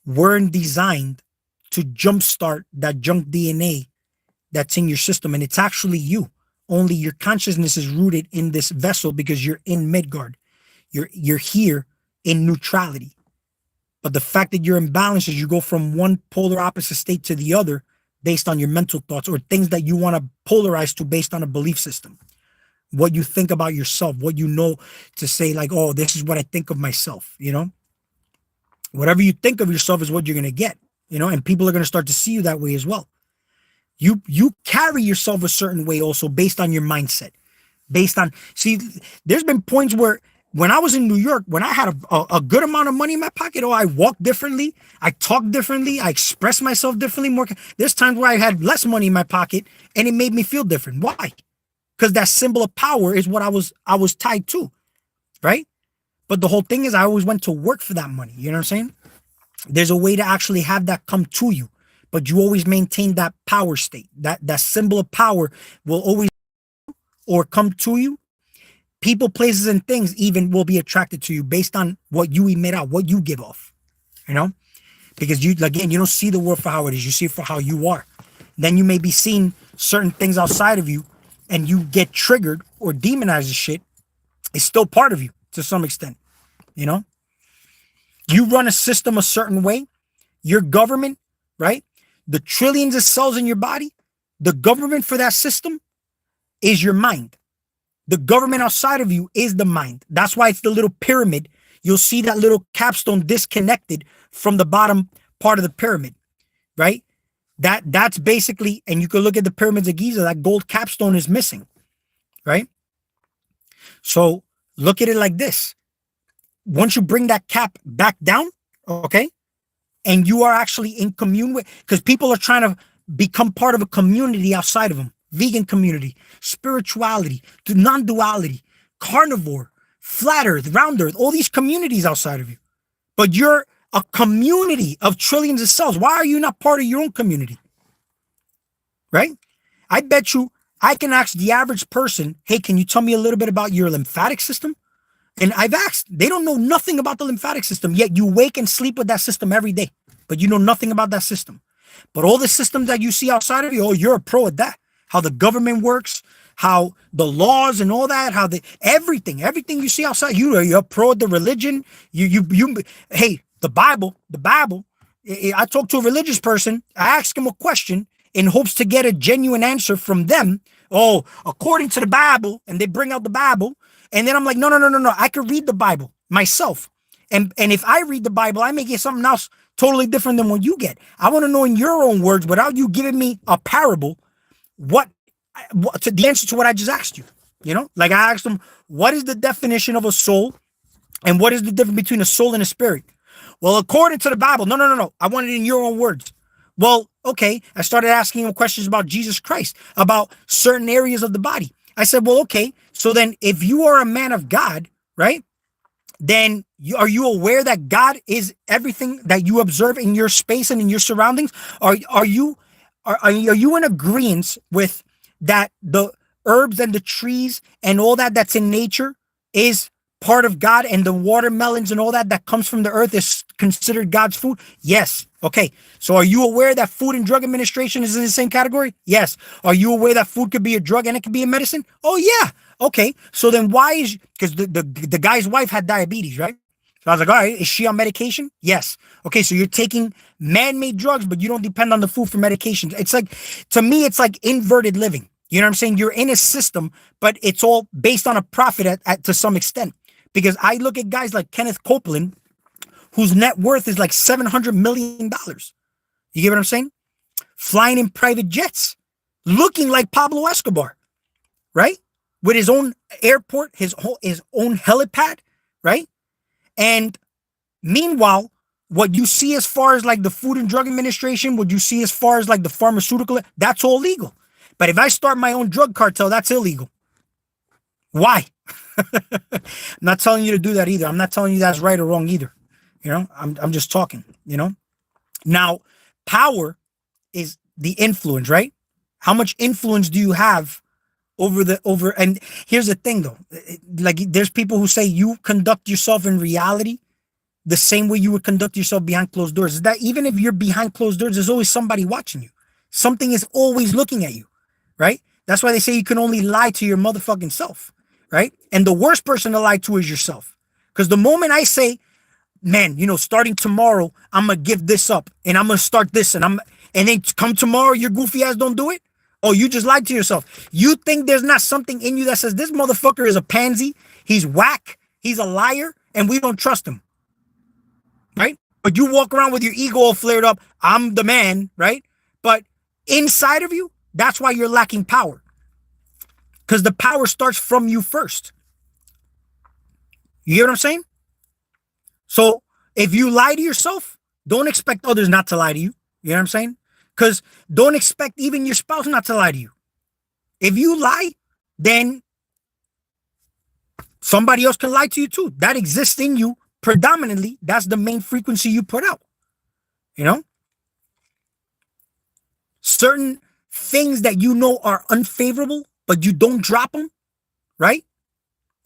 weren't designed to jumpstart that junk DNA that's in your system? And it's actually you. Only your consciousness is rooted in this vessel because you're in Midgard. You're here in neutrality. But the fact that you're in balance is you go from one polar opposite state to the other based on your mental thoughts or things that you want to polarize to based on a belief system. What you think about yourself, what you know to say like, oh, this is what I think of myself, Whatever you think of yourself is what you're going to get, and people are going to start to see you that way as well. You carry yourself a certain way also based on your mindset. There's been points where when I was in New York, when I had a good amount of money in my pocket, I walked differently, I talked differently, I expressed myself differently. There's times where I had less money in my pocket and it made me feel different. Why? Because that symbol of power is what I was tied to, right? But the whole thing is I always went to work for that money. You know what I'm saying? There's a way to actually have that come to you, but you always maintain that power state. That symbol of power will always or come to you. People, places, and things even will be attracted to you based on what you emit out, what you give off, because you don't see the world for how it is. You see it for how you are. Then you may be seeing certain things outside of you and you get triggered or demonized as shit. It's still part of you to some extent, You run a system a certain way. Your government, right? The trillions of cells in your body, the government for that system is your mind. The government outside of you is the mind. That's why it's the little pyramid. You'll see that little capstone disconnected from the bottom part of the pyramid, right? That's basically, and you can look at the pyramids of Giza, that gold capstone is missing, right? So look at it like this. Once you bring that cap back down, okay, and you are actually in commune with, because people are trying to become part of a community outside of them. Vegan community, spirituality, non-duality, carnivore, flat earth, round earth, all these communities outside of you. But you're a community of trillions of cells. Why are you not part of your own community? Right? I bet you I can ask the average person, hey, can you tell me a little bit about your lymphatic system? And I've asked, they don't know nothing about the lymphatic system, yet you wake and sleep with that system every day, but you know nothing about that system. But all the systems that you see outside of you, oh, you're a pro at that. How the government works, how the laws and all that, how everything you see outside, you're a pro at the religion. Hey, the Bible. I talk to a religious person, I ask him a question in hopes to get a genuine answer from them. Oh, according to the Bible, and they bring out the Bible, and then I'm like, no. I could read the Bible myself, and if I read the Bible, I may get something else totally different than what you get. I want to know in your own words, without you giving me a parable, what the answer to what I just asked you. Like I asked them, what is the definition of a soul, and what is the difference between a soul and a spirit? Well, according to the Bible, no. I want it in your own words. Well, Okay. I started asking him questions about Jesus Christ, about certain areas of the body. I said, well, okay. So then if you are a man of God, right? Then are you aware that God is everything that you observe in your space and in your surroundings? Are you in agreement with that the herbs and the trees and all that that's in nature is part of God, and the watermelons and all that that comes from the earth is considered God's food? Yes. Okay. So are you aware that Food and Drug Administration is in the same category? Yes. Are you aware that food could be a drug and it could be a medicine? Oh yeah. Okay. So then why is, because the guy's wife had diabetes, right? So I was like, all right, is she on medication? Yes. Okay, so you're taking man-made drugs, but you don't depend on the food for medication. It's like, to me, it's like inverted living. You know what I'm saying? You're in a system, but it's all based on a profit to some extent. Because I look at guys like Kenneth Copeland, whose net worth is like $700 million. You get what I'm saying? Flying in private jets, looking like Pablo Escobar, right? With his own airport, his own helipad, right? And meanwhile, what you see as far as like the Food and Drug Administration, what you see as far as like the pharmaceutical, that's all legal. But if I start my own drug cartel, that's illegal. Why? I'm not telling you to do that either. I'm not telling you that's right or wrong either. You know, I'm just talking, you know. Now, power is the influence, right? How much influence do you have over and here's the thing though. Like there's people who say you conduct yourself in reality the same way you would conduct yourself behind closed doors. Is that even if you're behind closed doors, there's always somebody watching you. Something is always looking at you, right? That's why they say you can only lie to your motherfucking self, right? And the worst person to lie to is yourself. Because the moment I say, man, you know, starting tomorrow, I'm gonna give this up and I'm gonna start this and then come tomorrow, your goofy ass don't do it. Oh, you just lied to yourself. You think there's not something in you that says this motherfucker is a pansy, he's whack, he's a liar, and we don't trust him. Right? But you walk around with your ego all flared up. I'm the man, right? But inside of you, that's why you're lacking power. Because the power starts from you first. You hear what I'm saying? So if you lie to yourself, don't expect others not to lie to you. You know what I'm saying? Because don't expect even your spouse not to lie to you. If you lie, then somebody else can lie to you too. That exists in you predominantly. That's the main frequency you put out. You know? Certain things that you know are unfavorable, but you don't drop them, right?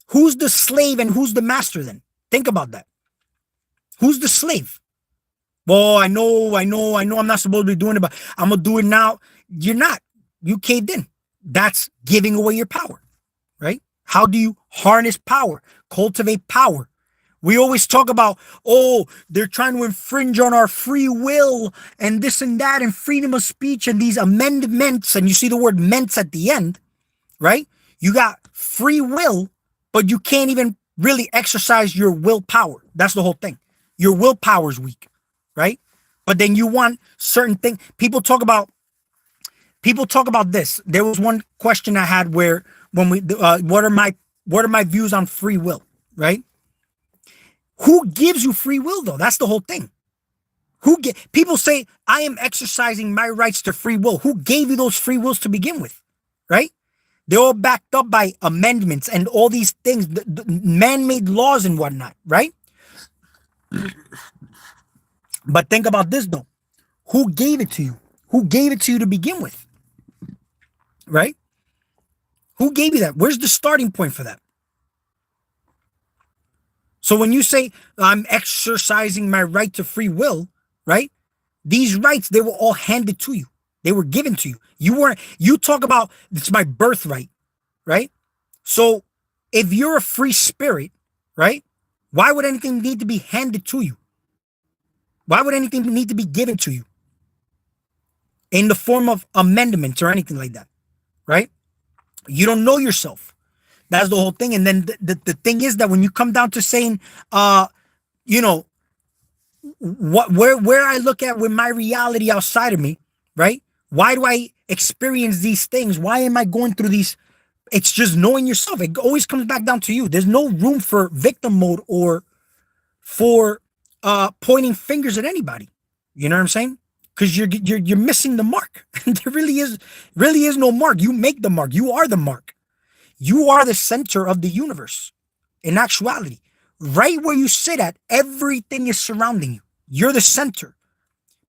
Who's the slave and who's the master then? Think about that. Who's the slave? Well, I know I'm not supposed to be doing it, but I'm going to do it now. You're not. You caved in. That's giving away your power, right? How do you harness power, cultivate power? We always talk about, oh, they're trying to infringe on our free will and this and that and freedom of speech and these amendments. And you see the word ments at the end, right? You got free will, but you can't even really exercise your willpower. That's the whole thing. Your willpower is weak, right? But then you want certain things. People talk about this. There was one question I had where when what are my views on free will, right? Who gives you free will though? That's the whole thing. People say I am exercising my rights to free will. Who gave you those free wills to begin with, right? They're all backed up by amendments and all these things, the man-made laws and whatnot, right? But think about this though. Who gave it to you? Who gave it to you to begin with? Right? Who gave you that? Where's the starting point for that? So when you say I'm exercising my right to free will, right? These rights, they were all handed to you. They were given to you. You talk about it's my birthright, right? So if you're a free spirit, right? Why would anything need to be handed to you? Why would anything need to be given to you in the form of amendments or anything like that, right? You don't know yourself. That's the whole thing. And then the thing is that when you come down to saying, you know, where I look at with my reality outside of me, right? Why do I experience these things? Why am I going through these? It's just knowing yourself. It always comes back down to you. There's no room for victim mode or for pointing fingers at anybody. You know what I'm saying? because you're missing the mark. There really is no mark. You make the mark. You are the mark. You are the center of the universe. In actuality, right where you sit at, everything is surrounding you. You're the center.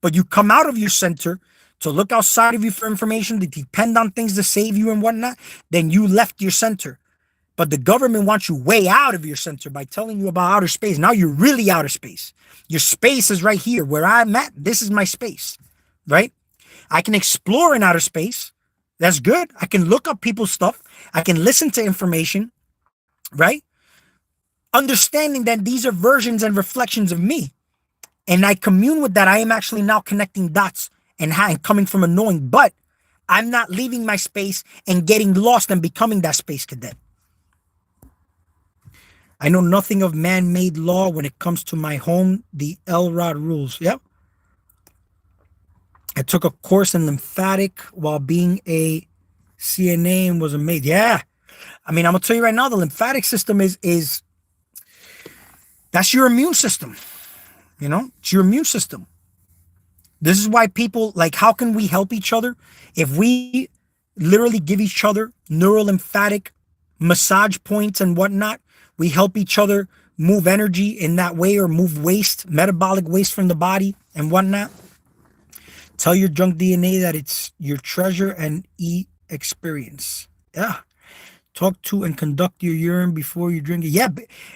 But you come out of your center to look outside of you for information, to depend on things to save you and whatnot, then you left your center. But the government wants you way out of your center by telling you about outer space. Now you're really out of space. Your space is right here. Where I'm at, this is my space, right? I can explore in outer space. That's good. I can look up people's stuff. I can listen to information, right? Understanding that these are versions and reflections of me. And I commune with that. I am actually now connecting dots and coming from a knowing, but I'm not leaving my space and getting lost and becoming that space cadet. I know nothing of man-made law when it comes to my home, the Elrod rules. Yep. I took a course in lymphatic while being a CNA and was amazed. Yeah. I mean, I'm going to tell you right now, the lymphatic system is that's your immune system. You know, it's your immune system. This is why people, like, how can we help each other? If we literally give each other neurolymphatic massage points and whatnot, we help each other move energy in that way, or move waste, metabolic waste from the body and whatnot. Tell your junk DNA that it's your treasure and experience. Yeah. Talk to and conduct your urine before you drink it. Yeah.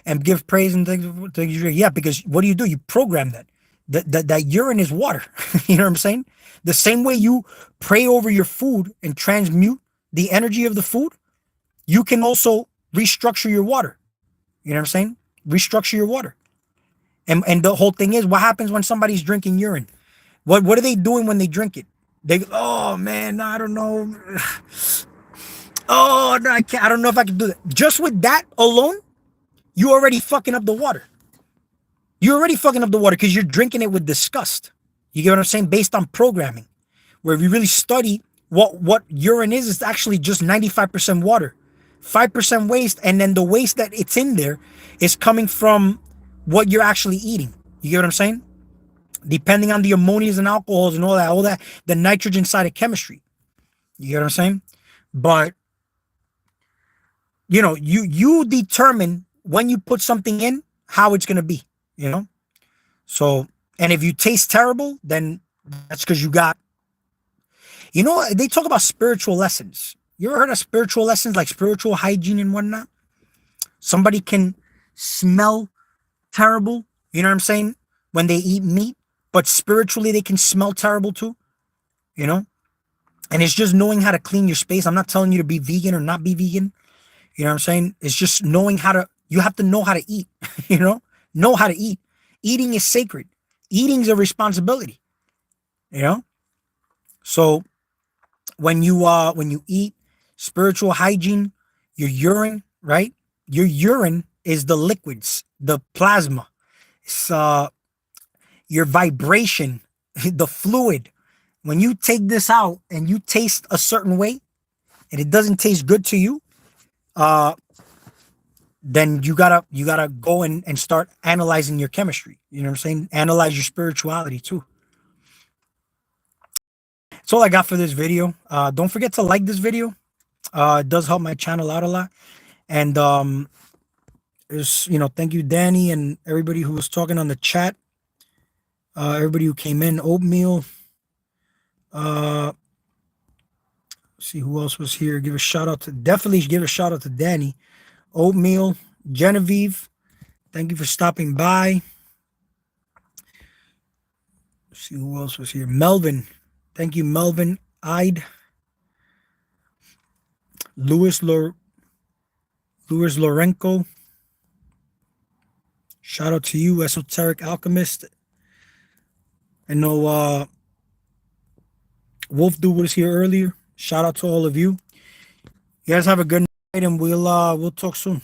And give praise and things you drink. Yeah. Because what do? You program that. That urine is water. You know what I'm saying? The same way you pray over your food and transmute the energy of the food, you can also restructure your water. You know what I'm saying? Restructure your water. And the whole thing is, what happens when somebody's drinking urine? What are they doing when they drink it? They, oh man, I don't know. Oh, no, I can't. I don't know if I can do that. Just with that alone, you already fucking up the water. You're already fucking up the water because you're drinking it with disgust. You get what I'm saying? Based on programming. Where if you really study what urine is, it's actually just 95% water, 5% waste, and then the waste that it's in there is coming from what you're actually eating. You get what I'm saying? Depending on the ammonias and alcohols and all that, the nitrogen side of chemistry. You get what I'm saying? But you know, you determine when you put something in how it's gonna be. You know, so, and if you taste terrible, then that's because you got, you know, they talk about spiritual lessons. You ever heard of spiritual lessons, like spiritual hygiene and whatnot? Somebody can smell terrible, you know what I'm saying, when they eat meat, but spiritually they can smell terrible too, you know? And it's just knowing how to clean your space. I'm not telling you to be vegan or not be vegan. You know what I'm saying? It's just knowing how to, you have to know how to eat, you know how to eat. Eating is sacred. Eating is a responsibility, you know? So when you eat, spiritual hygiene, your urine, right? Your urine is the liquids, the plasma. It's your vibration, the fluid. When you take this out and you taste a certain way and it doesn't taste good to you, then you gotta go and start analyzing your chemistry. You know what I'm saying? Analyze your spirituality too. That's all I got for this video. Don't forget to like this video. It does help my channel out a lot. And there's, you know, thank you, Danny, and everybody who was talking on the chat. Everybody who came in, Oatmeal. See who else was here. Give a shout out to, definitely give a shout out to Danny. Oatmeal, Genevieve, thank you for stopping by. Let's see who else was here. Melvin, thank you, Melvin. Ide, Louis Lorenko. Shout out to you, Esoteric Alchemist. I know Wolf Dude was here earlier. Shout out to all of you. You guys have a good night, and we'll talk soon.